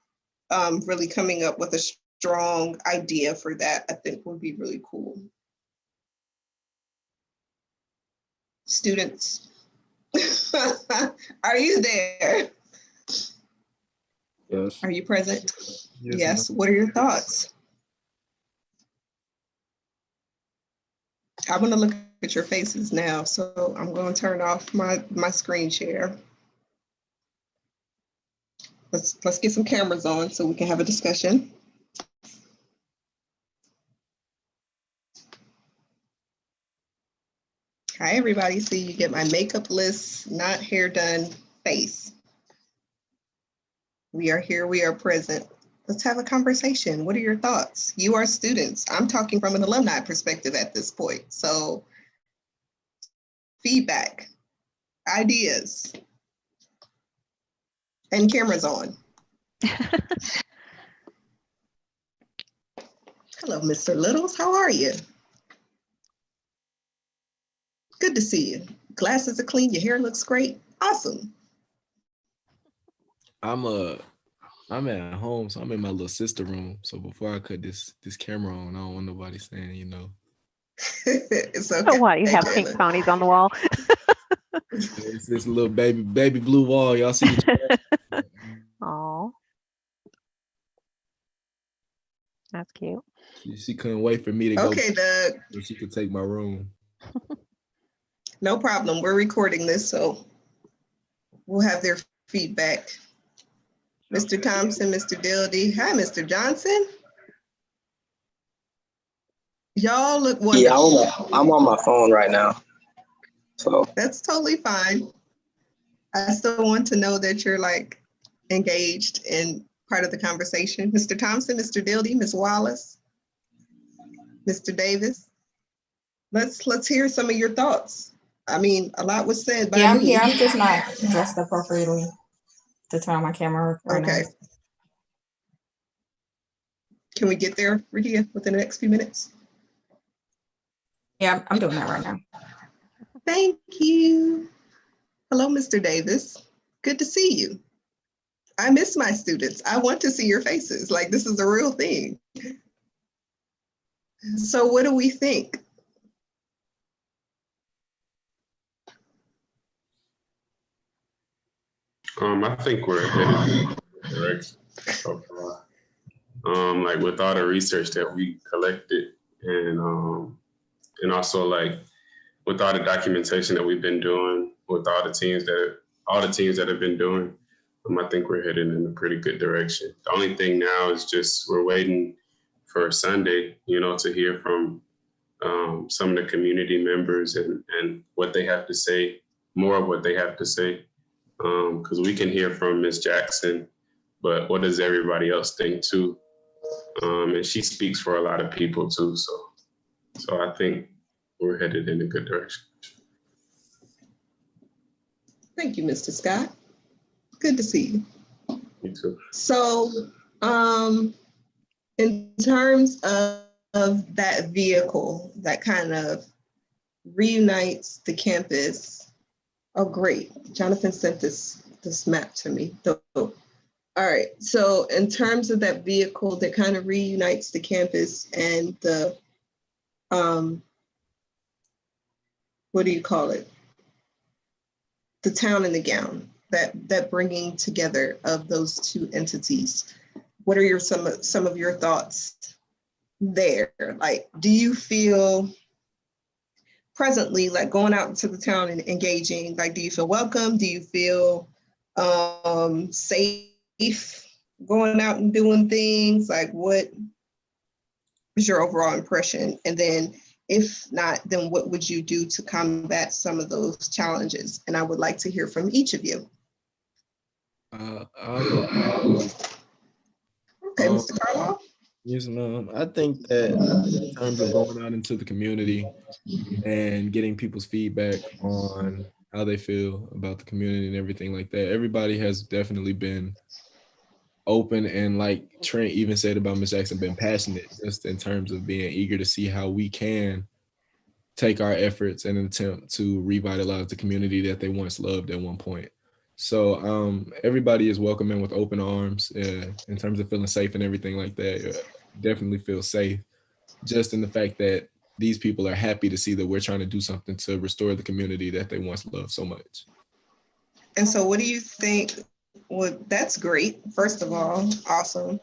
Really coming up with a strong idea for that, I think would be really cool. Students, are you there? Yes. Are you present? Yes. Yes. What are your thoughts? I want to look at your faces now, so I'm going to turn off my screen share. Let's get some cameras on so we can have a discussion. Hi, everybody. See, you get my makeup list, not hair done face. We are here, we are present. Let's have a conversation. What are your thoughts? You are students. I'm talking from an alumni perspective at this point. So feedback, ideas, and cameras on. Hello, Mr. Littles. How are you? Good to see you. Glasses are clean. Your hair looks great. Awesome. I'm at home, so I'm in my little sister room. So before I cut this camera on, I don't want nobody saying, you know. It's okay. So what? You have pink ponies on the wall? It's this little baby blue wall. Y'all see the Oh, that's cute. She couldn't wait for me to go. Okay, Doug. So she could take my room. No problem. We're recording this, so we'll have their feedback. Mr. Thompson, Mr. Dildy. Hi, Mr. Johnson. Y'all look wonderful. Yeah, I'm on my phone right now. So that's totally fine. I still want to know that you're like engaged in part of the conversation. Mr. Thompson, Mr. Dildy, Ms. Wallace, Mr. Davis. Let's hear some of your thoughts. I mean, a lot was said by me. I'm here. I'm just not dressed appropriately to turn on my camera right now. Can we get there, Ridia, within the next few minutes? Yeah, I'm doing that right now. Thank you. Hello, Mr. Davis. Good to see you. I miss my students. I want to see your faces. Like, this is a real thing. So what do we think? I think we're headed in the direction so far. Like with all the research that we collected, and also like with all the documentation that we've been doing with all the teams that have been doing, I think we're headed in a pretty good direction. The only thing now is just we're waiting for Sunday, you know, to hear from some of the community members and what they have to say, more of what they have to say. Because we can hear from Ms. Jackson, but what does everybody else think too? And she speaks for a lot of people too. So I think we're headed in a good direction. Thank you, Mr. Scott. Good to see you. You too. So in terms of that vehicle that kind of reunites the campus. Oh, great. Jonathan sent this map to me. So, all right. So in terms of that vehicle that kind of reunites the campus and the, what do you call it? The town in the gown, that bringing together of those two entities. What are some of your thoughts, there? Like, do you feel presently like going out into the town and engaging? Like, do you feel welcome? Do you feel safe going out and doing things? Like, what is your overall impression? And then if not, then what would you do to combat some of those challenges? And I would like to hear from each of you. I'll go. Okay, Mr. Carlisle. Yes, ma'am. I think that in terms of going out into the community and getting people's feedback on how they feel about the community and everything like that, everybody has definitely been open, and like Trent even said about Miss Jackson, been passionate just in terms of being eager to see how we can take our efforts and attempt to revitalize the community that they once loved at one point. So everybody is welcoming with open arms in terms of feeling safe and everything like that. Definitely feel safe just in the fact that these people are happy to see that we're trying to do something to restore the community that they once loved so much. And so what do you think? Well, that's great. First of all, awesome.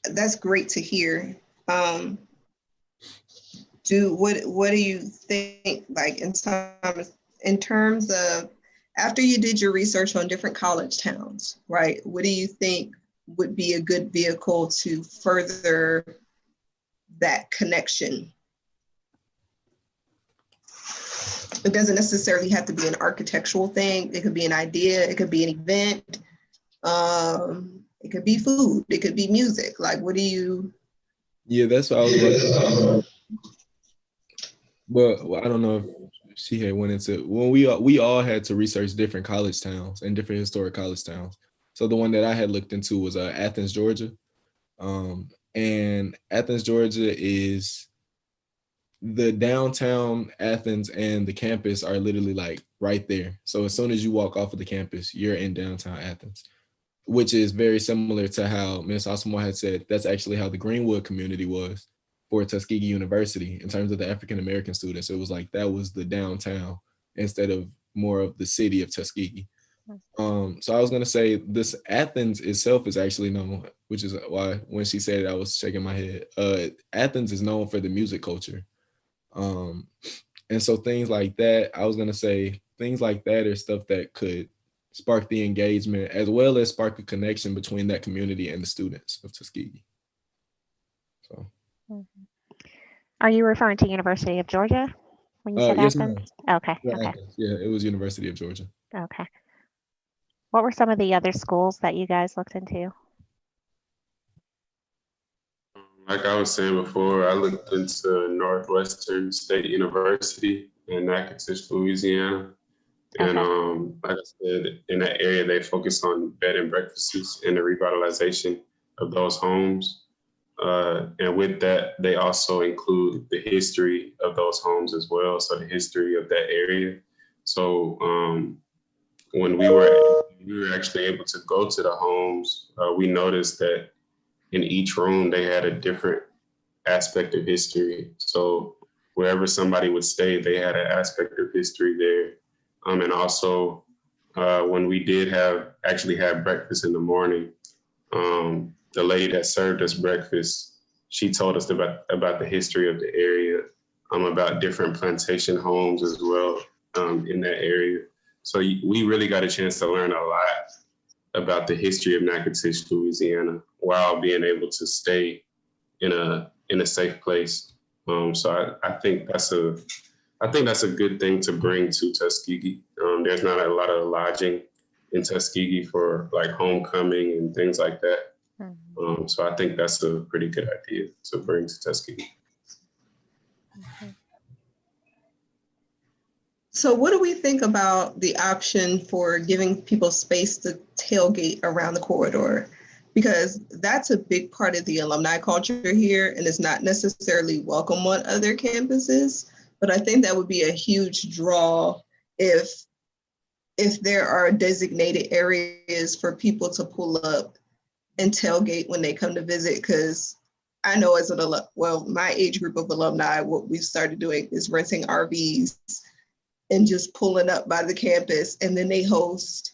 That's great to hear. What do you think, like in terms of after you did your research on different college towns, right? What do you think would be a good vehicle to further that connection? It doesn't necessarily have to be an architectural thing. It could be an idea. It could be an event. It could be food. It could be music. Like, what do you? Yeah, that's what I was about to say. Well, I don't know if she had went into when we all had to research different college towns and different historic college towns. So the one that I had looked into was Athens, Georgia. And Athens, Georgia is the downtown Athens, and the campus are literally like right there. So as soon as you walk off of the campus, you're in downtown Athens, which is very similar to how Ms. Osmo had said. That's actually how the Greenwood community was for Tuskegee University in terms of the African-American students. It was like that was the downtown instead of more of the city of Tuskegee. So I was gonna say this Athens itself is actually known, which is why when she said it, I was shaking my head. Athens is known for the music culture. And so things like that, I was gonna say things like that are stuff that could spark the engagement as well as spark a connection between that community and the students of Tuskegee. So. Are you referring to University of Georgia when you said yes, Athens? ma'am. Okay. Yeah, Okay. Athens. Yeah, it was University of Georgia. Okay. What were some of the other schools that you guys looked into? Like I was saying before, I looked into Northwestern State University in Natchitoches, Louisiana. And like I said, in that area, they focus on bed and breakfasts and the revitalization of those homes. And with that, they also include the history of those homes as well. So the history of that area. So when we were actually able to go to the homes, we noticed that in each room, they had a different aspect of history. So wherever somebody would stay, they had an aspect of history there. And also when we did actually have breakfast in the morning, the lady that served us breakfast, she told us about the history of the area, about different plantation homes as well in that area. So we really got a chance to learn a lot about the history of Natchitoches, Louisiana, while being able to stay in a safe place. So I think that's a good thing to bring to Tuskegee. There's not a lot of lodging in Tuskegee for like homecoming and things like that. So I think that's a pretty good idea to bring to Tuskegee. So what do we think about the option for giving people space to tailgate around the corridor? Because that's a big part of the alumni culture here, and it's not necessarily welcome on other campuses, but I think that would be a huge draw if there are designated areas for people to pull up and tailgate when they come to visit. Because I know as my age group of alumni, what we've started doing is renting RVs and just pulling up by the campus, and then they host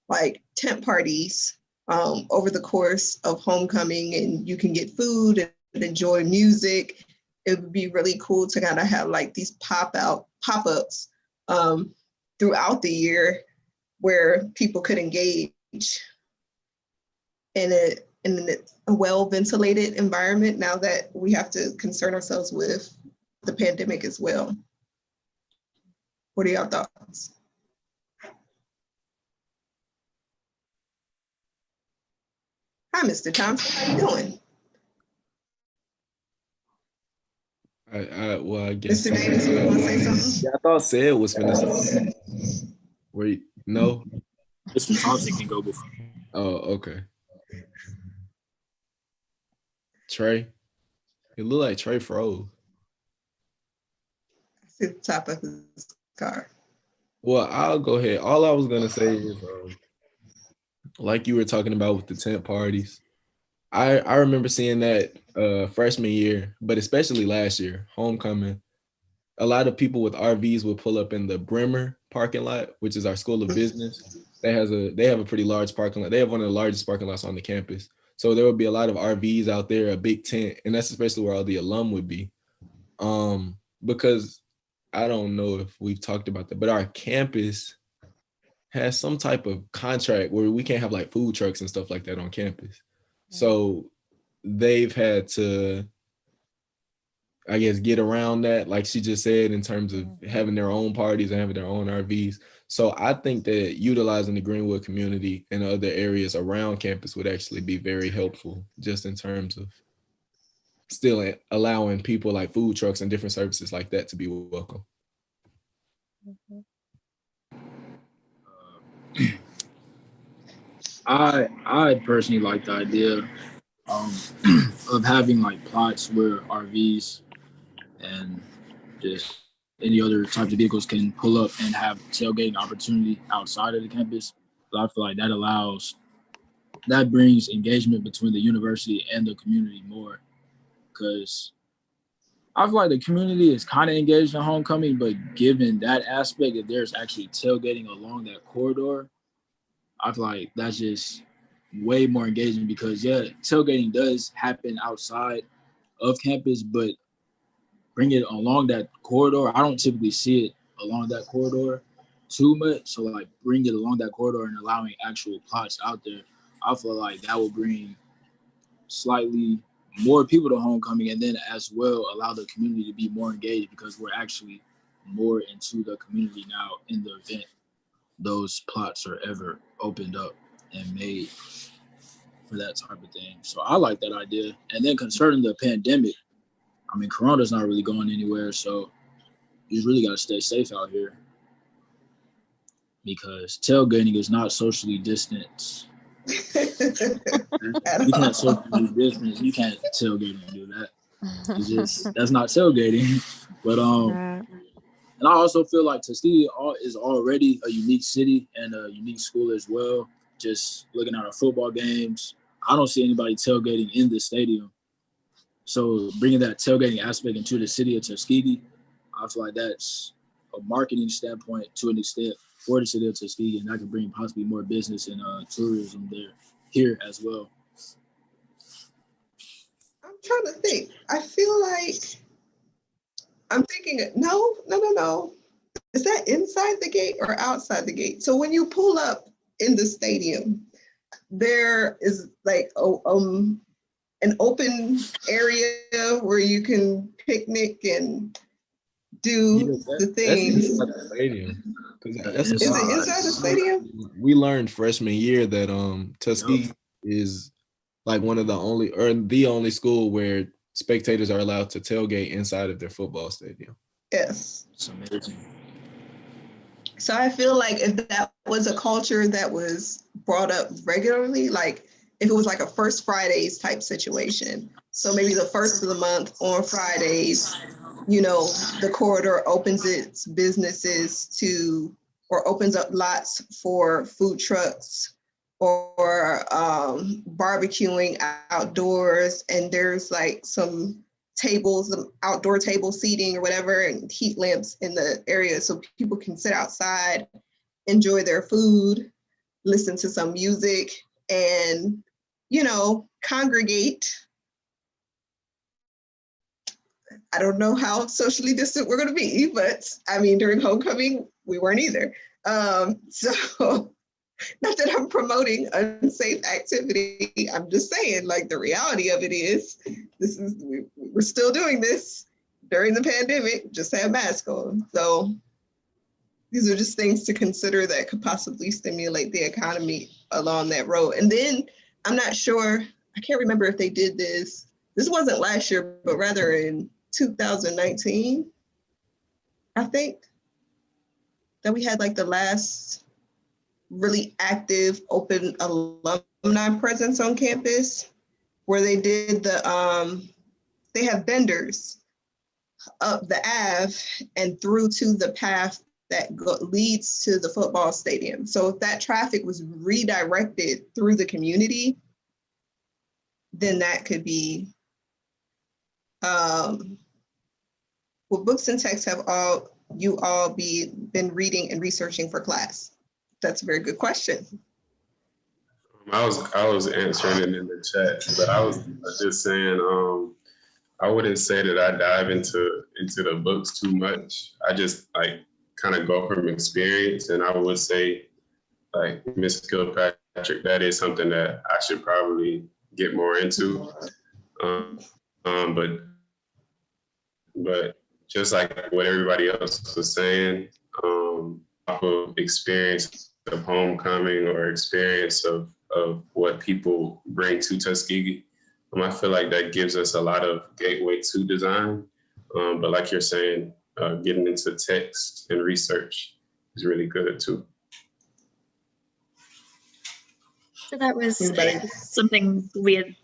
like tent parties over the course of homecoming, and you can get food enjoy music. It would be really cool to kind of have like these pop-ups throughout the year where people could engage in a well-ventilated environment now that we have to concern ourselves with the pandemic as well. What are your thoughts? Hi, Mr. Thompson. How you doing? I guess. Mr. Davis, you want to say something? Yeah, I thought Said was finna. Wait, no. Mr. Thompson can go before. Oh, okay. Trey. It looked like Trey froze. I see the top of his car. Well, I'll go ahead. All I was gonna say is, like you were talking about with the tent parties, I remember seeing that freshman year, but especially last year, homecoming. A lot of people with RVs would pull up in the Bremer parking lot, which is our School of Business. They have a pretty large parking lot. They have one of the largest parking lots on the campus. So there would be a lot of RVs out there, a big tent, and that's especially where all the alum would be. Because I don't know if we've talked about that, but our campus has some type of contract where we can't have like food trucks and stuff like that on campus. So they've had to, I guess, get around that, like she just said, in terms of having their own parties and having their own RVs. So I think that utilizing the Greenwood community and other areas around campus would actually be very helpful, just in terms of still allowing people like food trucks and different services like that to be welcome. I personally like the idea of having like plots where RVs and just any other types of vehicles can pull up and have tailgating opportunity outside of the campus. But I feel like that brings engagement between the university and the community more, because I feel like the community is kind of engaged in homecoming, but given that aspect, if there's actually tailgating along that corridor, I feel like that's just way more engaging, because yeah, tailgating does happen outside of campus, but bring it along that corridor. I don't typically see it along that corridor too much. So like bring it along that corridor and allowing actual plots out there. I feel like that will bring slightly more people to homecoming, and then as well allow the community to be more engaged, because we're actually more into the community now in the event those plots are ever opened up and made for that type of thing. So I like that idea. And then concerning the pandemic, I mean, Corona's not really going anywhere, so you just really got to stay safe out here, because tailgating is not socially distanced. You can't socially distance. You can't tailgate and do that. That's not tailgating. But and I also feel like Tuskegee is already a unique city and a unique school as well. Just looking at our football games, I don't see anybody tailgating in the stadium. So bringing that tailgating aspect into the city of Tuskegee, I feel like that's a marketing standpoint to an extent for the city of Tuskegee, and that can bring possibly more business and tourism here as well. I'm trying to think. I feel like I'm thinking, no. Is that inside the gate or outside the gate? So when you pull up in the stadium, there is like an open area where you can picnic and do the things. That's inside the stadium. Is it inside the stadium? We learned freshman year that Tuskegee is like one of the only, or the only school where spectators are allowed to tailgate inside of their football stadium. Yes. It's amazing. So I feel like if that was a culture that was brought up regularly, like if it was like a First Fridays type situation, so maybe the first of the month on Fridays, the corridor opens its businesses to, or opens up lots for food trucks or barbecuing outdoors, and there's like some tables, some outdoor table seating or whatever, and heat lamps in the area so people can sit outside, enjoy their food, listen to some music, and congregate I don't know how socially distant we're going to be, but I mean, during homecoming, we weren't either. So not that I'm promoting unsafe activity. I'm just saying, like, the reality of it is, we're still doing this during the pandemic, just have masks on. So these are just things to consider that could possibly stimulate the economy along that road. And then I'm not sure, I can't remember if they did this. This wasn't last year, but rather in 2019, I think, that we had like the last really active open alumni presence on campus, where they did they have vendors up the Ave and through to the path that leads to the football stadium. So if that traffic was redirected through the community, then that could be, what books and texts have you all been reading and researching for class? That's a very good question. I was answering it in the chat, but I was just saying, I wouldn't say that I dive into the books too much. I just like kind of go from experience, and I would say, like Ms. Kilpatrick, that is something that I should probably get more into. But just like what everybody else was saying, off of experience of homecoming or experience of what people bring to Tuskegee, I feel like that gives us a lot of gateway to design. But like you're saying, getting into text and research is really good too. So that was something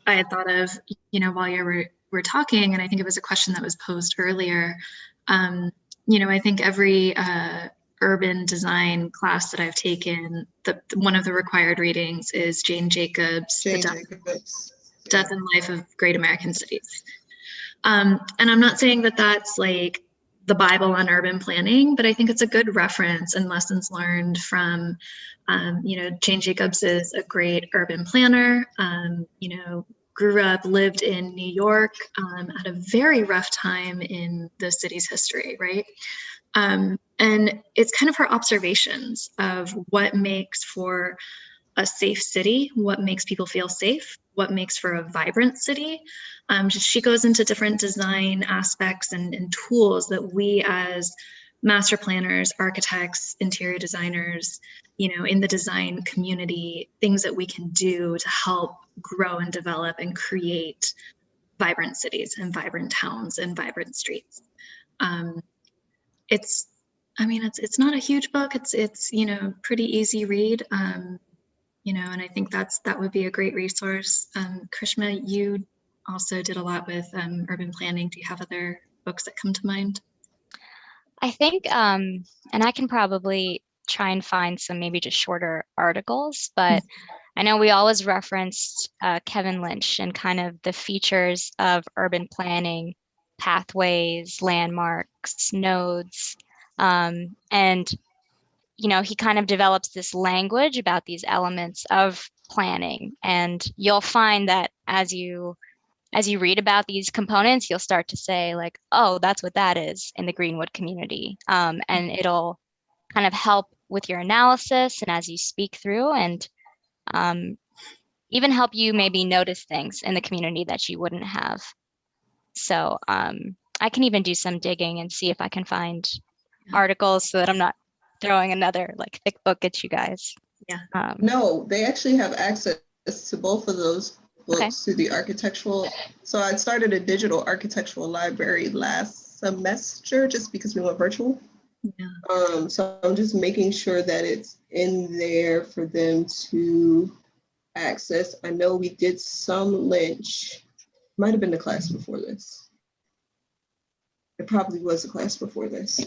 I had thought of, while you were talking, and I think it was a question that was posed earlier. I think every urban design class that I've taken, one of the required readings is Jane Jacobs' Death and Life of Great American Cities. And I'm not saying that that's like the Bible on urban planning, but I think it's a good reference and lessons learned from, Jane Jacobs is a great urban planner, grew up, lived in New York at a very rough time in the city's history, right? And it's kind of her observations of what makes for a safe city, what makes people feel safe, what makes for a vibrant city. She goes into different design aspects and tools that we as master planners, architects, interior designers, in the design community, things that we can do to help grow and develop and create vibrant cities and vibrant towns and vibrant streets. It's not a huge book. It's pretty easy read. And I think that would be a great resource. Krishma, you also did a lot with urban planning. Do you have other books that come to mind? I think, and I can probably try and find some maybe just shorter articles, but I know we always referenced Kevin Lynch and kind of the features of urban planning, pathways, landmarks, nodes, and he kind of develops this language about these elements of planning. And you'll find that as you read about these components, you'll start to say like, oh, that's what that is in the Greenwood community. And it'll kind of help with your analysis and as you speak through, and even help you maybe notice things in the community that you wouldn't have. So I can even do some digging and see if I can find articles so that I'm not throwing another like thick book at you guys. Yeah. No, they actually have access to both of those books through the architectural. So I started a digital architectural library last semester just because we went virtual. Yeah. So I'm just making sure that it's in there for them to access. I know we did some Lynch, might have been the class before this. It probably was the class before this.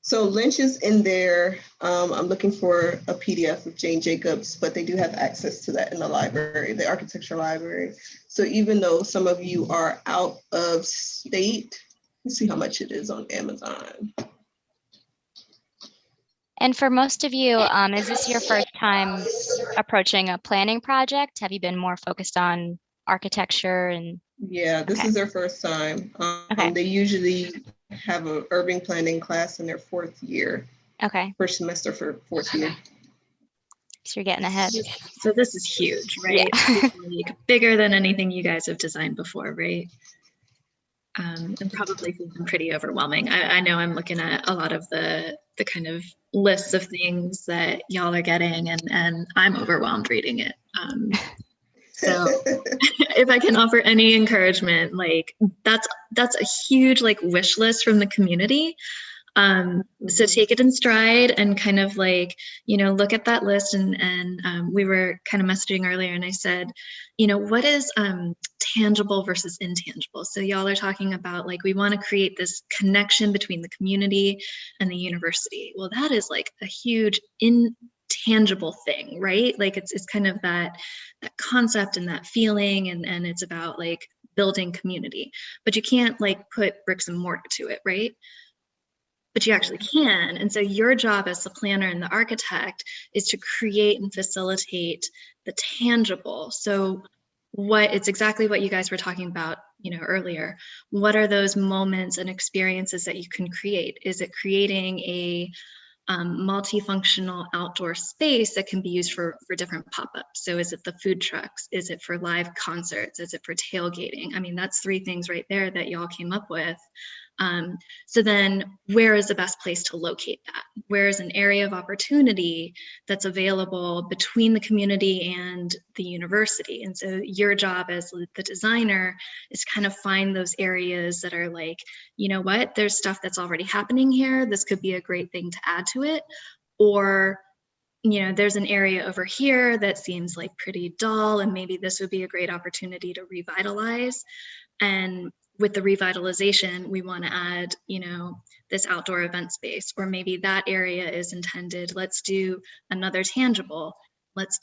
So Lynch is in there. I'm looking for a PDF of Jane Jacobs, but they do have access to that in the library, the architecture library. So even though some of you are out of state, let's see how much it is on Amazon. And for most of you, is this your first time approaching a planning project? Have you been more focused on architecture and Yeah, this Okay. is their first time. Okay. They usually have a urban planning class in their fourth year, Okay. first semester for fourth year. So you're getting ahead. So this is huge, right? Yeah. Like bigger than anything you guys have designed before, right? And probably something pretty overwhelming. I know I'm looking at a lot of the kind of lists of things that y'all are getting, and I'm overwhelmed reading it. So if I can offer any encouragement, like that's a huge like wish list from the community. So take it in stride and kind of like, look at that list and we were kind of messaging earlier and I said, what is tangible versus intangible? So y'all are talking about like, we want to create this connection between the community and the university. Well, that is like a huge intangible thing, right? Like it's kind of that concept and that feeling and it's about like building community, but you can't like put bricks and mortar to it, right? But you actually can. And so your job as the planner and the architect is to create and facilitate the tangible. So it's exactly what you guys were talking about, earlier. What are those moments and experiences that you can create? Is it creating a multifunctional outdoor space that can be used for different pop-ups? So is it the food trucks? Is it for live concerts? Is it for tailgating? I mean, that's 3 things right there that y'all came up with. So then where is the best place to locate that? Where is an area of opportunity that's available between the community and the university? And so your job as the designer is kind of find those areas that are like, you know what, there's stuff that's already happening here. This could be a great thing to add to it. Or there's an area over here that seems like pretty dull and maybe this would be a great opportunity to revitalize. And with the revitalization, we want to add, this outdoor event space, or maybe that area is intended. Let's do another tangible. Let's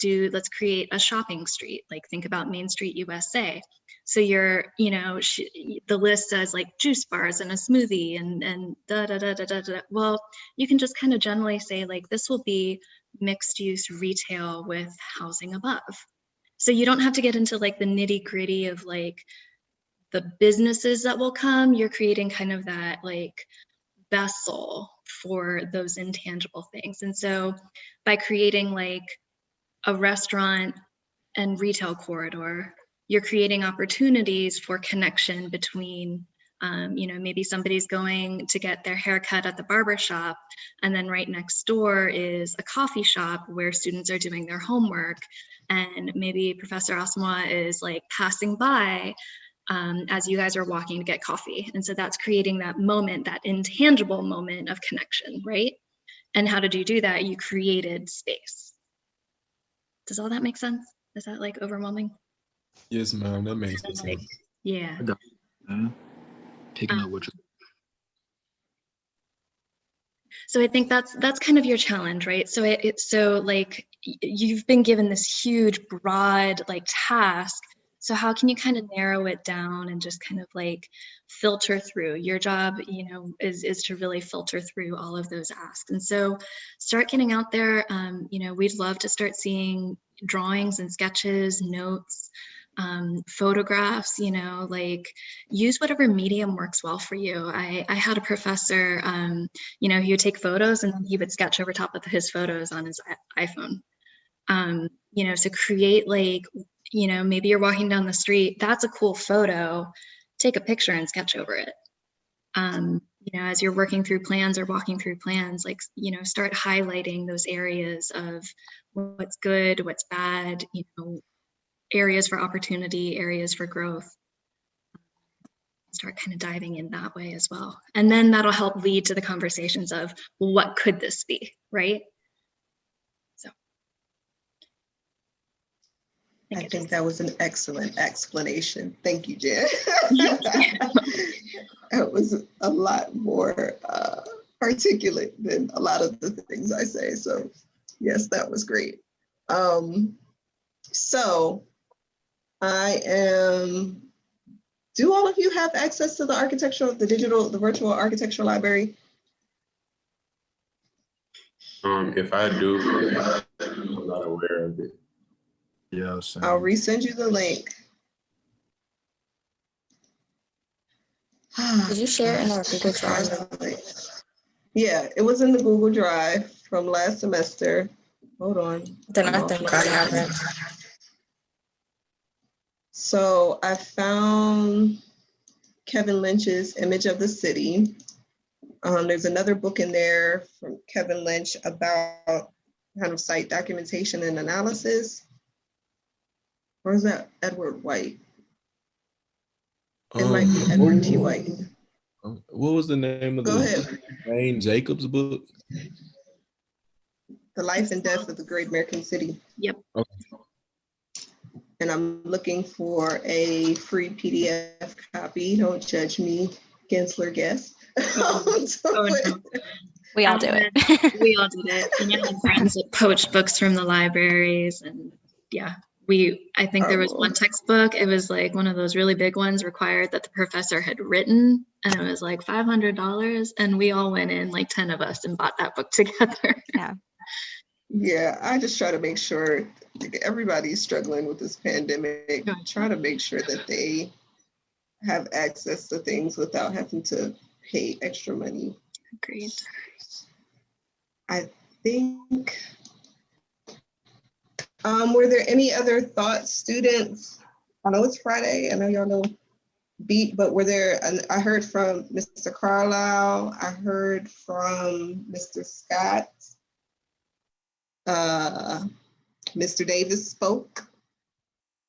create a shopping street. Like think about Main Street USA. So you're, the list says like juice bars and a smoothie and da da da da da da. Well, you can just kind of generally say like this will be mixed use retail with housing above. So you don't have to get into like the nitty gritty of like the businesses that will come. You're creating kind of that like vessel for those intangible things. And so by creating like a restaurant and retail corridor, you're creating opportunities for connection between, maybe somebody's going to get their hair cut at the barber shop, and then right next door is a coffee shop where students are doing their homework. And maybe Professor Asamoah is like passing by as you guys are walking to get coffee. And so that's creating that moment, that intangible moment of connection, right? And how did you do that? You created space. Does all that make sense? Is that like overwhelming? Yes, ma'am, that makes sense. Yeah. Picking up what you're. So I think that's kind of your challenge, right? So so like you've been given this huge, broad like task. So how can you kind of narrow it down and just kind of like filter through? Your job, is to really filter through all of those asks. And so start getting out there. We'd love to start seeing drawings and sketches, notes, photographs, like use whatever medium works well for you. I had a professor, he would take photos and then he would sketch over top of his photos on his iPhone. So create like, maybe you're walking down the street, that's a cool photo, take a picture and sketch over it. As you're working through plans or walking through plans, like, start highlighting those areas of what's good, what's bad, areas for opportunity, areas for growth. Start kind of diving in that way as well. And then that'll help lead to the conversations of what could this be, right? I think that was an excellent explanation. Thank you, Jen. It was a lot more articulate than a lot of the things I say. So yes, that was great. So do all of you have access to the virtual architectural library? If I do, I'm not aware of it. Yeah, I'll resend you the link. Did you share it in our Google Drive? Yeah, it was in the Google Drive from last semester. Hold on. Then I think I have it. So I found Kevin Lynch's Image of the City. There's another book in there from Kevin Lynch about kind of site documentation and analysis. Or is that Edward White? It might be Edward T. White. What was the name of Wayne Jacobs book? The Life and Death of the Great American City. Yep. Okay. And I'm looking for a free PDF copy. Don't judge me, Gensler guest. Oh, no. We all do it. We all did it. And I had friends that poached books from the libraries, and yeah, I think there was one textbook. It was like one of those really big ones required that the professor had written, and it was like $500. And we all went in, like 10 of us, and bought that book together. Yeah. Yeah, I just try to make sure everybody's struggling with this pandemic. Try to make sure that they have access to things without having to pay extra money. Agreed. I think, were there any other thoughts, students? I know it's Friday, I know y'all know beat, but were there, I heard from Mr. Carlisle, I heard from Mr. Scott, Mr. Davis spoke,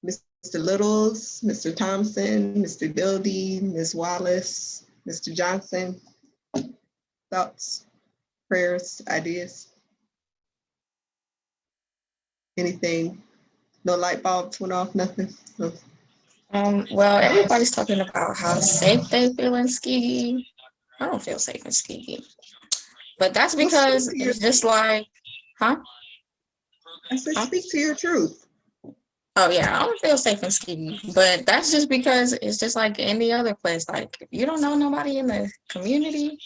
Mr. Littles, Mr. Thompson, Mr. Dildy, Ms. Wallace, Mr. Johnson. Thoughts, prayers, ideas? Anything? No light bulbs went off, nothing? No. Well, everybody's talking about how safe they feel in Tuskegee. I don't feel safe in Tuskegee. But that's because it's just like, huh? I said, speak to your truth. Oh yeah, I don't feel safe in Tuskegee, but that's just because it's just like any other place. Like, if you don't know nobody in the community,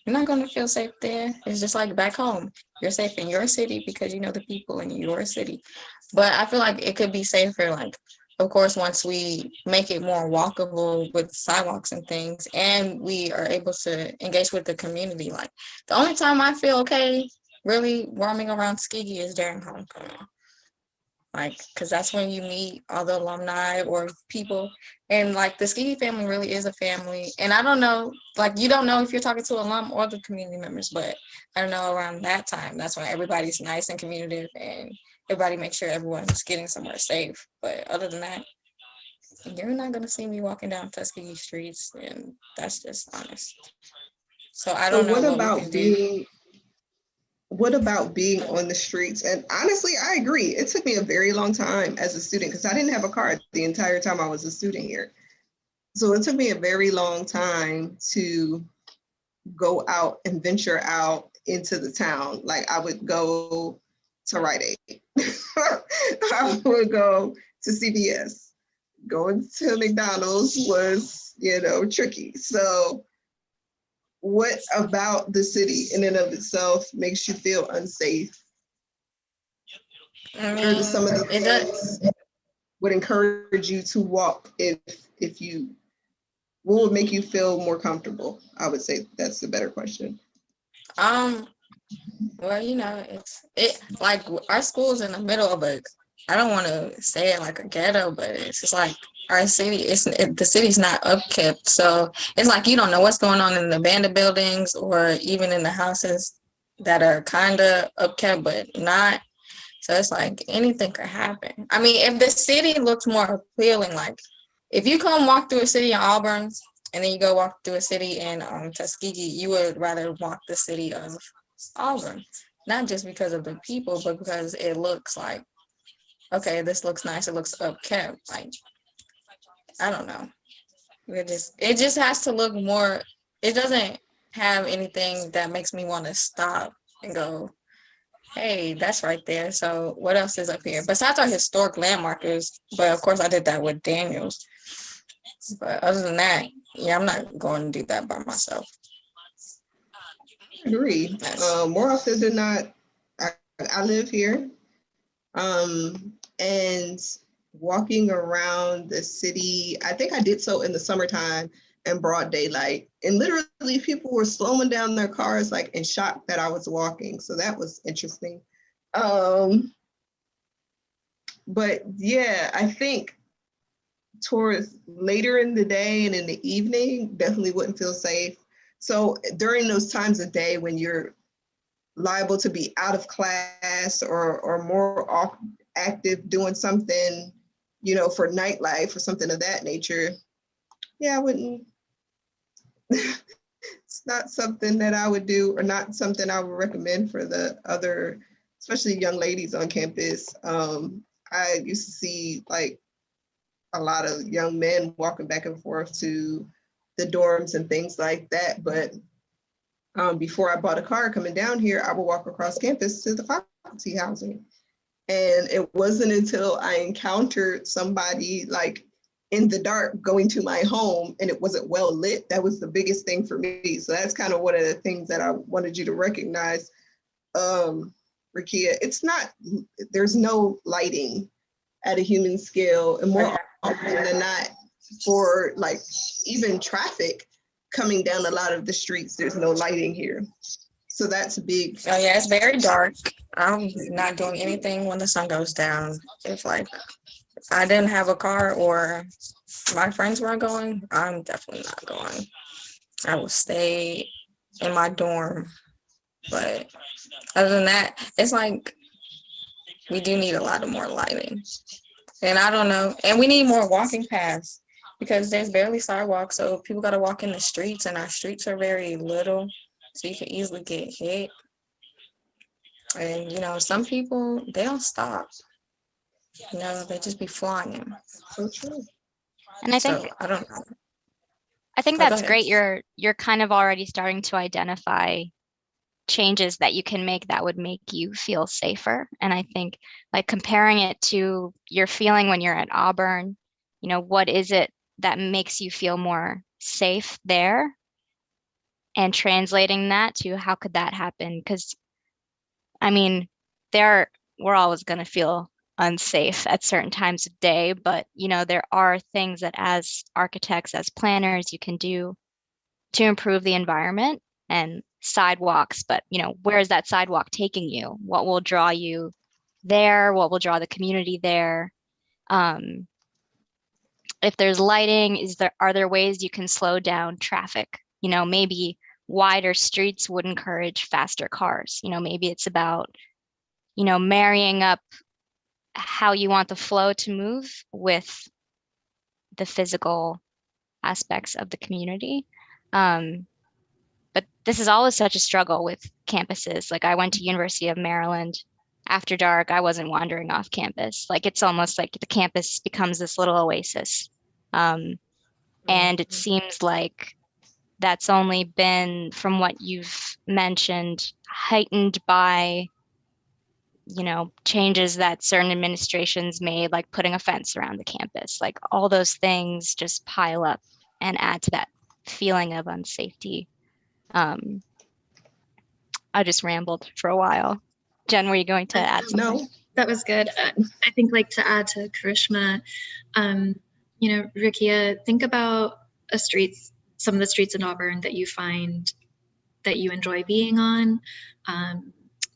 you're not going to feel safe there. It's just like back home. You're safe in your city because you know the people in your city. But I feel like it could be safer, like, of course, once we make it more walkable with sidewalks and things, and we are able to engage with the community. Like, the only time I feel okay really roaming around Tuskegee is during homecoming. Like, because that's when you meet all the alumni or people. And like, the Tuskegee family really is a family. And I don't know, like, you don't know if you're talking to alum or the community members, but I don't know, around that time, that's when everybody's nice and communicative and everybody makes sure everyone's getting somewhere safe. But other than that, you're not going to see me walking down Tuskegee streets, and that's just honest. So I don't know what what about we can do. What about being on the streets? And honestly, I agree. It took me a very long time as a student because I didn't have a car the entire time I was a student here. So it took me a very long time to go out and venture out into the town. Like, I would go to Rite Aid. I would go to CVS. Going to McDonald's was, tricky. So what about the city in and of itself makes you feel unsafe? I mean, some of the things would encourage you to walk if you, what would make you feel more comfortable? I would say that's the better question. Well, it's like our school's in the middle of I don't want to say it like a ghetto, but it's just like our city, the city's not upkept. So it's like you don't know what's going on in the abandoned buildings or even in the houses that are kind of upkept, but not. So it's like anything could happen. I mean, if the city looks more appealing, like if you come walk through a city in Auburn and then you go walk through a city in Tuskegee, you would rather walk the city of Auburn, not just because of the people, but because it looks like, okay, this looks nice. It looks upkept. Like, I don't know. It just has to look more. It doesn't have anything that makes me want to stop and go, hey, that's right there. So what else is up here? Besides our historic landmarkers, but of course I did that with Daniels. But other than that, yeah, I'm not going to do that by myself. I agree. More often than not, I live here. And walking around the city, I think I did so in the summertime in broad daylight. And literally people were slowing down their cars like in shock that I was walking. So that was interesting. But yeah, I think towards later in the day and in the evening, definitely wouldn't feel safe. So during those times of day when you're liable to be out of class or more active doing something, you know, for nightlife or something of that nature, yeah, I wouldn't. It's not something that I would do, or not something I would recommend for the other, especially young ladies on campus. I used to see like a lot of young men walking back and forth to the dorms and things like that. But before I bought a car coming down here, I would walk across campus to the faculty housing. And it wasn't until I encountered somebody like in the dark going to my home and it wasn't well lit, that was the biggest thing for me. So that's kind of one of the things that I wanted you to recognize, Rakia. It's not, there's no lighting at a human scale, and more often than not, for like even traffic coming down a lot of the streets, there's no lighting here. So that's a big. Oh yeah, it's very dark. I'm not doing anything when the sun goes down. If like I didn't have a car or my friends weren't going, I'm definitely not going. I will stay in my dorm. But other than that, it's like we do need a lot of more lighting. And I don't know, and we need more walking paths because there's barely sidewalks, so people got to walk in the streets, and our streets are very little, so you can easily get hit. And you know, some people, they don't stop. You know, they just be flying. So true. And I think, So I don't know. I think Oh, go that's ahead. great. You're kind of already starting to identify changes that you can make that would make you feel safer. And I think like comparing it to your feeling when you're at Auburn, you know, what is it that makes you feel more safe there? And translating that to how could that happen? Because I mean, we're always going to feel unsafe at certain times of day, but you know, there are things that as architects, as planners, you can do to improve the environment. And sidewalks, but you know, where is that sidewalk taking you? What will draw you there? What will draw the community there? If there's lighting, are there ways you can slow down traffic? You know, maybe wider streets would encourage faster cars. You know, maybe it's about, you know, marrying up how you want the flow to move with the physical aspects of the community. But this is always such a struggle with campuses. Like I went to University of Maryland. After dark, I wasn't wandering off campus. Like it's almost like the campus becomes this little oasis. And it seems like that's only been, from what you've mentioned, heightened by, you know, changes that certain administrations made, like putting a fence around the campus. Like all those things just pile up and add to that feeling of unsafety. I just rambled for a while. Jen, were you going to add something? No, that was good. I think like to add to Karishma, you know, Rikia, think about some of the streets in Auburn that you find that you enjoy being on,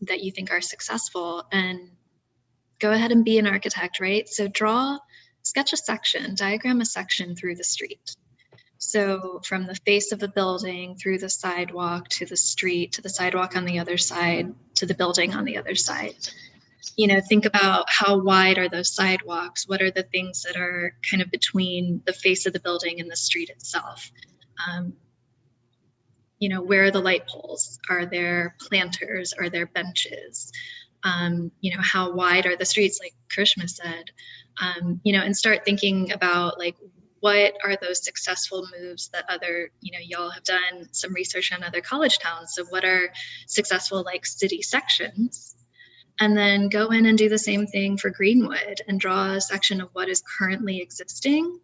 that you think are successful, and go ahead and be an architect, right? So sketch a section, diagram a section through the street. So from the face of the building, through the sidewalk, to the street, to the sidewalk on the other side, to the building on the other side. You know, think about how wide are those sidewalks? What are the things that are kind of between the face of the building and the street itself? You know, where are the light poles? Are there planters? Are there benches? You know, how wide are the streets, like Karishma said? You know, and start thinking about like, what are those successful moves that other, you know, y'all have done some research on other college towns. So what are successful like city sections? And then go in and do the same thing for Greenwood and draw a section of what is currently existing.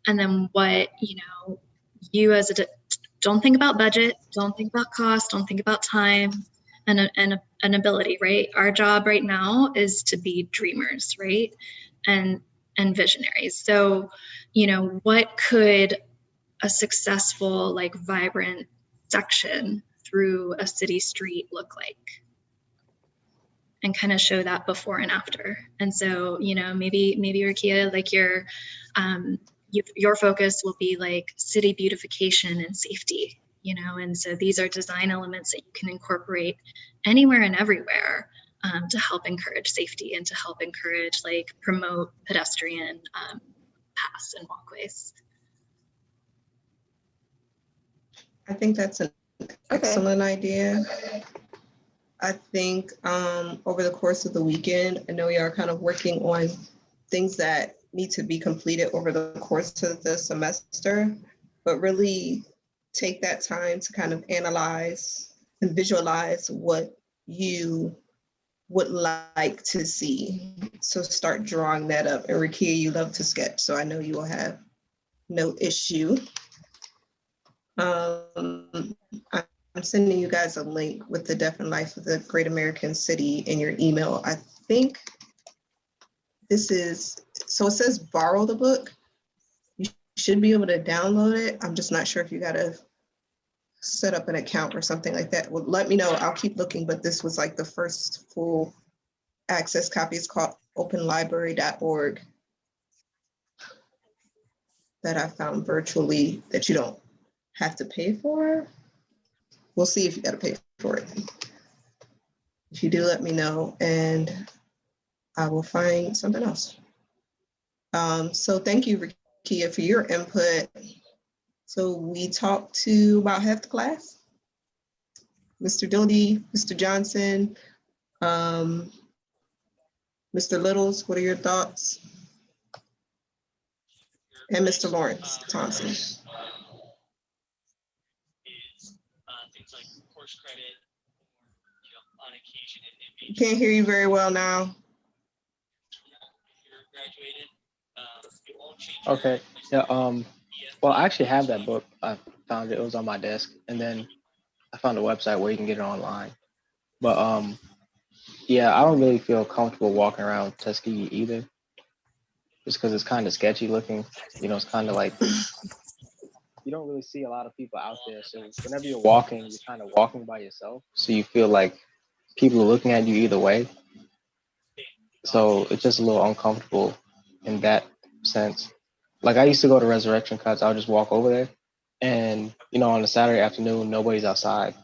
And then what, you know, you as don't think about budget, don't think about cost, don't think about time and an ability, right? Our job right now is to be dreamers, right? And visionaries. So, you know, what could a successful, like vibrant section through a city street look like? And kind of show that before and after. And so, you know, maybe Rakia, like your focus will be like city beautification and safety, you know, and so these are design elements that you can incorporate anywhere and everywhere to help encourage safety and to help encourage, like, promote pedestrian paths and walkways. I think that's an excellent idea. I think over the course of the weekend, I know you are kind of working on things that need to be completed over the course of the semester, but really take that time to kind of analyze and visualize what you would like to see. So start drawing that up. And Rakia, you love to sketch, so I know you will have no issue. I'm sending you guys a link with the Deaf and Life of the Great American City in your email. I think this is, so it says borrow the book. You should be able to download it. I'm just not sure if you gotta set up an account or something like that. Well, let me know, I'll keep looking, but this was like the first full access copy. It's called openlibrary.org that I found virtually that you don't have to pay for. We'll see if you got to pay for it. If you do, let me know and I will find something else. So thank you, Rakia, for your input. So we talked to about half the class. Mr. Dildy, Mr. Johnson, Mr. Littles, what are your thoughts? And Mr. Lawrence Thompson. Can't hear you very well now. Okay. Yeah. Well, I actually have that book. I found it. It was on my desk, and then I found a website where you can get it online. But yeah, I don't really feel comfortable walking around Tuskegee either, just because it's kind of sketchy looking. You know, it's kind of like you don't really see a lot of people out there. So whenever you're walking, you're kind of walking by yourself. So you feel like people are looking at you either way. So it's just a little uncomfortable in that sense. Like I used to go to Resurrection Cuts, I would just walk over there. And, you know, on a Saturday afternoon, nobody's outside.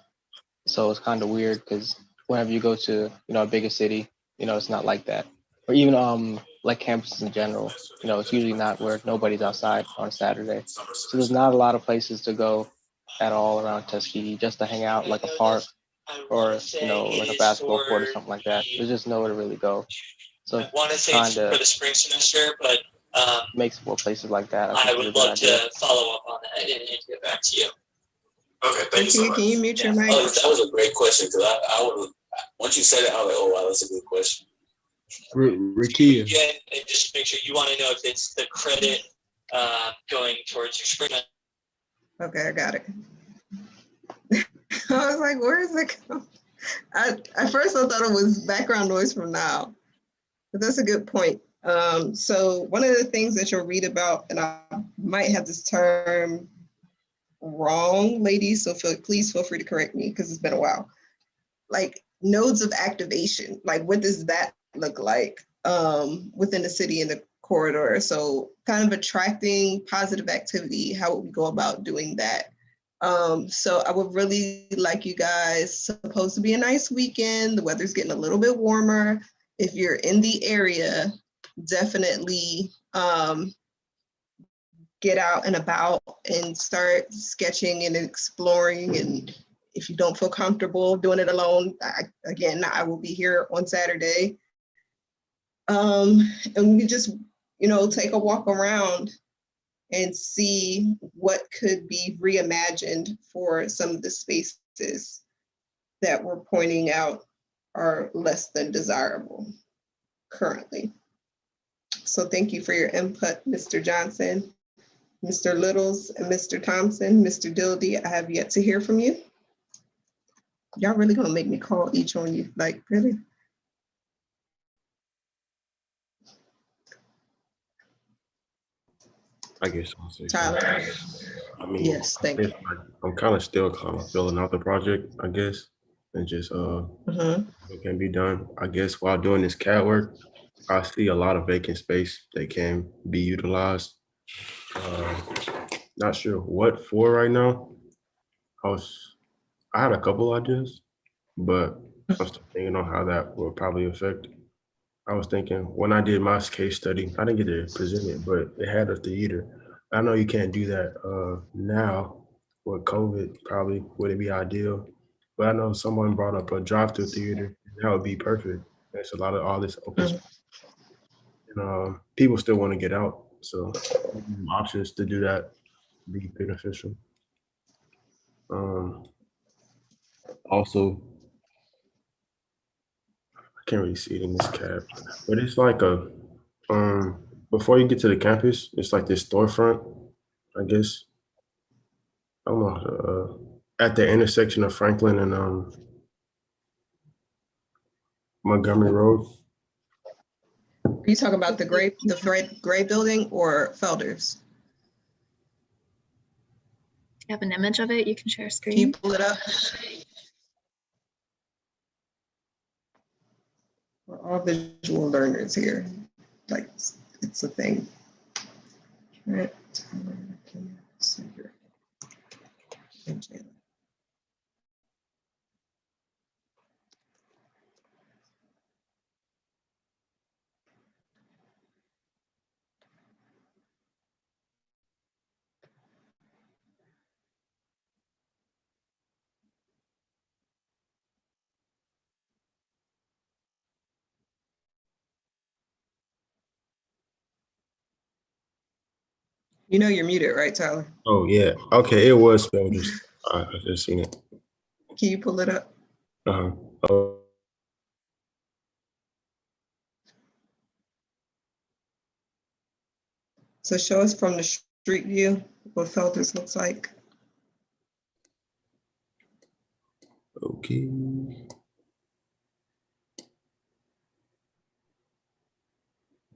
So it's kind of weird because whenever you go to, you know, a bigger city, you know, it's not like that. Or even like campuses in general, you know, it's usually not where nobody's outside on a Saturday. So there's not a lot of places to go at all around Tuskegee just to hang out, like a park or, you know, like a basketball court or something like that. There's just nowhere to really go. So I want to say for the spring semester, but makes more places like that. I would love to follow up on that and get back to you. Okay, thank you so much. Can you mute your mic? Oh, that was a great question because I would, once you said it, I was like, oh wow, that's a good question. Rakia. Yeah, and just make sure you want to know if it's the credit going towards your spring. Okay, I got it. I was like, where is it coming? At first I thought it was background noise from now, but that's a good point. So one of the things that you'll read about, and I might have this term wrong, ladies, so please feel free to correct me because it's been a while. Like nodes of activation, like what does that look like within the city and the corridor? So kind of attracting positive activity, how would we go about doing that? So I would really like you guys, supposed to be a nice weekend, the weather's getting a little bit warmer. If you're in the area, definitely get out and about and start sketching and exploring. And if you don't feel comfortable doing it alone, I will be here on Saturday. And we just, you know, take a walk around and see what could be reimagined for some of the spaces that we're pointing out are less than desirable currently. So thank you for your input, Mr. Johnson, Mr. Littles, and Mr. Thompson. Mr. Dildy, I have yet to hear from you. Y'all really gonna make me call each on you, like really? I guess I'll say Tyler. I mean, Yes, thank you. I'm kind of still filling out the project, I guess, and just what can be done. I guess while doing this CAD work, I see a lot of vacant space that can be utilized. Not sure what for right now. I had a couple ideas, but I'm still thinking on how that will probably affect. I was thinking when I did my case study, I didn't get to present it, but it had a theater. I know you can't do that now with COVID, probably wouldn't be ideal. But I know someone brought up a drive-through theater, and that would be perfect. There's a lot of all this open space. And people still want to get out. So options to do that be beneficial. Also, I can't really see it in this cap, but it's like a before you get to the campus, it's like this storefront, I guess. I don't know, at the intersection of Franklin and Montgomery Road. Are you talking about the gray building or Felder's? You have an image of it, you can share screen. Can you pull it up? We're all visual learners here. Like, it's a thing. Right. You know you're muted, right, Tyler? Oh yeah. Okay, it was Felder's. I just seen it. Can you pull it up? Oh. So show us from the street view what Felder's looks like. Okay.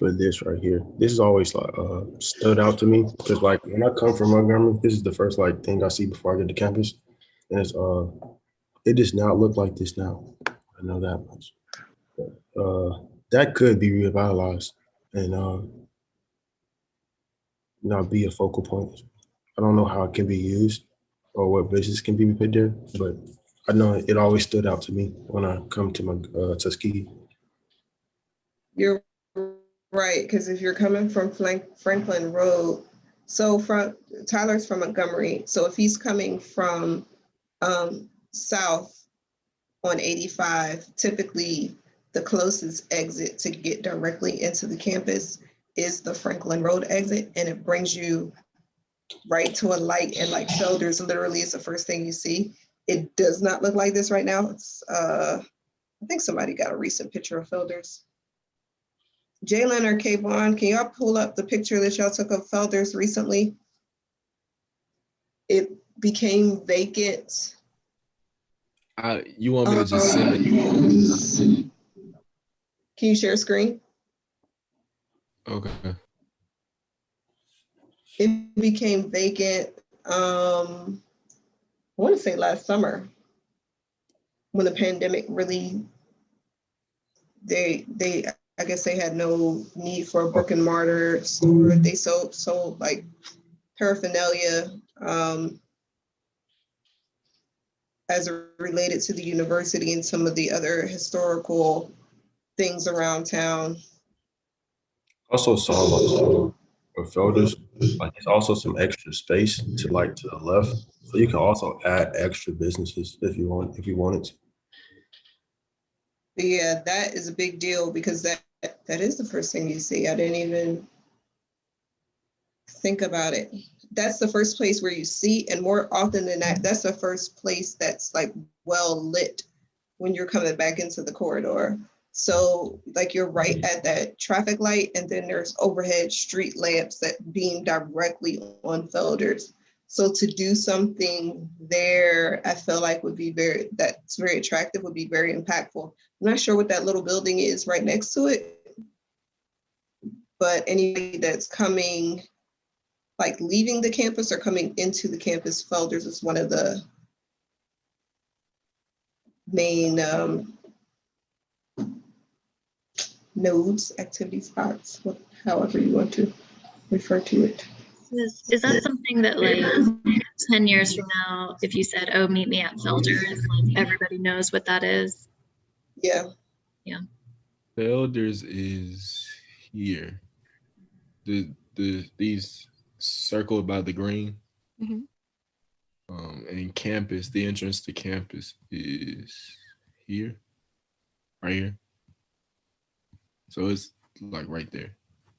But this right here, this is always like stood out to me because like when I come from Montgomery, this is the first like thing I see before I get to campus, and it's it does not look like this now. I know that much. But, that could be revitalized and be a focal point. I don't know how it can be used or what business can be put there, but I know it always stood out to me when I come to my Tuskegee. You're right, because if you're coming from Franklin Road, so Tyler's from Montgomery, so if he's coming from south on 85, typically the closest exit to get directly into the campus is the Franklin Road exit, and it brings you right to a light, and like Felder's literally is the first thing you see. It does not look like this right now. It's I think somebody got a recent picture of Felder's. Jalen or Kayvon, can y'all pull up the picture that y'all took of Felder's recently? It became vacant. You want me to just send it? Can you share screen? Okay. It became vacant, I want to say last summer, when the pandemic really, I guess they had no need for a brick and mortar store. They sold like paraphernalia as it related to the university and some of the other historical things around town. Also saw with Felder's, like there's also some extra space to the left, so you can also add extra businesses if you wanted to. But yeah, that is a big deal because that is the first thing you see. I didn't even think about it. That's the first place where you see, and more often than that, that's the first place that's like well lit when you're coming back into the corridor. So like you're right at that traffic light, and then there's overhead street lamps that beam directly on Felder's. So to do something there, I feel like that's very attractive, would be very impactful. I'm not sure what that little building is right next to it, but anybody that's coming like leaving the campus or coming into the campus. Felders is one of the main nodes, activity spots, however you want to refer to it. Is that something that like 10 years from now, if you said, oh, meet me at Felders, like everybody knows what that is? Yeah. Yeah. Felders is here. These circled by the green. Mm-hmm. And campus, the entrance to campus is here, right here. So it's like right there.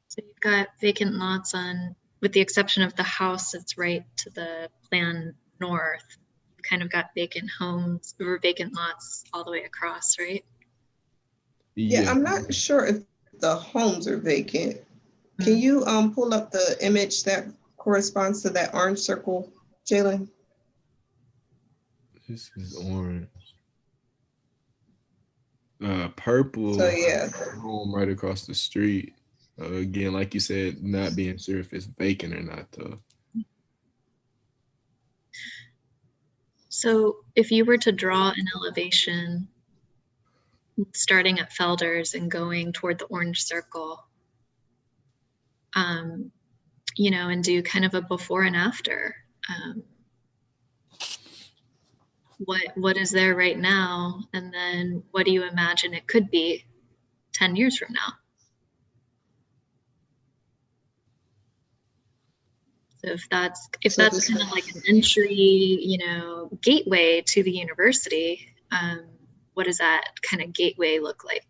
So you've got vacant lots on, with the exception of the house that's right to the plan north, you've kind of got vacant homes or vacant lots all the way across, right? Yeah, I'm not sure if the homes are vacant. Can you pull up the image that corresponds to that orange circle, Jalen? This is orange. Purple. So yeah, home right across the street. Again, like you said, not being sure if it's vacant or not, though. So if you were to draw an elevation starting at Felders and going toward the orange circle, you know, and do kind of a before and after, what is there right now, and then what do you imagine it could be 10 years from now? So if that's kind of like an entry, you know, gateway to the university, what does that kind of gateway look like?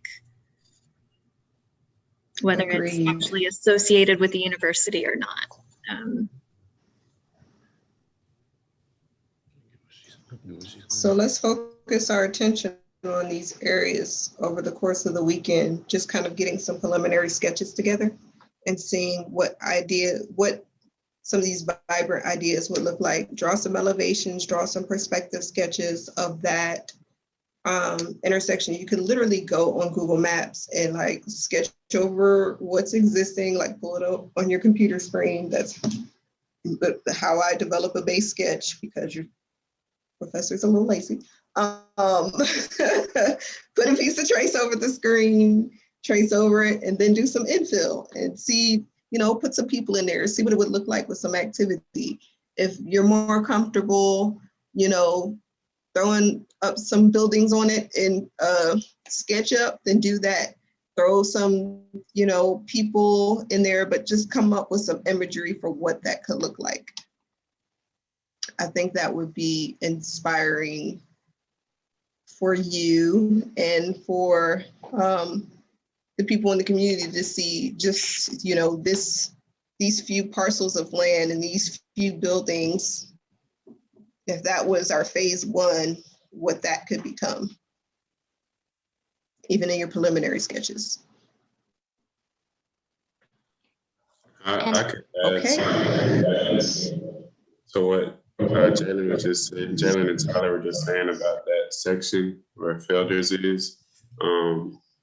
Whether it's actually associated with the university or not. So let's focus our attention on these areas over the course of the weekend, just kind of getting some preliminary sketches together and seeing what some of these vibrant ideas would look like. Draw some elevations, draw some perspective sketches of that intersection. You can literally go on Google Maps and like sketch over what's existing, like pull it up on your computer screen. That's how I develop a base sketch, because your professor's a little lazy. Put a piece of trace over the screen, trace over it, and then do some infill and see, you know, put some people in there, see what it would look like with some activity. If you're more comfortable, you know, throwing up some buildings on it in SketchUp, then do that. Throw some, you know, people in there, but just come up with some imagery for what that could look like. I think that would be inspiring for you and for the people in the community to see just, you know, these few parcels of land and these few buildings. If that was our phase one, what that could become, even in your preliminary sketches. I could add so what Jalen was just saying, Jalen and Tyler were just saying about that section where Felders is.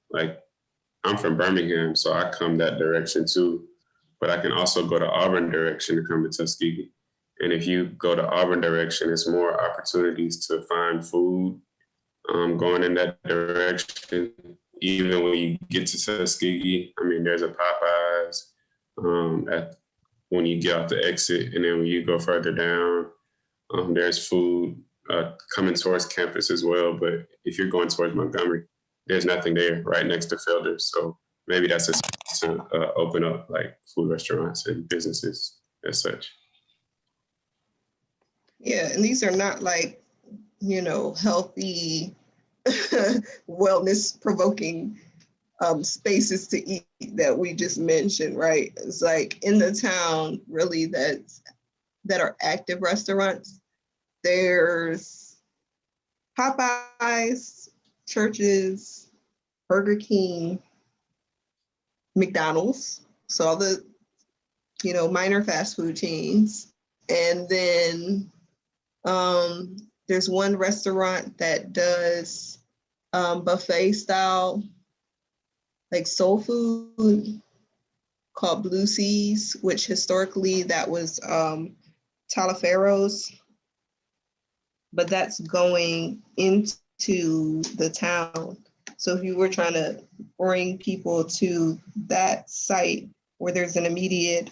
Like, I'm from Birmingham, so I come that direction too, but I can also go to Auburn direction to come to Tuskegee. And if you go to Auburn direction, it's more opportunities to find food going in that direction. Even when you get to Tuskegee, I mean, there's a Popeyes when you get off the exit, and then when you go further down, there's food coming towards campus as well. But if you're going towards Montgomery, there's nothing there right next to Felders. So maybe that's a space to open up like food restaurants and businesses as such. Yeah, and these are not like, you know, healthy, wellness provoking spaces to eat that we just mentioned, right? It's like in the town, really, that are active restaurants. There's Popeyes, Church's, Burger King, McDonald's, so all the, you know, minor fast food chains. And then there's one restaurant that does buffet style, like soul food, called Blue Seas, which historically that was Talaferro's, but that's going into the town. So if you were trying to bring people to that site where there's an immediate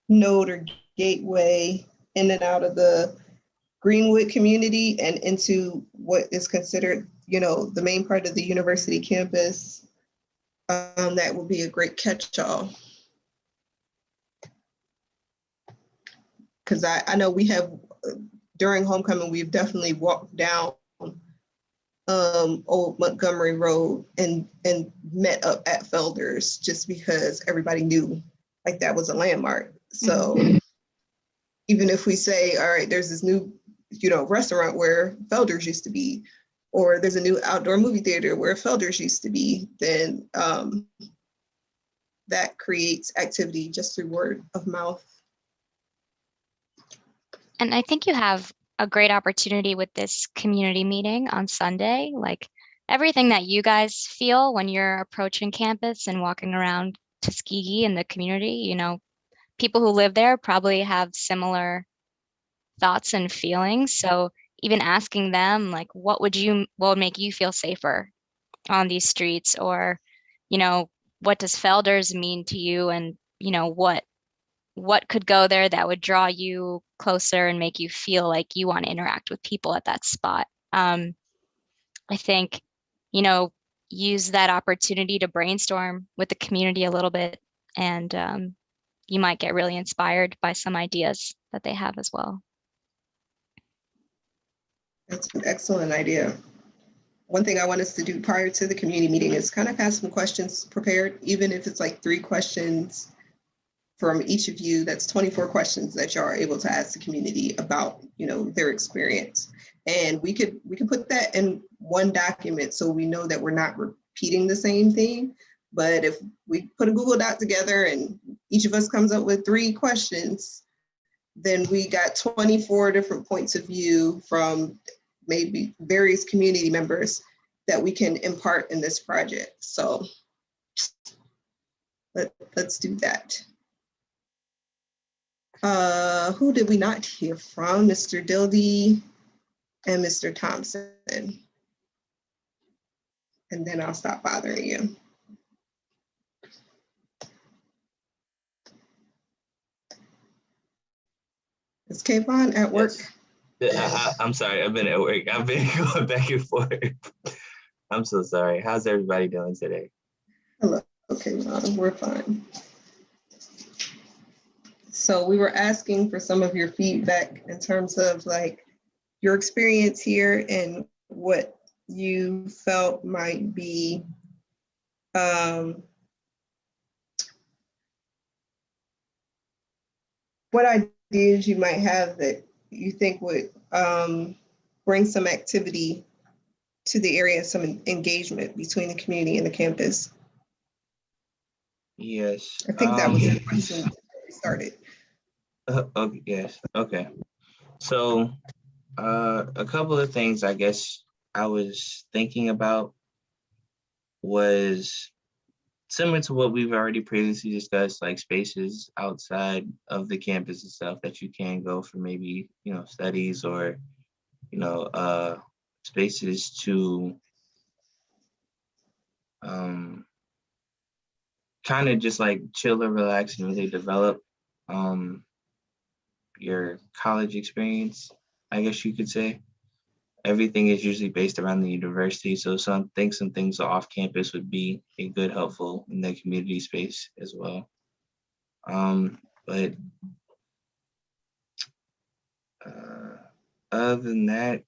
node or gateway in and out of the Greenwood community and into what is considered, you know, the main part of the university campus, that would be a great catch-all. Because I know we have, during homecoming, we've definitely walked down Old Montgomery Road and met up at Felder's just because everybody knew like that was a landmark. So even if we say, all right, there's this new, you know, restaurant where Felder's used to be, or there's a new outdoor movie theater where Felder's used to be, then that creates activity just through word of mouth. And I think you have a great opportunity with this community meeting on Sunday. Like everything that you guys feel when you're approaching campus and walking around Tuskegee and the community, you know, people who live there probably have similar thoughts and feelings. So even asking them, like, what would make you feel safer on these streets? Or, you know, what does Felder's mean to you? And, you know, what could go there that would draw you closer and make you feel like you want to interact with people at that spot? I think, you know, use that opportunity to brainstorm with the community a little bit, and you might get really inspired by some ideas that they have as well. That's an excellent idea. One thing I want us to do prior to the community meeting is kind of have some questions prepared, even if it's like 3 questions from each of you. That's 24 questions that y'all are able to ask the community about, you know, their experience. And we could put that in one document so we know that we're not repeating the same thing. But if we put a Google Doc together and each of us comes up with 3 questions, then we got 24 different points of view from maybe various community members that we can impart in this project. So let's do that. Who did we not hear from? Mr. Dildy and Mr. Thompson. And then I'll stop bothering you. Is Kayvon at work? Yes. I'm sorry, I've been at work. I've been going back and forth. I'm so sorry. How's everybody doing today? Hello, okay, we're fine. So we were asking for some of your feedback in terms of like your experience here and what you felt might be what ideas you might have that you think would bring some activity to the area, some engagement between the community and the campus. Yes. I think that was the question that we started. Okay, yes, okay. So a couple of things I guess I was thinking about was similar to what we've already previously discussed, like spaces outside of the campus and stuff that you can go for maybe, you know, studies or, you know, spaces to kind of just like chill or relax and really develop your college experience, I guess you could say. Everything is usually based around the university, so some things off campus would be a good helpful in the community space as well. But other than that,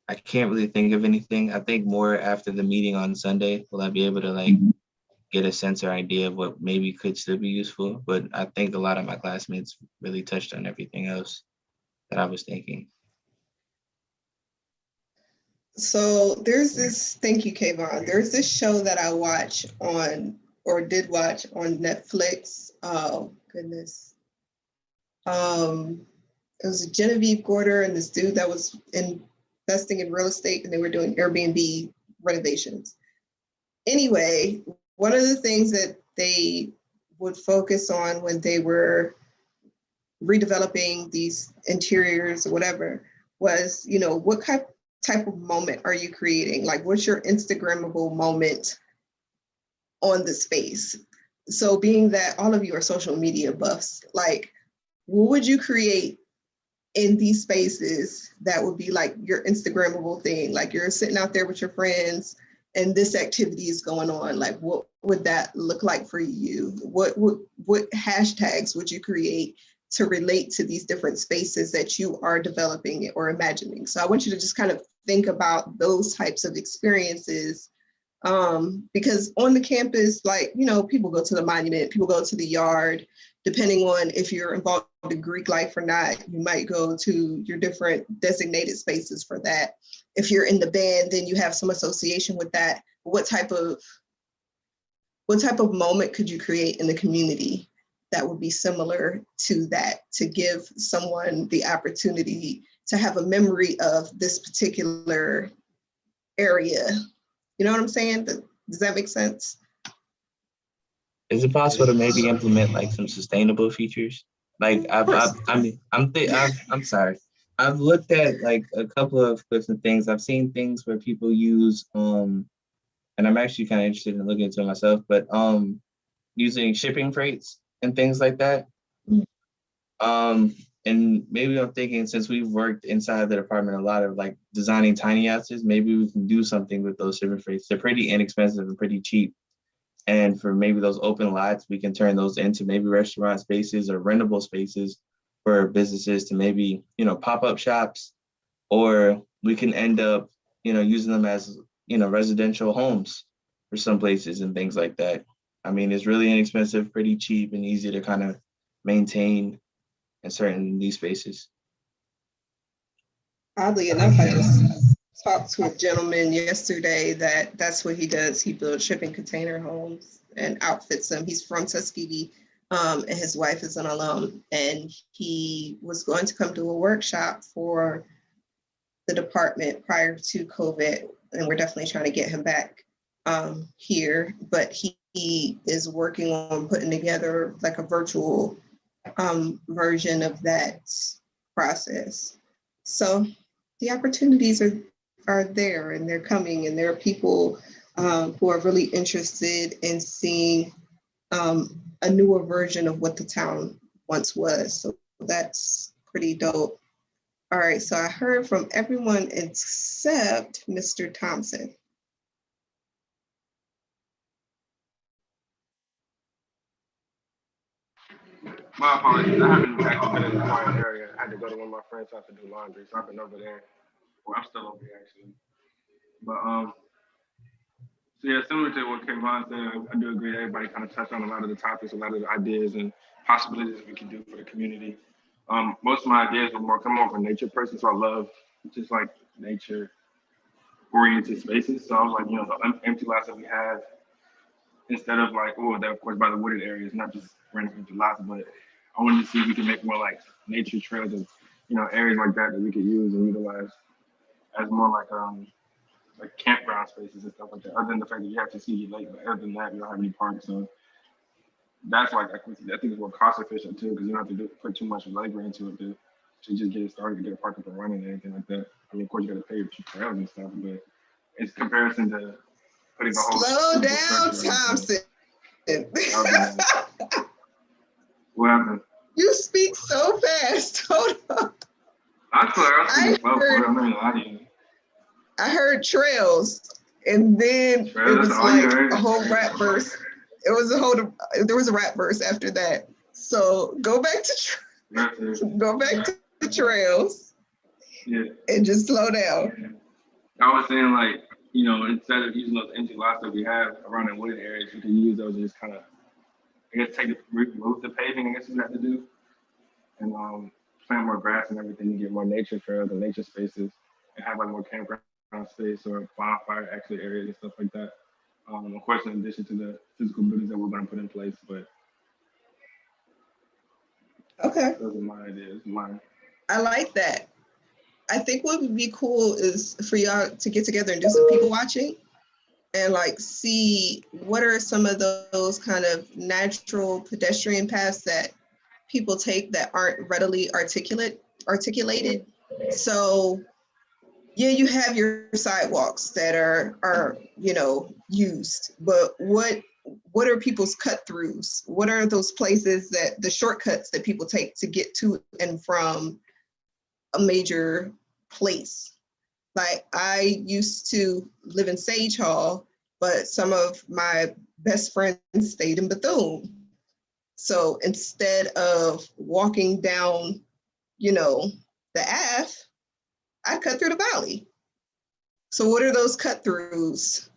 I can't really think of anything. I think more after the meeting on Sunday, will I be able to like get a sense or idea of what maybe could still be useful. But I think a lot of my classmates really touched on everything else that I was thinking. So there's this, thank you, Kayvon. There's this show that I watch on, or did watch on Netflix. Oh, goodness. It was Genevieve Gorder and this dude that was investing in real estate, and they were doing Airbnb renovations. Anyway, one of the things that they would focus on when they were redeveloping these interiors or whatever was, you know, what type of moment are you creating? Like, what's your Instagrammable moment on the space? So being that all of you are social media buffs, like, what would you create in these spaces that would be like your Instagrammable thing? Like, you're sitting out there with your friends and this activity is going on. Like, what would that look like for you? What hashtags would you create to relate to these different spaces that you are developing or imagining? So I want you to just kind of think about those types of experiences, because on the campus, like, you know, people go to the monument, people go to the yard, depending on if you're involved in Greek life or not, you might go to your different designated spaces for that. If you're in the band, then you have some association with that. What type of moment could you create in the community that would be similar to that, to give someone the opportunity to have a memory of this particular area? You know what I'm saying? Does that make sense? Is it possible to maybe implement like some sustainable features? Like I'm sorry. I've looked at like a couple of clips and things. I've seen things where people use and I'm actually kind of interested in looking into it myself, but using shipping freights and things like that. And maybe I'm thinking, since we've worked inside the department a lot of like designing tiny houses, maybe we can do something with those shipping freights. They're pretty inexpensive and pretty cheap. And for maybe those open lots, we can turn those into maybe restaurant spaces or rentable spaces for businesses to maybe, you know, pop-up shops, or we can end up, you know, using them as, you know, residential homes for some places and things like that. I mean, it's really inexpensive, pretty cheap, and easy to kind of maintain in certain these spaces. Oddly enough, I just talked to a gentleman yesterday that's what he does. He builds shipping container homes and outfits them. He's from Tuskegee, and his wife is an alum. And he was going to come do a workshop for the department prior to COVID, and we're definitely trying to get him back here. But he is working on putting together like a virtual version of that process. So the opportunities are there, and they're coming, and there are people who are really interested in seeing a newer version of what the town once was. So that's pretty dope. All right, so I heard from everyone except Mr. Thompson. My apologies. I haven't actually been in the quiet area. I had to go to one of my friends' house to do laundry, so I've been over there. Well, I'm still over here actually. But so yeah, similar to what Kevon said, I do agree. Everybody kind of touched on a lot of the topics, a lot of the ideas and possibilities we can do for the community. Most of my ideas were more coming off a nature person, so I love just like nature-oriented spaces. So I was like, you know, the empty lots that we have, instead of like, oh, they're of course by the wooded areas, not just random empty lots, but I wanted to see if we could make more like nature trails and, you know, areas like that we could use and utilize as more like campground spaces and stuff like that. Other than the fact that you have to see the lake, but other than that, you don't have any parks. So that's like, I think it's more cost efficient too, because you don't have to put too much labor into it to just get it started, to get a park up and running and anything like that. I mean, of course, you got to pay for trails and stuff, but it's comparison to putting a whole. Slow down, Thompson. What happened? You speak so fast. Hold on. I heard trails, and then it was like a whole rap verse. There was a rap verse after that. So go back to trails. Yeah. And just slow down. I was saying, like, you know, instead of using those empty lots that we have around the wooded areas, we can use those and just kind of, I guess, remove the paving, I guess you have to do, and plant more grass and everything to get more nature trails and nature spaces, and have like more campground space or bonfire exit areas and stuff like that. Of course, in addition to the physical buildings that we're going to put in place, but okay, those are my ideas. I like that. I think what would be cool is for y'all to get together and do some people watching. and like see what are some of those kind of natural pedestrian paths that people take that aren't readily articulated. So yeah, you have your sidewalks that are used, but what are people's cut throughs? What are those places that the shortcuts that people take to get to and from a major place? Like I used to live in Sage Hall, but some of my best friends stayed in Bethune. So instead of walking down, the Ave, I cut through the valley. So what are those cut throughs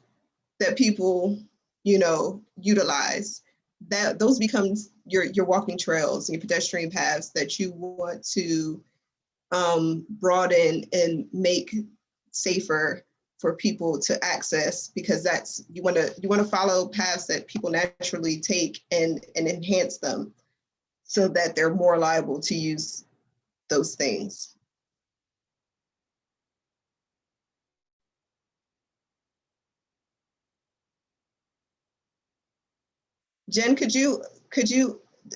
that people, utilize? That those becomes your walking trails and your pedestrian paths that you want to broaden and make safer for people to access, because that's you want to follow paths that people naturally take and enhance them so that they're more liable to use those things. Jen, could you,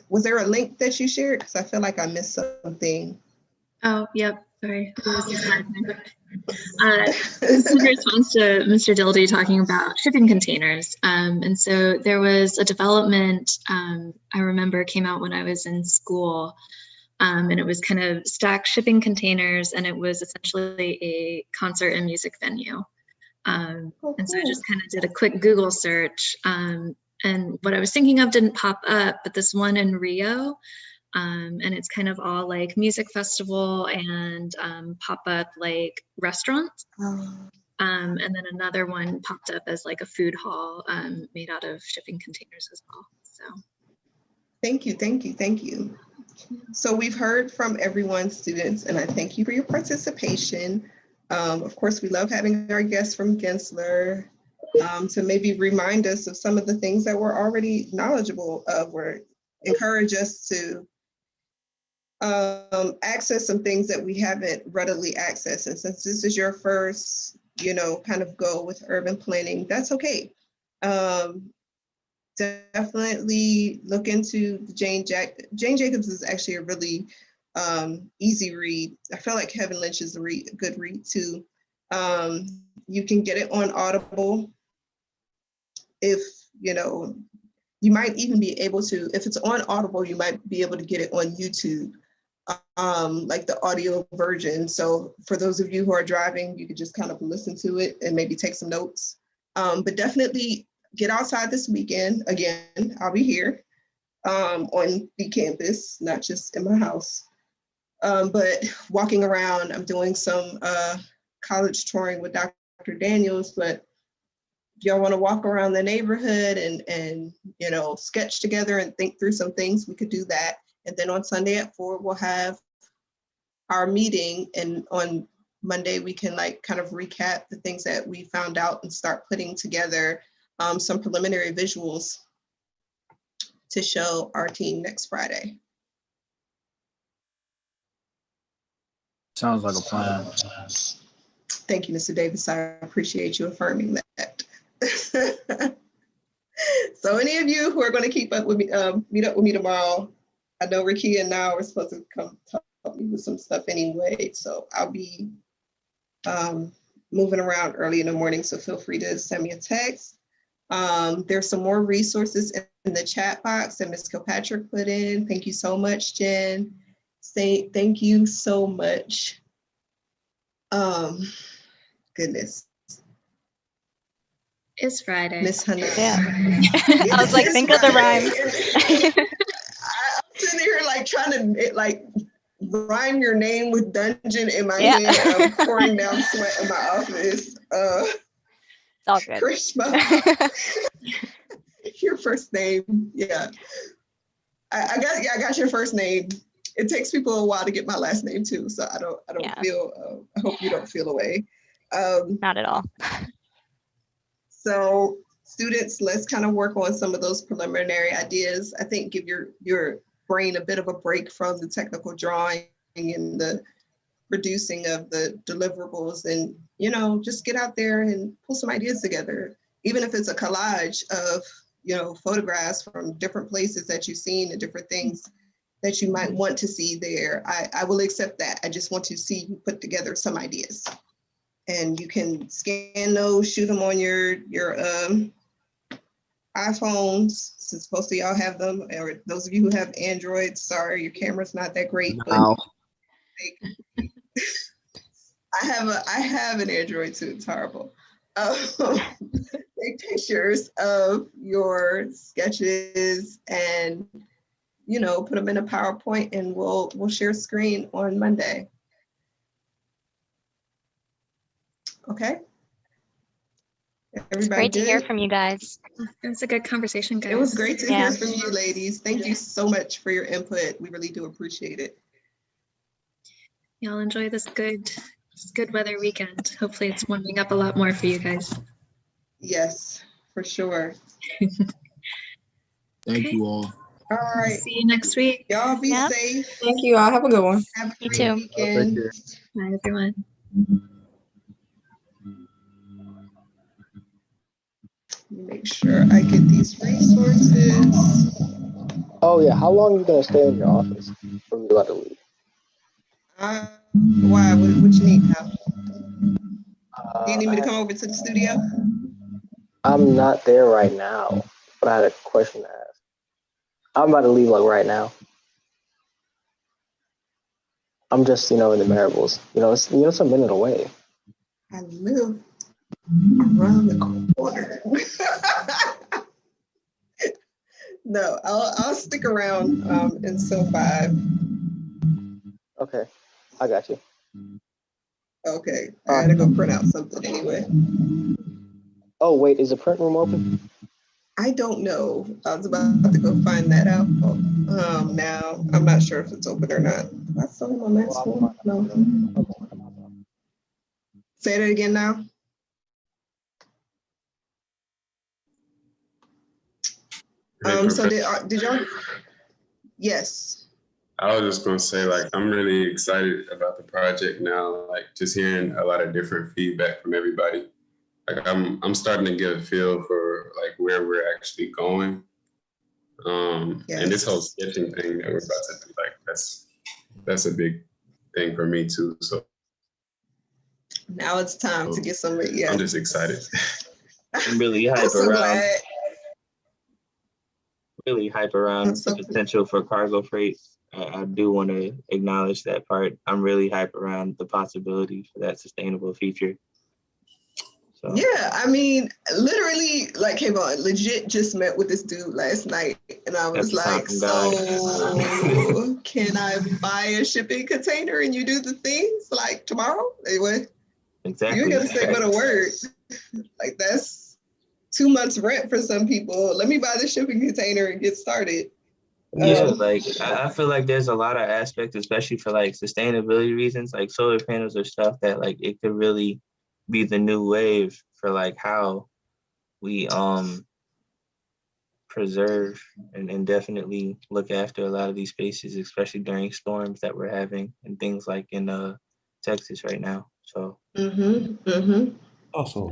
was there a link that you shared? Because I feel like I missed something. Oh, yep, sorry. In response to Mr. Dildy talking about shipping containers. And so there was a development I remember came out when I was in school, and it was kind of stacked shipping containers, and it was essentially a concert and music venue. And so I just kind of did a quick Google search, and what I was thinking of didn't pop up, but this one in Rio, and it's kind of all like music festival and pop-up like restaurants. And then another one popped up as like a food hall made out of shipping containers as well. So thank you. So we've heard from everyone, students, and I thank you for your participation. Of course, we love having our guests from Gensler to maybe remind us of some of the things that we're already knowledgeable of, or encourage us to access some things that we haven't readily accessed. And since this is your first, kind of go with urban planning, that's okay. Definitely look into Jane Jacobs is actually a really easy read. I feel like Kevin Lynch is a good read too. You can get it on Audible. If, you might even be able to, if it's on Audible, you might be able to get it on YouTube, like the audio version. So for those of you who are driving, you could just kind of listen to it and maybe take some notes. But definitely get outside this weekend. Again, I'll be here on the campus, not just in my house. But walking around, I'm doing some college touring with Dr. Daniels, but if y'all want to walk around the neighborhood and sketch together and think through some things, we could do that. And then on Sunday at 4, we'll have our meeting, and on Monday we can kind of recap the things that we found out and start putting together some preliminary visuals to show our team next Friday. Sounds like a plan. Thank you, Mr. Davis. I appreciate you affirming that. So any of you who are going to keep up with me, meet up with me tomorrow, I know Rakia and now are supposed to come help me with some stuff anyway. So I'll be moving around early in the morning. So feel free to send me a text. There's some more resources in the chat box that Ms. Kilpatrick put in. Thank you so much, Jen. Thank you so much. Goodness. It's Friday. Miss Hunter. Yeah. I was like, think of the rhymes. I'm sitting here trying to rhyme your name with dungeon in my head. I'm pouring down sweat in my office. It's all good. Krishma. Your first name. Yeah. I got your first name. It takes people a while to get my last name too. So I don't feel, I hope you don't feel away. Not at all. So students, let's kind of work on some of those preliminary ideas. I think give your brain a bit of a break from the technical drawing and the producing of the deliverables, and just get out there and pull some ideas together. even if it's a collage of, you know, photographs from different places that you've seen and different things that you might want to see there, I will accept that. I just want to see you put together some ideas. And you can scan those, shoot them on your iPhones, since most of y'all have them, or those of you who have Android, sorry, your camera's not that great. Wow. But I have an Android too, it's horrible. Take pictures of your sketches and, you know, put them in a PowerPoint, and we'll share screen on Monday. Okay. It's great to hear from you guys. It was a good conversation, guys. It was great to hear from you, ladies. Thank you so much for your input. We really do appreciate it. Y'all enjoy this good weather weekend. Hopefully it's warming up a lot more for you guys. Yes, for sure. Thank you all. All right. See you next week. Y'all be safe. Thank you all. Have a good one. Have a You great too. weekend. Bye, everyone. Make sure I get these resources. Oh yeah, how long are you gonna stay in your office before you about to leave? Why? What you need now? Do you need me to come over to the studio? I'm not there right now, but I had a question to ask. I'm about to leave like right now. I'm just, in the Maribels. It's a minute away. I live around the corner. No, I'll stick around until 5. Okay, I got you. Okay, I gotta go print out something anyway. Oh wait, is the print room open? I don't know. I was about to go find that out. Now I'm not sure if it's open or not. That's still in my mask one. No. Say that again now. So did y'all? Yes. I was just gonna say, like, I'm really excited about the project now. Like, just hearing a lot of different feedback from everybody. Like, I'm starting to get a feel for like where we're actually going. And this whole sketching thing that we're about to do, like, that's a big thing for me too. So now it's time to get some. Yeah. I'm just excited. I'm really hype so around. Glad. Really hype around the potential for cargo freight. I do want to acknowledge that part. I'm really hype around the possibility for that sustainable feature. So. Yeah, I mean, literally, like, Kayvon, legit just met with this dude last night, and I was like, so can I buy a shipping container and you do the things like tomorrow? Anyway, exactly. You ain't gonna say but a word. Like, that's 2 months rent for some people. Let me buy the shipping container and get started. Yeah, like I feel like there's a lot of aspects, especially for like sustainability reasons, like solar panels or stuff that like it could really be the new wave for like how we preserve and definitely look after a lot of these spaces, especially during storms that we're having and things like in Texas right now. So Also,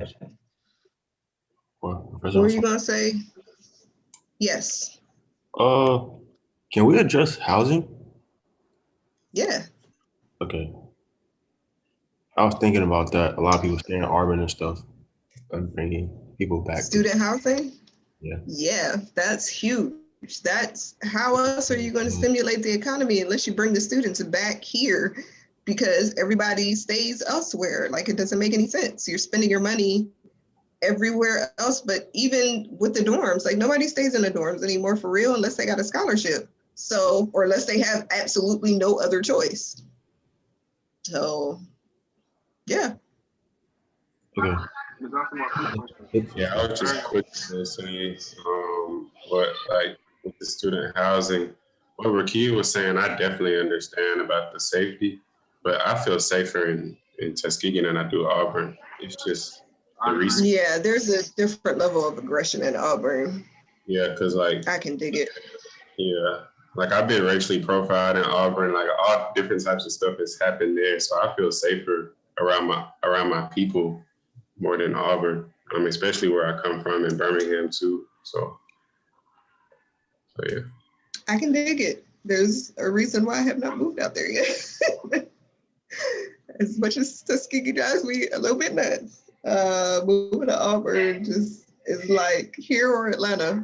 what were you gonna say? Yes. Can we address housing? Yeah. Okay. I was thinking about that. A lot of people stay in Auburn and stuff, and bringing people back. Student housing? Yeah. Yeah, that's huge. That's how else are you going to stimulate the economy unless you bring the students back here, because everybody stays elsewhere. Like, it doesn't make any sense. You're spending your money everywhere else, but even with the dorms, like, nobody stays in the dorms anymore for real unless they got a scholarship. So, or unless they have absolutely no other choice. So, yeah. Okay. Yeah, I was just quick to say, what, like, with the student housing, what Rakia was saying, I definitely understand about the safety, but I feel safer in Tuskegee than I do Auburn. It's just the reason. Yeah, there's a different level of aggression in Auburn. Yeah, because like I can dig it. Yeah, like I've been racially profiled in Auburn, like all different types of stuff has happened there, so I feel safer around my people more than Auburn. especially where I come from in Birmingham too. So yeah. I can dig it. There's a reason why I have not moved out there yet. As much as Tuskegee drives me a little bit nuts, moving to Auburn just is like here or Atlanta.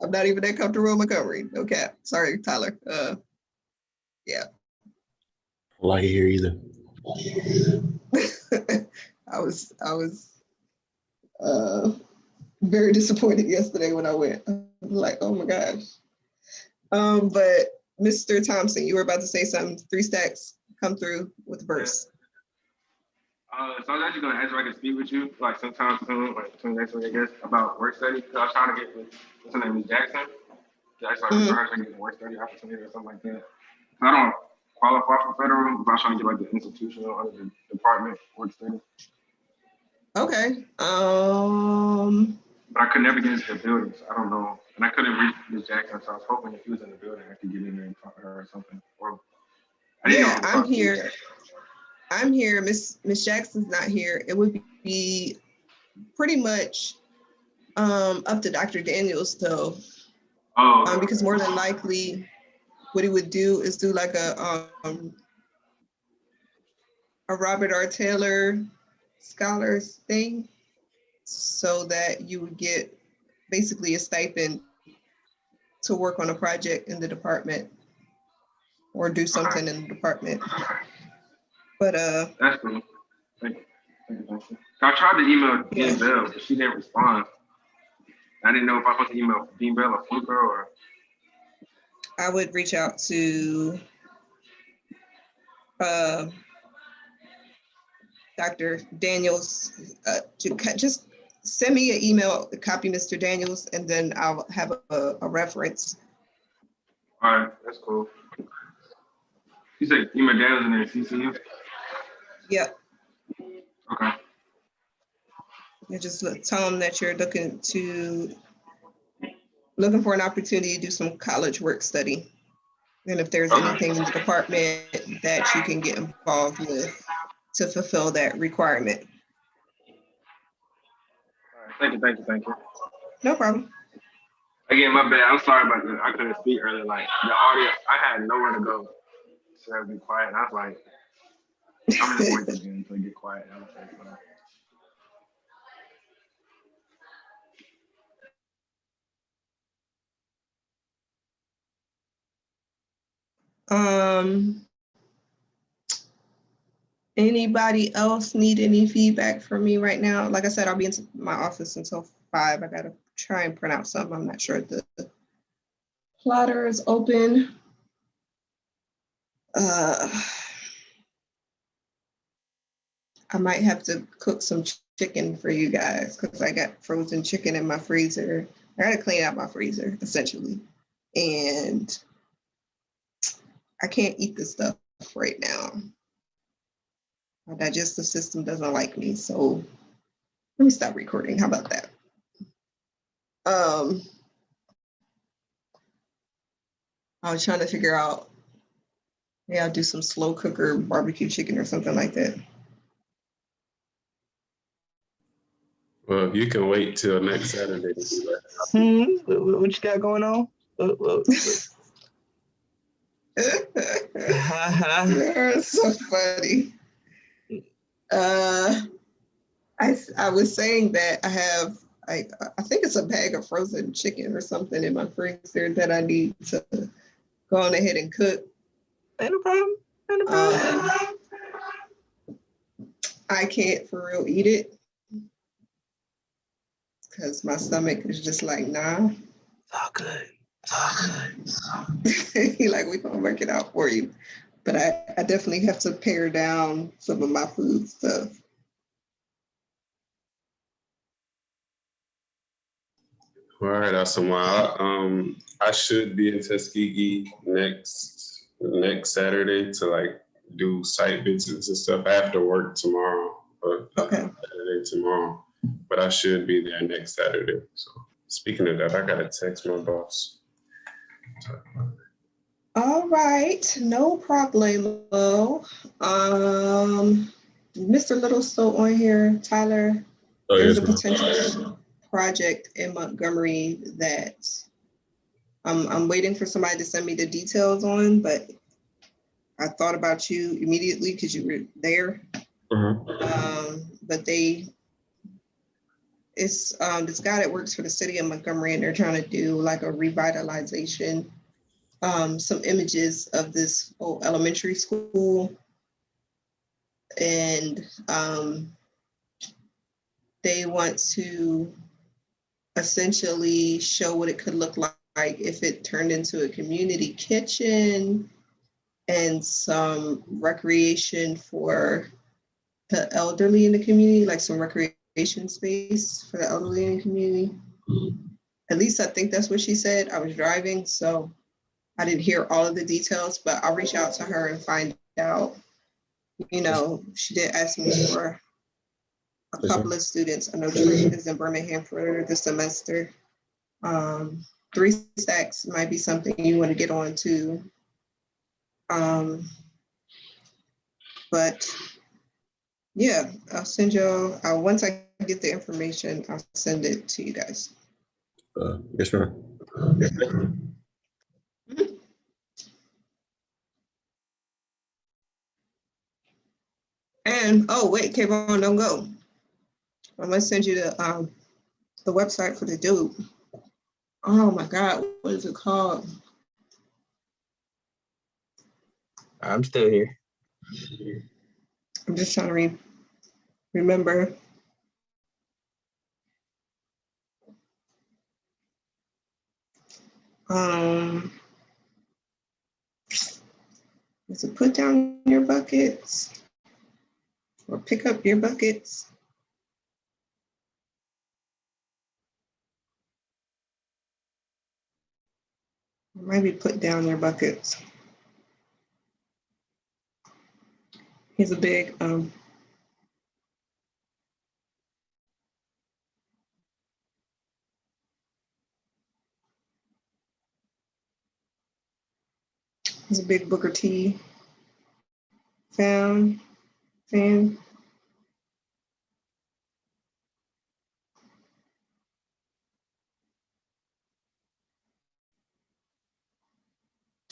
I'm not even that comfortable in Montgomery. No cap. Sorry, Tyler. Yeah. Like it here either. I was very disappointed yesterday when I went. I was like, oh my gosh. But Mr. Thompson, you were about to say something. 3 Stacks, come through with the verse. So I was actually going to ask if I could speak with you, like sometime soon, like soon next week, I guess, about work study. Because I was trying to get with, what's her name, Ms. Jackson. That's like her to get a work study opportunity or something like that. I don't qualify for federal, but I was trying to get like the institutional under the department work study. Okay. But I could never get into the building, so I don't know. And I couldn't reach Ms. Jackson, so I was hoping if she was in the building, I could get in there and talk to her or something. Or yeah, I'm here. I'm here. Miss Jackson's not here. It would be pretty much up to Dr. Daniels though. Because more than likely what he would do is do like a Robert R. Taylor Scholars thing, so that you would get basically a stipend to work on a project in the department or do something in the department. But that's cool. Thank you. I tried to email Dean Bell, but she didn't respond. I didn't know if I was supposed to email Dean Bell or Fluker or. I would reach out to Dr. Daniels to just send me an email, copy Mr. Daniels, and then I'll have a reference. All right, that's cool. You said email Daniels and then CC? Yep. Okay. You just tell them that you're looking for an opportunity to do some college work study. And if there's anything in the department that you can get involved with to fulfill that requirement. All right. Thank you. No problem. Again, my bad. I'm sorry about that. I couldn't speak earlier. Like the audio, I had nowhere to go. So I had to be quiet. And I was like, I'm just waiting again until I get quiet. I was like, Anybody else need any feedback from me right now? Like I said, I'll be in my office until 5. I gotta try and print out something. I'm not sure if the plotter is open. I might have to cook some chicken for you guys because I got frozen chicken in my freezer. I gotta clean out my freezer essentially. And I can't eat this stuff right now. My digestive system doesn't like me, so let me stop recording. How about that? I was trying to figure out, I'll do some slow cooker barbecue chicken or something like that. Well, you can wait till next Saturday to do that. What you got going on? You're so funny. I was saying that I have, I think it's a bag of frozen chicken or something in my freezer that I need to go on ahead and cook. Ain't no problem. I can't for real eat it because my stomach is just like, nah. It's all good. He like, we gonna work it out for you. But I definitely have to pare down some of my food stuff. All right, Asamoah. I should be in Tuskegee next Saturday to like do site visits and stuff after work tomorrow. Saturday tomorrow. But I should be there next Saturday. So speaking of that, I gotta text my boss. All right, no problemo. Mr. Little still on here, Tyler. Oh, There's yes, a ma'am. potential project in Montgomery that I'm waiting for somebody to send me the details on, but I thought about you immediately because you were there. But it's this guy that works for the city of Montgomery, and they're trying to do like a revitalization, some images of this old elementary school. And they want to essentially show what it could look like if it turned into a community kitchen and some recreation for the elderly in the community, like some recreation space for the elderly in the community. At least I think that's what she said. I was driving, so I didn't hear all of the details, but I'll reach out to her and find out. You know, she did ask me for a couple of students. I know Tree is in Birmingham for the semester. 3 Stacks might be something you want to get on to. But yeah, I'll send y'all, once I get the information, I'll send it to you guys. Yes, ma'am. And, oh, wait, Kayvon, don't go. I'm gonna send you the website for the dude. Oh my God, what is it called? I'm still here. I'm just trying to remember. Is it put down your buckets or pick up your buckets? Or maybe put down your buckets. He's a big Booker T fan.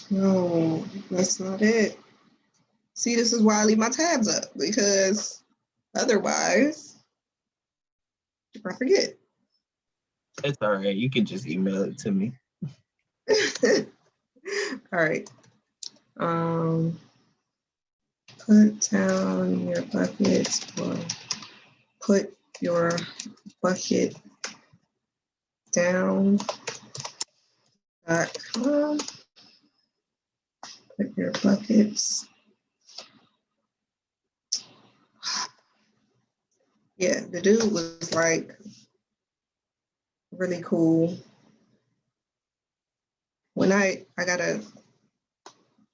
No, that's not it. See, this is why I leave my tabs up, because otherwise I forget. It's all right. You can just email it to me. All right. Put down your buckets, or put your bucket down.com. Put your buckets. Yeah, the dude was like really cool. When I gotta,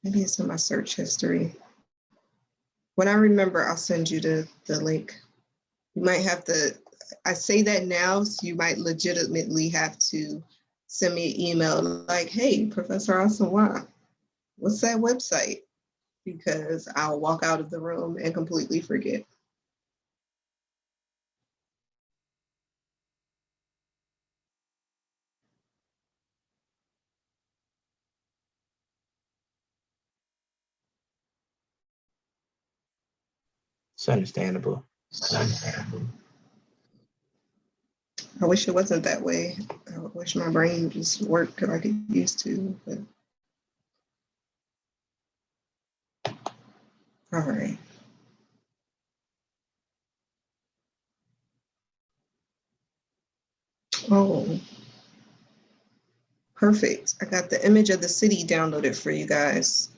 maybe it's in my search history. When I remember, I'll send you the link. You might have to, I say that now, so you might legitimately have to send me an email like, hey, Professor Asawa, what's that website? Because I'll walk out of the room and completely forget. It's understandable. I wish it wasn't that way. I wish my brain just worked like it used to, but. All right. Oh, perfect. I got the image of the city downloaded for you guys.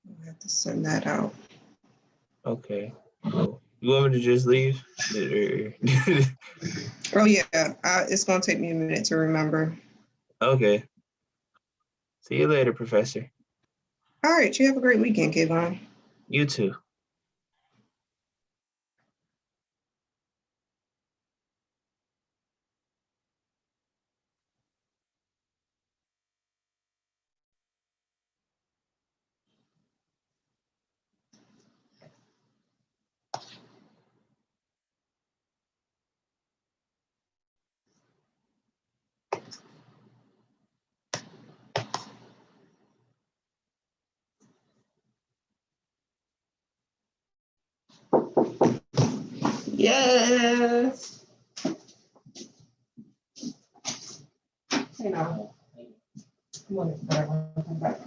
I have to send that out. Okay. Cool. You want me to just leave? Oh yeah, it's gonna take me a minute to remember. Okay. See you later, Professor. All right, you have a great weekend, Kayvon. You too. Yes. Hey now. Come on, back.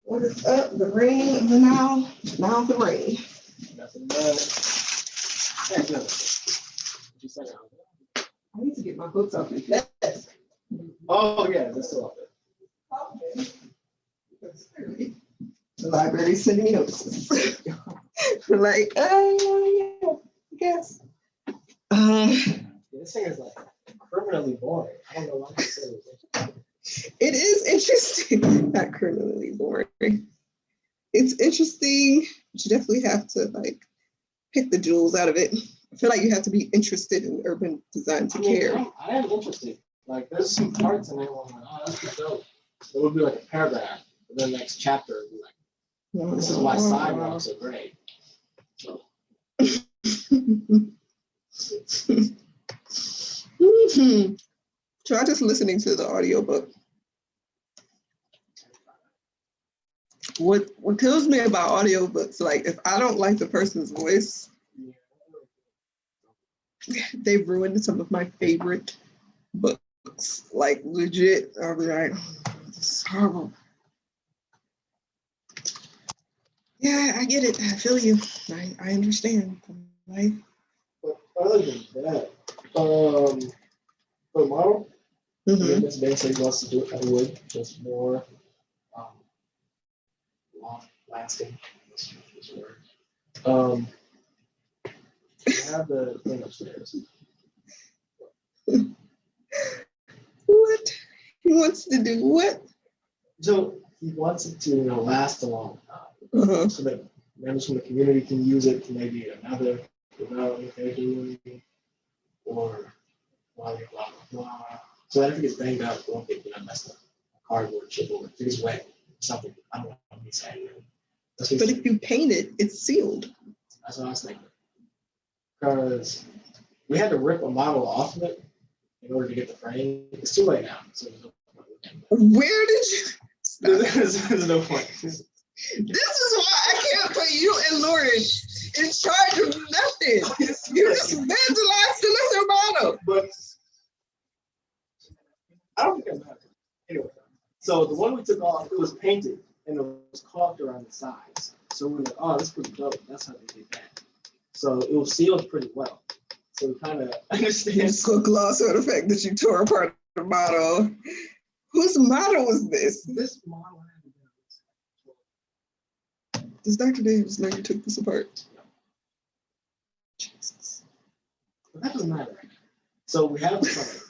What is up? The rain of the Nile. Now the rain. Nothing bad. I need to get my books off the desk. Oh yeah, that's still up there. The library's sending me notices. Like, oh yeah, I guess. This thing is like criminally boring. I don't know why I said it. It is interesting. Not criminally boring. It's interesting, but you definitely have to like pick the jewels out of it. I feel like you have to be interested in urban design to care. I am interested. Like there's some parts in it where I'm like, oh, that's pretty dope. It would be like a paragraph, but then the next chapter would be like, this is why sidewalks are great. So. Try just listening to the audiobook. What kills me about audiobooks, like if I don't like the person's voice, they ruined some of my favorite books. Like legit, I'll be like, oh, this is horrible. Yeah, I get it. I feel you. I understand. Like, but other than that, for the model, Miss Ben said he wants to do it in wood, just more long lasting. I have the thing upstairs. What? He wants to do what? So he wants it to last a long time. So that members from the community can use it for maybe another development they're doing, or blah, blah, blah. So that if it gets banged up, it won't get messed up. Cardboard, chipboard, if it's wet, something. I don't know what he's saying. But if you paint it, it's sealed. That's what I was thinking. Because we had to rip a model off of it in order to get the frame. It's too late now. So there's no point. Where did you? There's no point. This is why I can't put you and Lauren in charge of nothing. You just vandalized another model. But I don't think I'm happy. Anyway, so the one we took off, it was painted and it was caulked around the sides. So we were like, oh, that's pretty dope. That's how they did that. So it was sealed pretty well. So we kind of understand. You so gloss over the fact that you tore apart the model. Whose model was this? This model had to be. Does Dr. Davis know you took this apart? Jesus. But that doesn't matter. So we have the frame.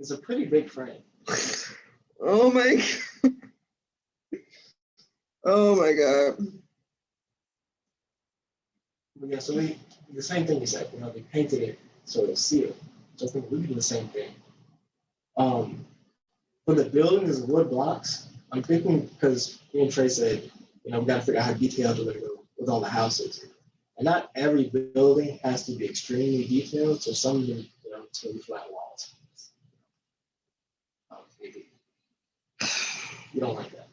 It's a pretty big frame. Oh my God. Oh my God. But yeah, so the same thing you said, we painted it so it was sealed. So I think we can do the same thing. For the buildings is wood blocks. I'm thinking because me and Trey said, we got to figure out how detailed we're going to go with all the houses. And not every building has to be extremely detailed. So some of them, it's going to be flat walls. Maybe. You don't like that.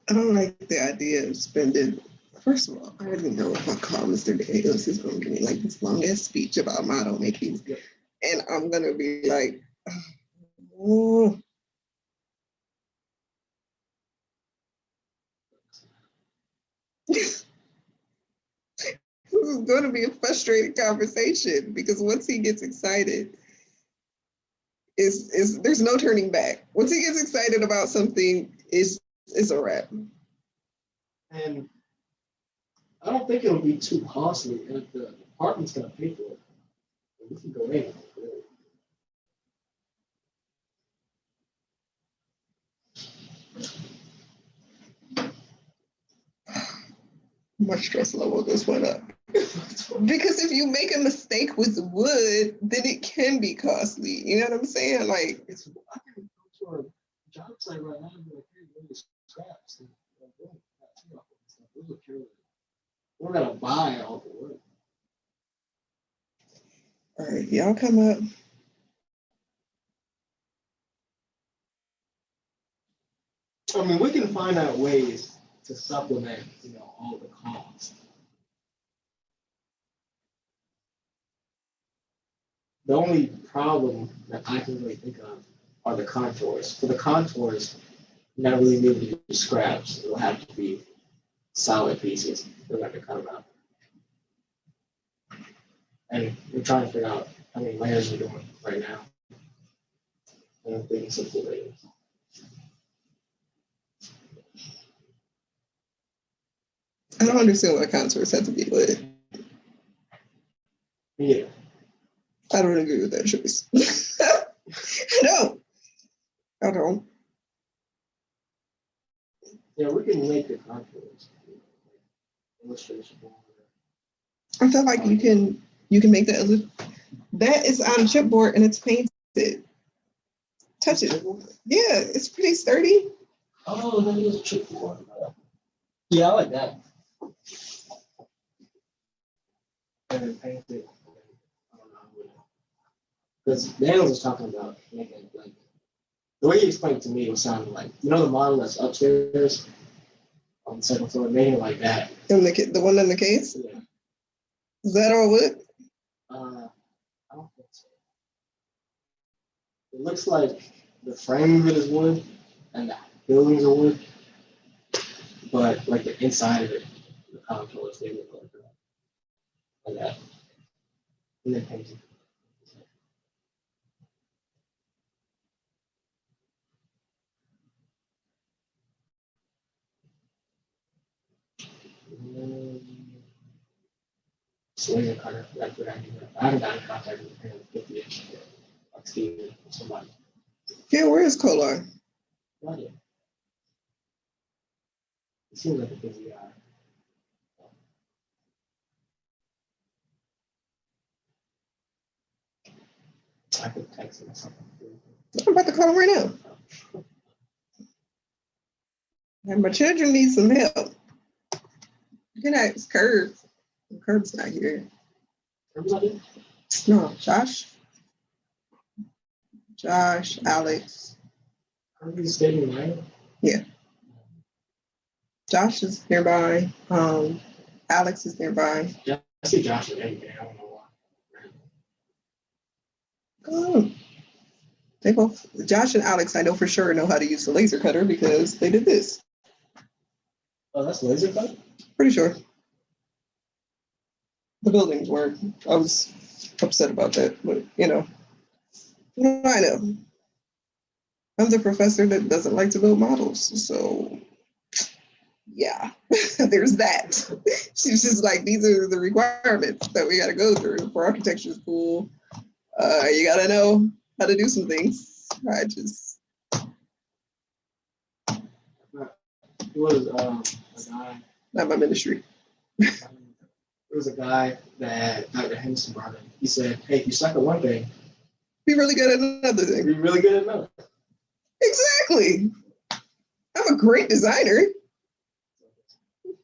I don't like the idea of spending. First of all, I already know if I call Mr. Daniels, he's going to give me like this long ass speech about model making. And I'm going to be like, oh. This is going to be a frustrating conversation because once he gets excited, there's no turning back. Once he gets excited about something, it's a wrap. And I don't think it'll be too costly, and if the department's going to pay for it, we can go in. My stress level just went up. Because if you make a mistake with wood, then it can be costly. You know what I'm saying? Like, I can go to a job site right now and be like, hey, where the scraps? And we're gonna buy all the wood. All right, y'all come up. I mean, we can find out ways to supplement, all the costs. The only problem that I can really think of are the contours. For the contours, you're not really able to do scraps. It'll have to be solid pieces. They're not gonna cut them out. And we're trying to figure out how many layers we're doing right now. And I'm thinking simple layers. I don't understand why contours have to be wood. Yeah. I don't agree with that choice. I don't. Yeah, we can make the contours. Illustration. I feel like you can make that. That is on chipboard and it's painted. Touch it. Yeah, it's pretty sturdy. Oh, that is chipboard. Yeah, I like that. And painted. Because Daniel was talking about making like the way he explained it to me, it sounded like the model that's upstairs on the second floor, making it like that. The one in the case? Yeah. Is that all wood? I don't think so. It looks like the frame of it is wood and the buildings are wood, but like the inside of it, the contours, they look like that. And then painted. Laser cutter, that's what I do. I haven't gotten in contact with him 50-ish, like Steve or somebody. Yeah, where is Kolar? Not yet. It seems like a busy guy. I could text him or something. I'm about to call him right now. And my children need some help. You can ask Curb. Curb's not here. Curb's not here? No, Josh, Alex. Curb is staying right? Yeah. Josh is nearby. Alex is nearby. Yeah, I see Josh in everything. I don't know why. Oh. They both, Josh and Alex, I know for sure know how to use the laser cutter because they did this. Oh, that's laser cutter? Pretty sure. The buildings weren't. I was upset about that, but I know. I'm the professor that doesn't like to build models, so yeah, there's that. She's just like, these are the requirements that we got to go through for architecture school. You got to know how to do some things. I just. It was a guy. Not my ministry. There was a guy that Dr. Henderson brought in. He said, hey, if you suck at one thing, Be really good at another thing. Be really good at another. Exactly. I'm a great designer.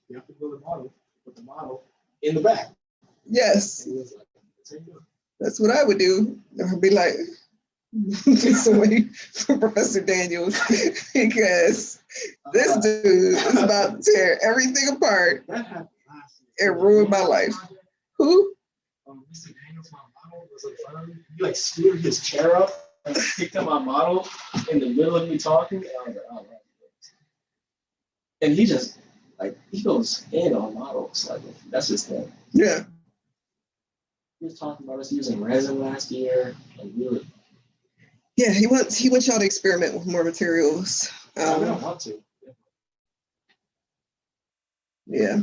You have to build a model, put the model in the back. Yes. That's what I would do. I'd be like, somebody for Professor Daniels, because this dude is about to tear everything apart and ruin my life. Who? Mr. Daniels, my model was like fun. He like screwed his chair up and picked up my model in the middle of me talking. And I was like, oh, right. And he just like he goes in on models. Like that's his thing. Yeah. He was talking about us using resin last year, and we were. Yeah, he wants y'all to experiment with more materials. We don't want to. Yeah.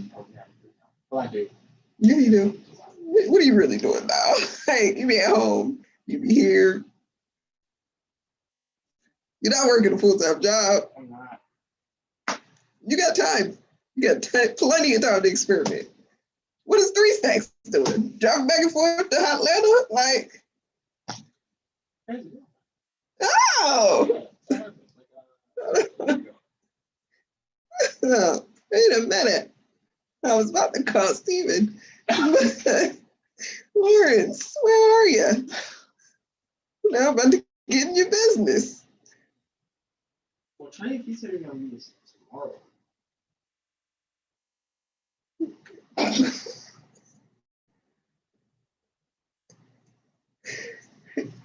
Well, I do. Yeah, you do. What are you really doing now? Hey, you be at home. You be here. You're not working a full-time job. I'm not. You got time. You got plenty of time to experiment. What is 3 Stacks doing? Driving back and forth to Atlanta? Like, oh! Oh, wait a minute. I was about to call Steven. Lawrence, where are you? Now I'm about to get in your business. Well, Trey, he said you're going to use tomorrow.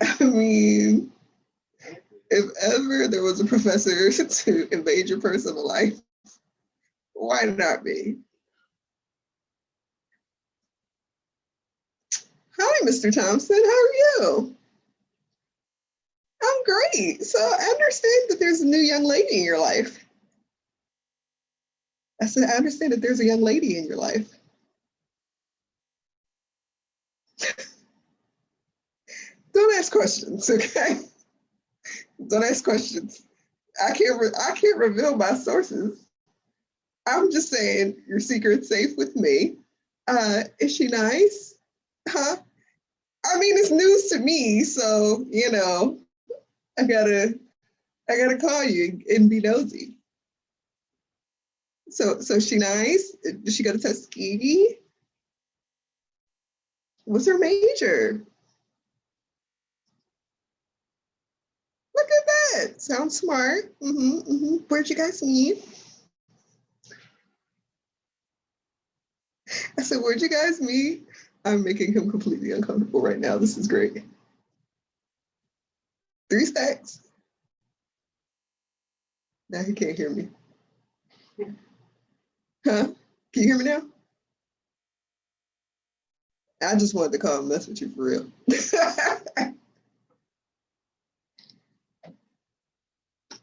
I mean, if ever there was a professor to invade your personal life, why not me? Hi, Mr. Thompson. How are you? I'm great. So I understand that there's a new young lady in your life. I said, I understand that there's a young lady in your life. Don't ask questions, okay? Don't ask questions. I can't reveal my sources. I'm just saying your secret's safe with me. Is she nice? Huh? I mean, it's news to me, so you know, I gotta call you and be nosy. So she nice? Did she go to Tuskegee? What's her major? Look at that. Sounds smart. Where'd you guys meet? I said, where'd you guys meet? I'm making him completely uncomfortable right now. This is great. 3 Stacks. Now he can't hear me. Huh? Can you hear me now? I just wanted to call and mess with you for real.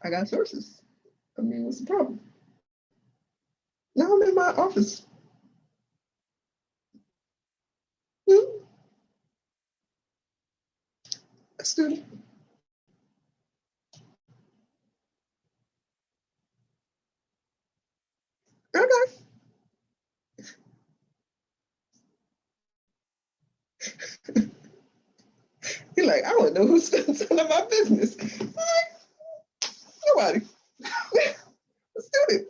I got sources. I mean, what's the problem? Now I'm in my office. A student. Okay. He's like, I don't know who's none of my business. I'm like, nobody. A student.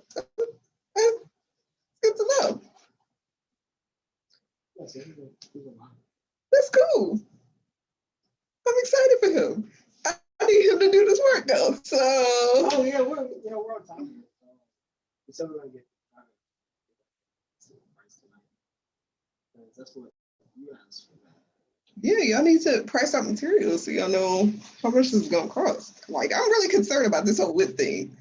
It's good to know. That's cool. I'm excited for him. I need him to do this work though. So. Oh yeah, we're on time. So we're gonna get. That's what you asked for that. Yeah, y'all need to price out materials so y'all know how much this is gonna cost. Like, I'm really concerned about this whole wood thing.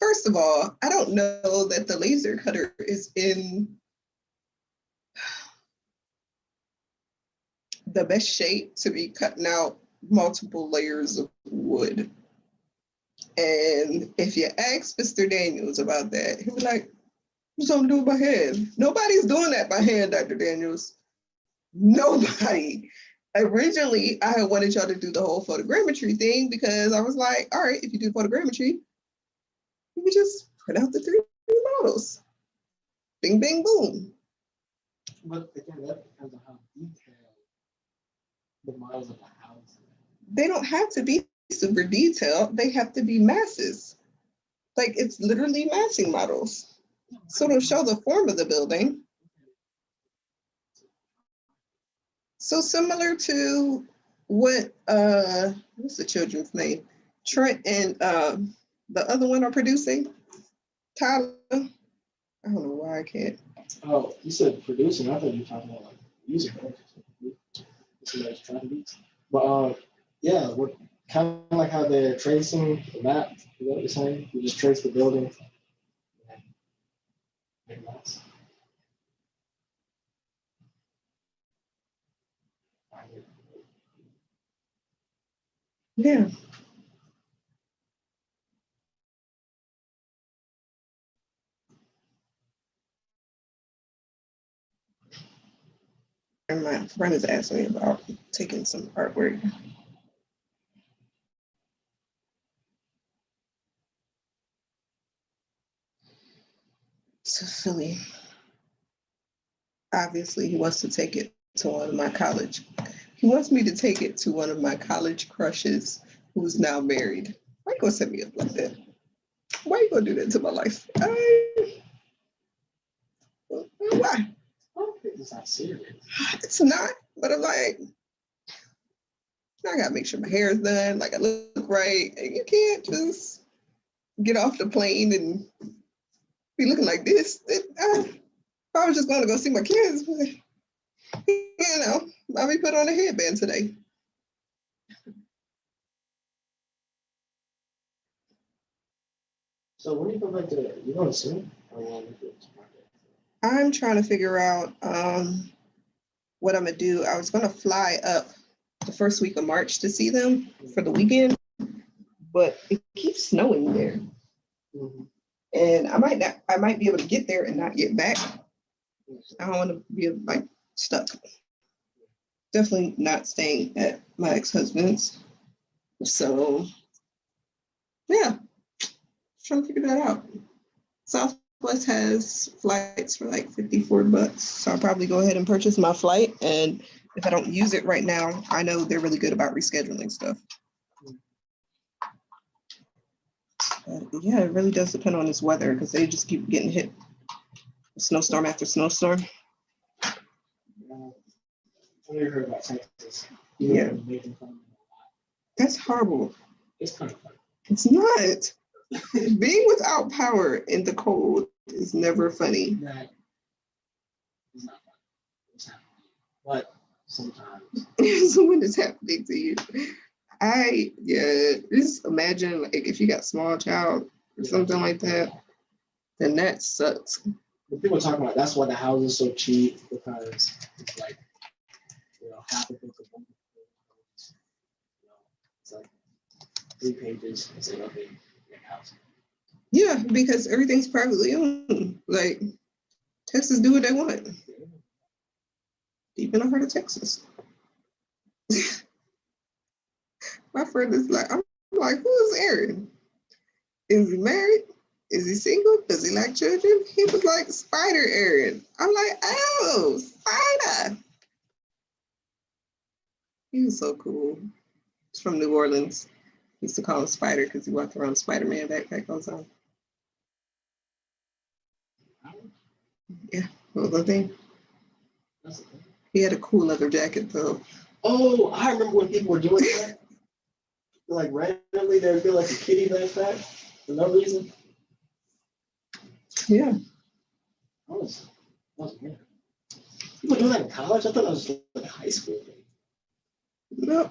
First of all, I don't know that the laser cutter is in the best shape to be cutting out multiple layers of wood. And if you ask Mr. Daniels about that, he'll be like, what's something to do by hand? Nobody's doing that by hand, Dr. Daniels. Nobody. Originally, I had wanted y'all to do the whole photogrammetry thing because I was like, all right, if you do photogrammetry, you can just print out the 3D models. Bing, bing, boom. But again, that depends on how detailed the models of the house. they don't have to be super detailed. They have to be masses. Like it's literally massing models. So it'll show the form of the building. So similar to what, what's the children's name? Trent and the other one are producing, Tyler. I don't know why I can't. Oh, you said producing. I thought you were talking about like music. But yeah, what kind of like how they're tracing the map. You know what you're saying? You just trace the building. Yeah. And my friend is asking me about taking some artwork. So Philly. Obviously, he wants to take it to one of my college. He wants me to take it to one of my college crushes who's now married. Why you gonna set me up like that? Why you gonna do that to my life? Why? I don't think it's not serious. It's not, but I'm like, I gotta make sure my hair is done, like I look right. And you can't just get off the plane and be looking like this. If I was just going to go see my kids, but, you know, mommy put on a headband today. So when you go back to you going to soon? I'm trying to figure out what I'm gonna do. I was gonna fly up the first week of March to see them for the weekend, but it keeps snowing there. And I might be able to get there and not get back. I don't want to be like stuck. Definitely not staying at my ex-husband's. So yeah, trying to figure that out. Southwest has flights for like $54. So I'll probably go ahead and purchase my flight. And if I don't use it right now, I know they're really good about rescheduling stuff. Yeah, it really does depend on this weather because they just keep getting hit snowstorm after snowstorm. I never heard about Texas. Yeah. That's horrible. It's kind of fun. It's not. Being without power in the cold is never funny. That is not fun. It's happening. But sometimes. So when it's happening to you. Just imagine like if you got small child or something like that, then that sucks. But people talk about that's why the house is so cheap because it's like, half of it is one. It's like 3 pages instead of a house. Yeah, because everything's privately owned. Like Texas do what they want. Deep in the heart of Texas. My friend is like, I'm like, who is Aaron? Is he married? Is he single? Does he like children? He was like, Spider Aaron. I'm like, oh, Spider. He was so cool. He's from New Orleans. He used to call him Spider because he walked around with Spider-Man backpack all the time. Yeah, what was the thing? He had a cool leather jacket though. Oh, I remember when people were doing that. Like randomly, they would feel like a kitty backpack for no reason. Yeah. That was weird. People doing that in college? I thought that was like high school. No,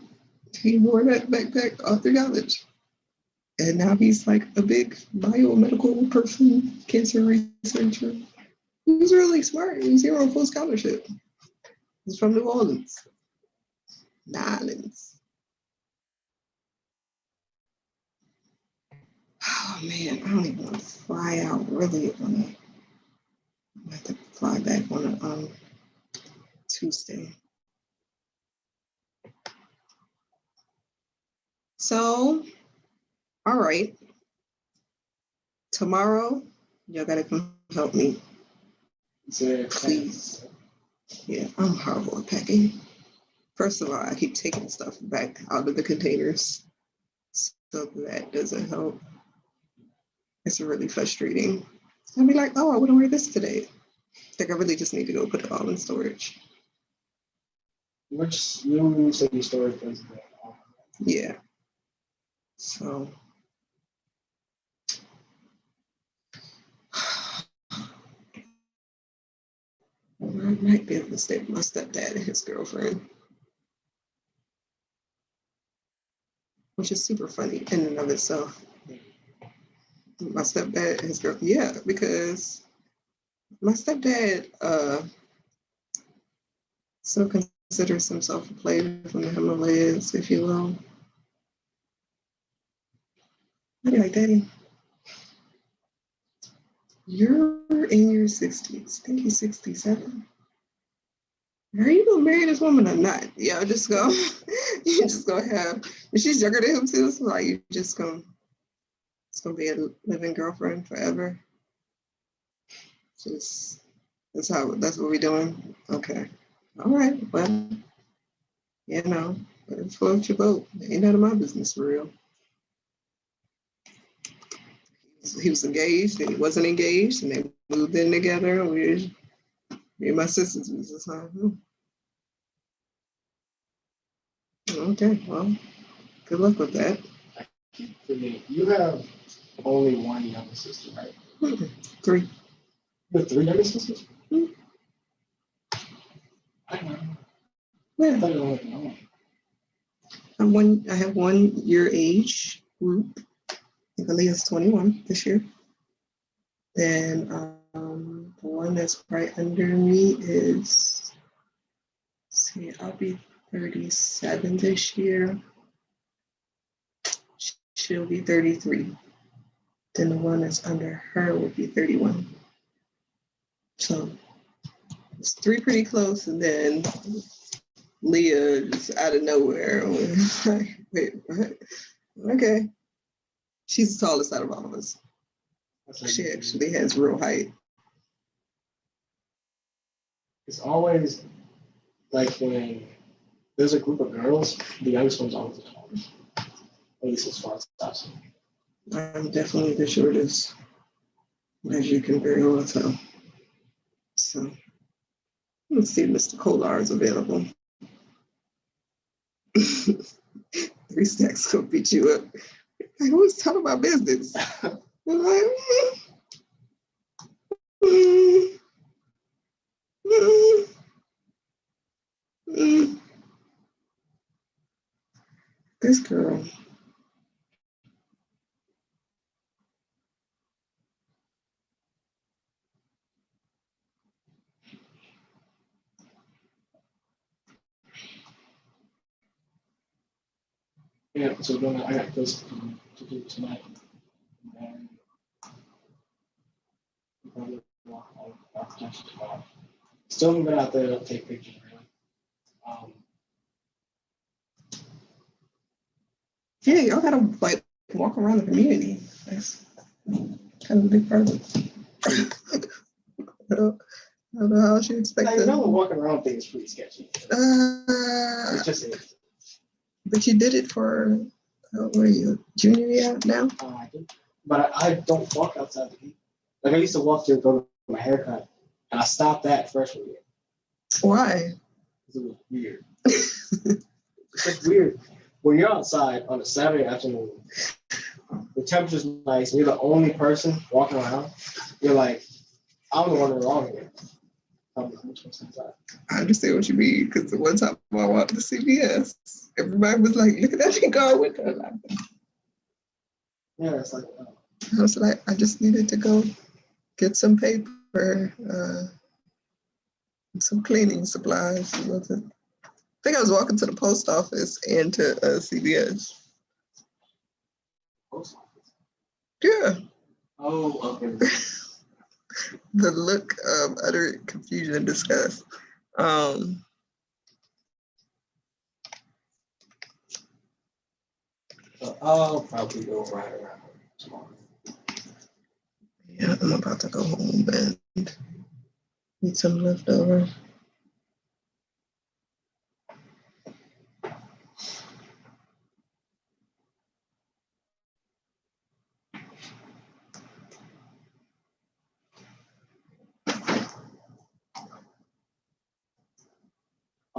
he wore that backpack all through college. And now he's like a big biomedical person, cancer researcher. He's really smart. He's here on full scholarship. He's from New Orleans. Nolans. Oh man, I don't even want to fly out really on I have to fly back on a Tuesday. So, all right. Tomorrow, y'all gotta come help me. Please. Yeah, I'm horrible at packing. First of all, I keep taking stuff back out of the containers, so that doesn't help. It's really frustrating. I'd be like, oh, I wouldn't wear this today. Like, I really just need to go put it all in storage. Which you said you storage is Yeah. So. I might be able to stay with my stepdad and his girlfriend, which is super funny in and of itself. My stepdad and his girl, yeah, because my stepdad still considers himself a player from the Himalayas, if you will. I'd be like, Daddy, you're in your 60s. I think he's 67. Are you gonna marry this woman or not? Yeah, just go. You just gonna have. And she's younger than him too, so like you just gonna. It's gonna be a living girlfriend forever. Just that's what we're doing. Okay. All right. Well, you know, float your boat. Ain't none of my business for real. He was engaged and he wasn't engaged, and they moved in together. And me and my sisters was just like, okay, well, good luck with that. For me, you have only one younger sister, right? 3. You have 3 younger sisters? I don't know. Yeah. I thought you only had one. I have 1 year age group. I think Aaliyah's 21 this year. Then the one that's right under me is, see, I'll be 37 this year. She'll be 33. Then the one that's under her will be 31. So it's 3 pretty close, and then Leah just out of nowhere. Like, wait, what? Okay. She's the tallest out of all of us. She actually has real height. It's always like when there's a group of girls, the youngest one's always the tallest. At least as far as that's. I'm definitely the shortest, as you can very well tell. So let's see if Mr. Kolar is available. 3 stacks gonna beat you up. Like, who's telling my business? I'm like, This girl. Yeah, so then I got this to do tonight. And still haven't been out there to take pictures, really. Yeah, y'all gotta like walk around the community. That's kind of a big part of it. I don't know how she expects I know walking around thing is pretty sketchy. It's just is. But you did it for, what are you, junior year now? I did. But I don't walk outside the gate. Like I used to walk to go to my haircut, and I stopped that freshman year. Why? Because it was weird. It's just weird. When you're outside on a Saturday afternoon, the temperature's nice, and you're the only person walking around, you're like, I'm the one wrong here. I understand what you mean, because the one time I walked to CVS, everybody was like, look at that thing going with her. Yeah, it's like, I was like, I just needed to go get some paper, and some cleaning supplies. It wasn't. I think I was walking to the post office and to CVS. Post office? Yeah. Oh, okay. The look of utter confusion and disgust. I'll probably go right around tomorrow. Yeah, I'm about to go home and eat some leftover.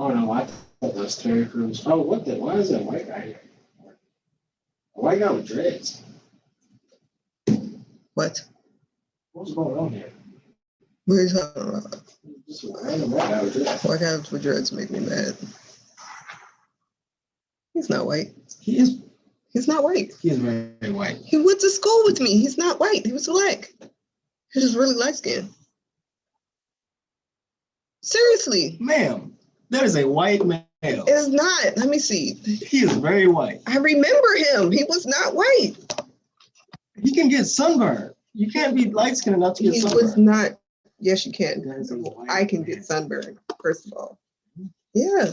Oh no, I thought that was Terry Crews. Oh, what the? Why is that white guy here? A white guy with dreads. What? What's going on here? What are you talking about? Just a random white guy with dreads. White guys with dreads make me mad. He's not white. He is. He's not white. He is very white. He went to school with me. He's not white. He was black. He's just really light skinned. Seriously. Ma'am, that is a white male. It's not. Let me see. He is very white. I remember him. He was not white. He can get sunburned. You can't be light skinned enough to get He sunburned. was not. Yes, you can. I can get sunburned, first of all. Yeah.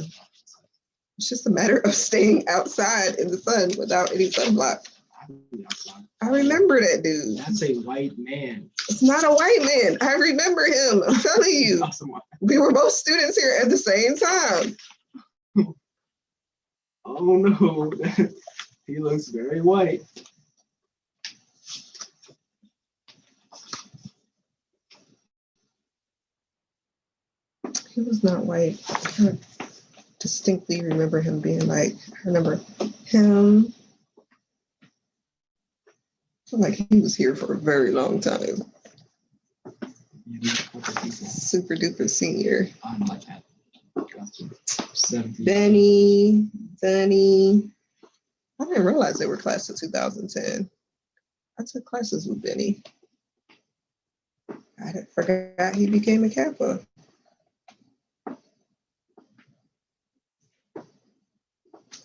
It's just a matter of staying outside in the sun without any sunblock. I remember that dude. That's a white man. It's not a white man. I remember him. I'm telling you. We were both students here at the same time. Oh no. He looks very white. He was not white. I distinctly remember him being like, I remember him. I feel like he was here for a very long time. Super duper senior. I'm like that. Benny. I didn't realize they were class of 2010. I took classes with Benny. I forgot he became a Kappa.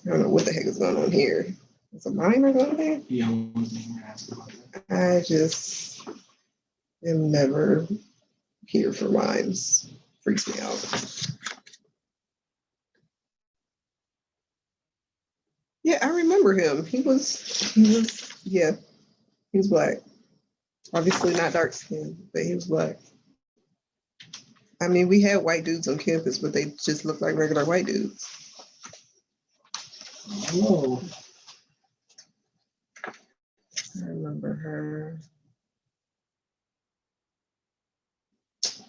I don't know what the heck is going on here. Is a mime or something? Yeah, I just am never here for mimes. Freaks me out. Yeah, I remember him. He was black. Obviously not dark skinned, but he was black. I mean, we had white dudes on campus, but they just looked like regular white dudes. Oh. I remember her.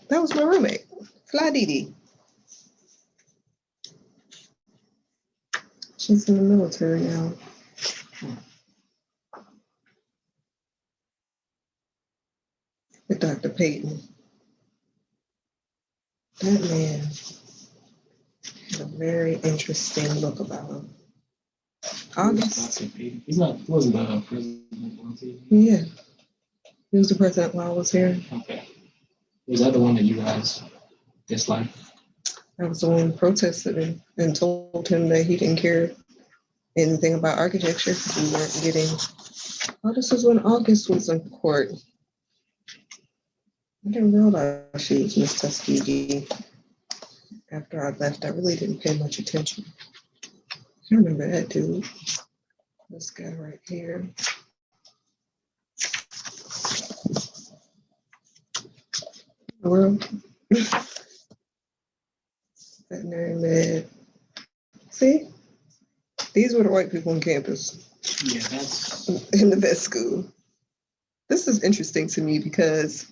That was my roommate, Fly Dee. She's in the military now. With Dr. Payton. That man had a very interesting look about him. August. He's not, he wasn't the president, was he? Yeah. He was the president while I was here. Okay. Was that the one that you guys disliked? I was the one who protested and told him that he didn't care anything about architecture because we weren't getting. Oh, this is when August was in court. I didn't realize she was Miss Tuskegee. After I left, I really didn't pay much attention. I remember that dude. This guy right here. The world. Veterinary med. See? These were the white people on campus. Yeah, that's in the vet school. This is interesting to me because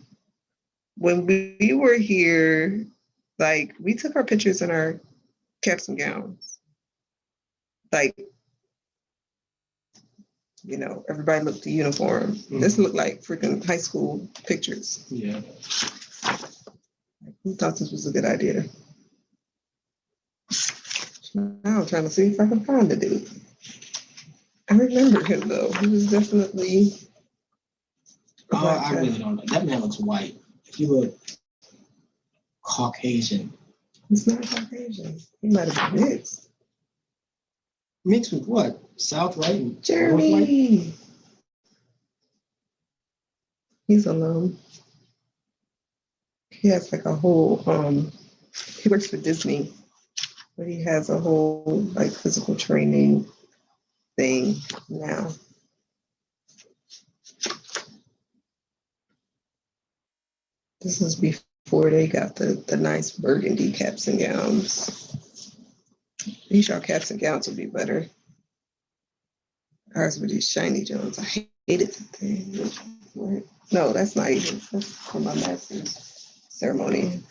when we were here, like we took our pictures in our caps and gowns. Like, you know, everybody looked the uniform. Mm-hmm. This looked like freaking high school pictures. Yeah. Like, who thought this was a good idea? Now I'm trying to see if I can find the dude. I remember him though. He was definitely. Oh, I really don't know. That man looks white. He looked Caucasian. He's not Caucasian. He might have been mixed. Mixed with what? South white and Jeremy. North white? He's alone. He has like a whole. He works for Disney, but he has a whole like physical training thing now. This is before they got the nice burgundy caps and gowns. These y'all caps and gowns would be better. Ours were these shiny Jones. I hated the thing. No, that's not even. That's for my master's ceremony.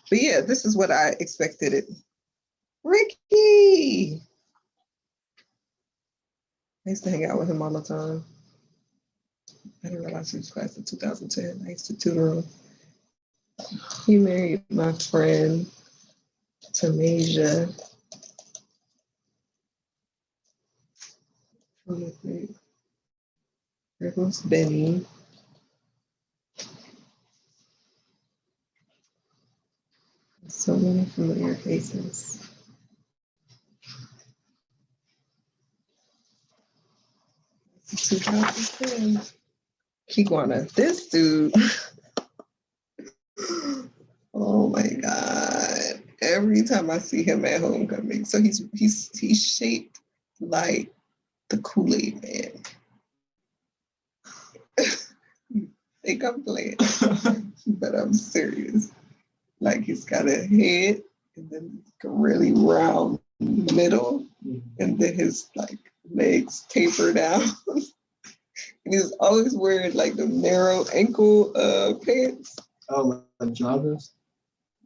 But yeah, this is what I expected it Ricky. I used to hang out with him all the time. I didn't realize he was class of 2010. I used to tutor him. He married my friend, Tamasia. There goes Benny. So many familiar faces. This is 2010. Kiguana, this dude. Oh my God. Every time I see him at homecoming. So he's shaped like the Kool-Aid man. Think I'm playing, but I'm serious. Like he's got a head and then a really round middle, and then his like legs taper down. And he's always wearing like the narrow ankle pants. Oh, like joggers?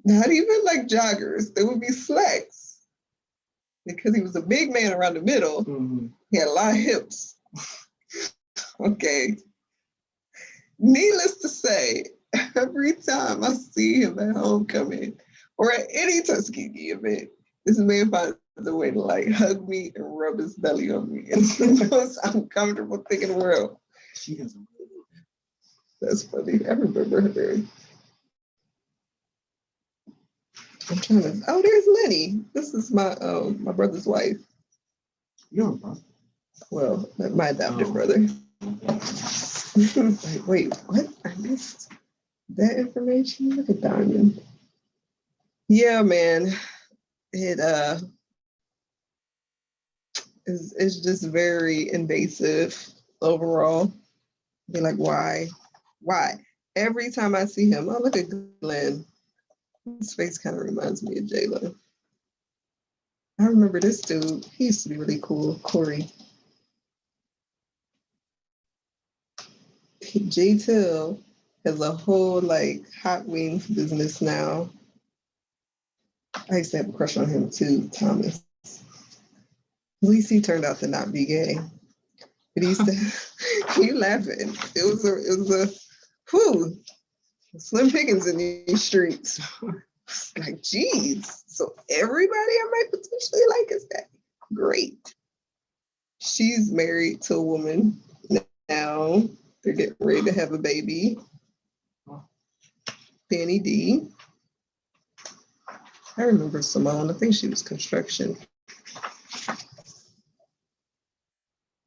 Not even like joggers. They would be slacks. Because he was a big man around the middle. Mm-hmm. He had a lot of hips. Okay. Needless to say, every time I see him at homecoming or at any Tuskegee event, this man finds a way to like hug me and rub his belly on me. It's the most uncomfortable thing in the world. She has a That's funny. I remember her. I'm trying to. Oh, there's Lenny. This is my brother's wife. Your brother? Well, my adopted brother. Like, wait, what? I missed that information. Look at Diamond. Yeah, man. It is just very invasive overall. Be like, why? Every time I see him, oh, look at Glenn. His face kind of reminds me of Jayla. I remember this dude. He used to be really cool, Corey. J Till has a whole like hot wings business now. I used to have a crush on him too, Thomas. At least he turned out to not be gay. But he used to, you laughing. It was a slim pickings in these streets. It's like, geez, so everybody I might potentially like is that. Great. She's married to a woman now. They're getting ready to have a baby. Fanny D. I remember Simone. I think she was construction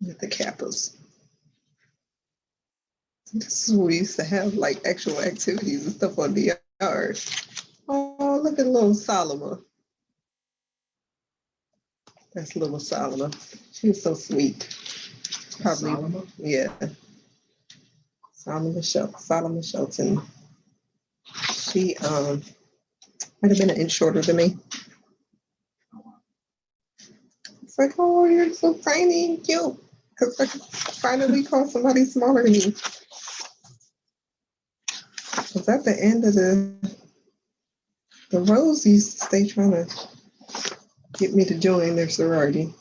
with the Kappas. This is what we used to have, like actual activities and stuff on the yard. Oh, look at little Solomon. That's little Solomon. She was so sweet. Probably, Solomon? Yeah. Solomon Shelton. She might have been an inch shorter than me. It's like, oh, you're so tiny and cute. Because I could finally call somebody smaller than me. Because at the end of the Rose used to stay trying to get me to join their sorority.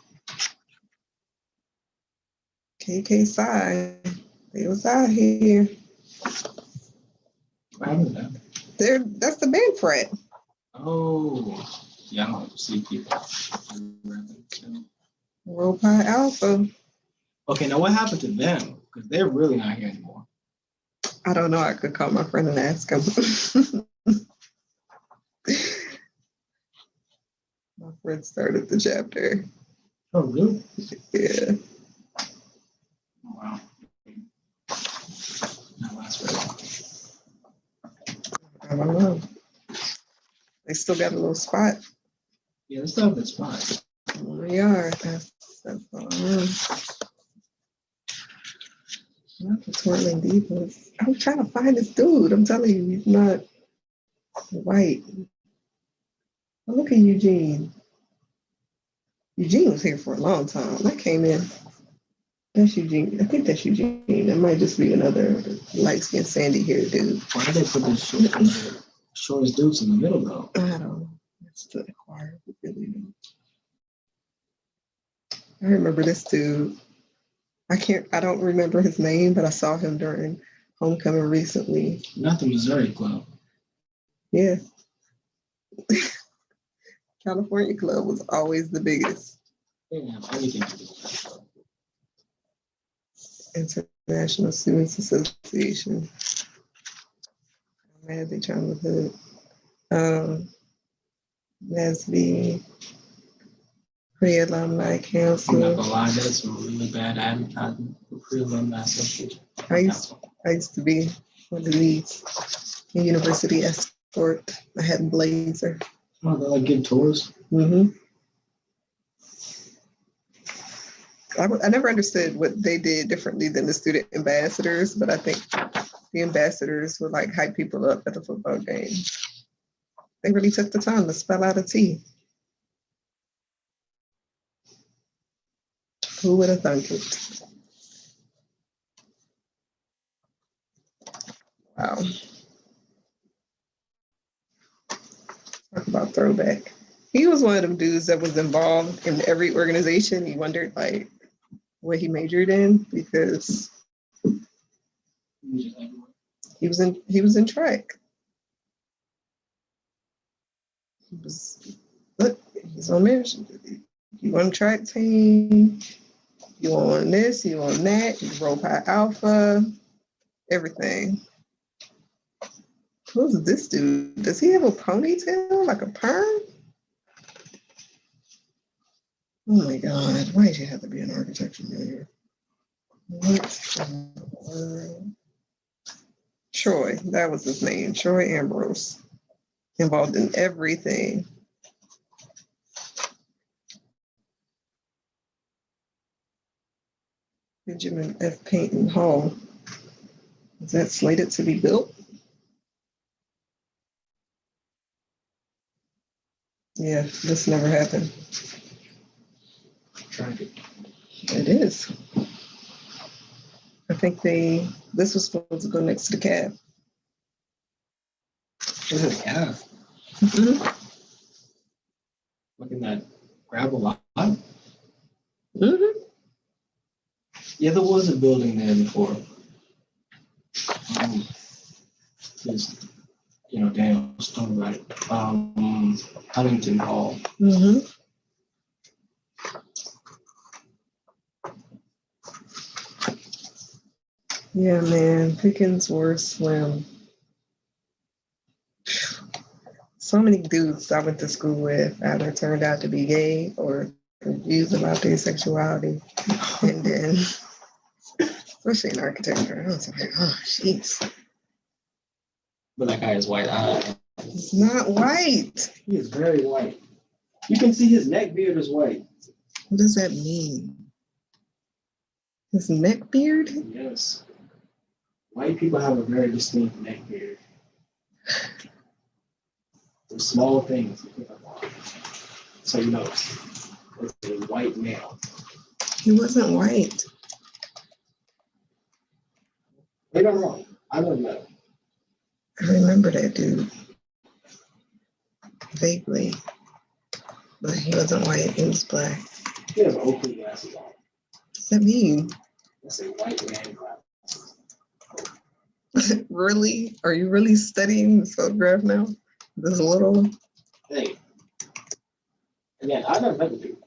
KK Psi, they was out here. What happened to them? That's the band frat. Oh, yeah, I don't see people. Ropi Alpha. Okay, now what happened to them? Because they're really not here anymore. I don't know. I could call my friend and ask him. My friend started the chapter. Oh, really? Yeah. Wow. Not last very long. I don't know. They still got a little spot. Yeah, they still have the spot. We are. That's all I know. Not the Twirling Divas. I'm trying to find this dude. I'm telling you, he's not white. Oh, look at Eugene. Eugene was here for a long time. I came in. That's Eugene. I think that's Eugene. It might just be another light-skinned sandy haired dude. Why did they put the shortest dudes in the middle though? I don't know. It's the choir. Really. I remember this dude. I don't remember his name, but I saw him during homecoming recently. Not the Missouri Club. Yeah. California Club was always the biggest. They didn't have anything to do with that club. International Students Association. I'm mad they trying to put NASB, Pre-Alumni I'm not Council. gonna lie, that's some really bad advertising for Pre-Alumni Association. I used to be one of these university escort. I had a blazer. Oh, they like give tours? Mm-hmm. I never understood what they did differently than the student ambassadors, but I think the ambassadors would like hype people up at the football game. They really took the time to spell out a T. Who would have thunk it? Wow. Talk about throwback. He was one of them dudes that was involved in every organization. He wondered like what he majored in because he was in track. He's on this. You on track team, you on this, you on that, you roll Pi Alpha, everything. Who's this dude? Does he have a ponytail, like a perm? Oh my God, why did you have to be an architecture major? What in the world? Troy, that was his name, Troy Ambrose. Involved in everything. Benjamin F. Payton Hall. Is that slated to be built? Yeah, this never happened. It is. I think this was supposed to go next to the cab. Is it a cab? Mm-hmm. Look at that gravel lot. Mm-hmm. Yeah, there was a building there before. Just, Daniel Stone, right? Huntington Hall. Mm-hmm. Yeah, man, pickings were slim. So many dudes I went to school with either turned out to be gay or confused about their sexuality. And then, especially in architecture, I was like, oh, jeez. But that guy is white. He's not white. He is very white. You can see his neck beard is white. What does that mean? His neck beard? Yes. White people have a very distinct neck beard. The small things. So you know, it's a white male. He wasn't white. Maybe I'm wrong. I don't know. I remember that dude. Vaguely. But he wasn't white, he was black. He has Oakley glasses on. What does that mean? That's a white man glasses. Really? Are you really studying this photograph now? This little? Hey. Again, I don't never do.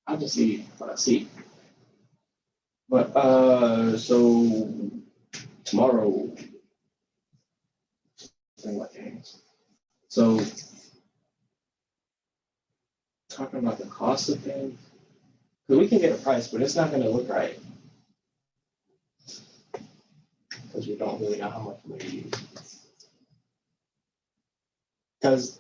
I just see what I see. But so tomorrow, so talking about the cost of things, because we can get a price, but it's not going to look right because we don't really know how much we're going to use. Because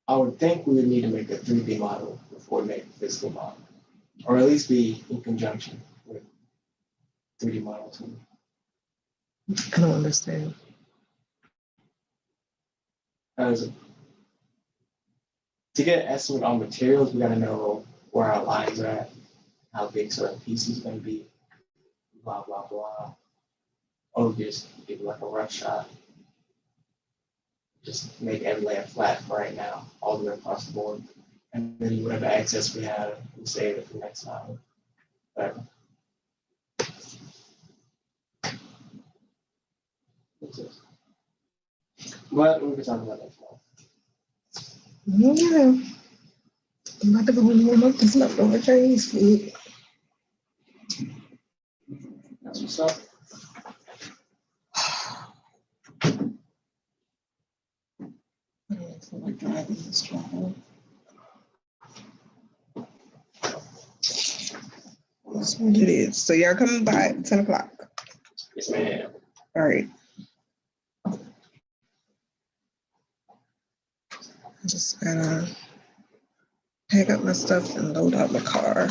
I would think we would need to make a 3D model before we make a physical model, or at least be in conjunction with 3D model too. I don't understand. As to get an estimate on materials, we got to know where our lines are at, how big certain pieces are going to be, blah, blah, blah. Or just give like a rough shot. Just make every layer flat for right now, all the way across the board. And then whatever excess we have, we save it for next time. But what we can talk about that for. Yeah. I'm about to go and warm up this leftover Chinese food. That's what's up. That's what it is. So y'all coming by at 10 o'clock. Yes, ma'am. All right. I just gotta pack up my stuff and load out my car.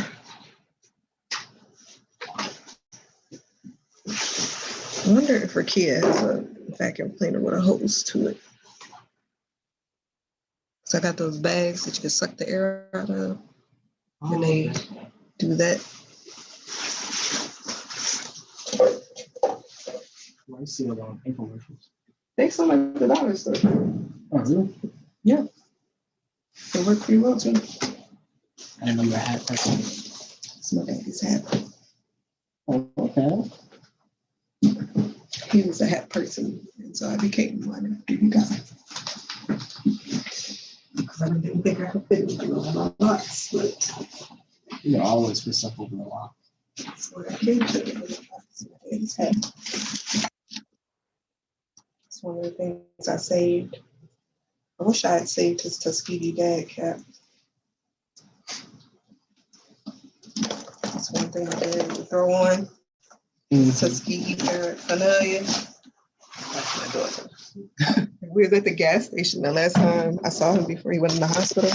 I wonder if Rakia has a vacuum cleaner with a hose to it. So I got those bags that you can suck the air out of. And they do that. I see it on infomercials. They sound like the dollar store. Oh, really? Yeah. They work pretty well too. I didn't know you were a hat person. It's my daddy's hat. Oh, okay. He was a hat person, and so I became one after you guys. Because I didn't think I could fit into all my lots, but You always put stuff over the wall. that's what I came to. It's my daddy's hat. It's one of the things I saved. I wish I had saved his Tuskegee dad cap. That's one thing I did to throw on. Tuskegee paraphernalia. That's my daughter. We was at the gas station the last time I saw him before he went in the hospital.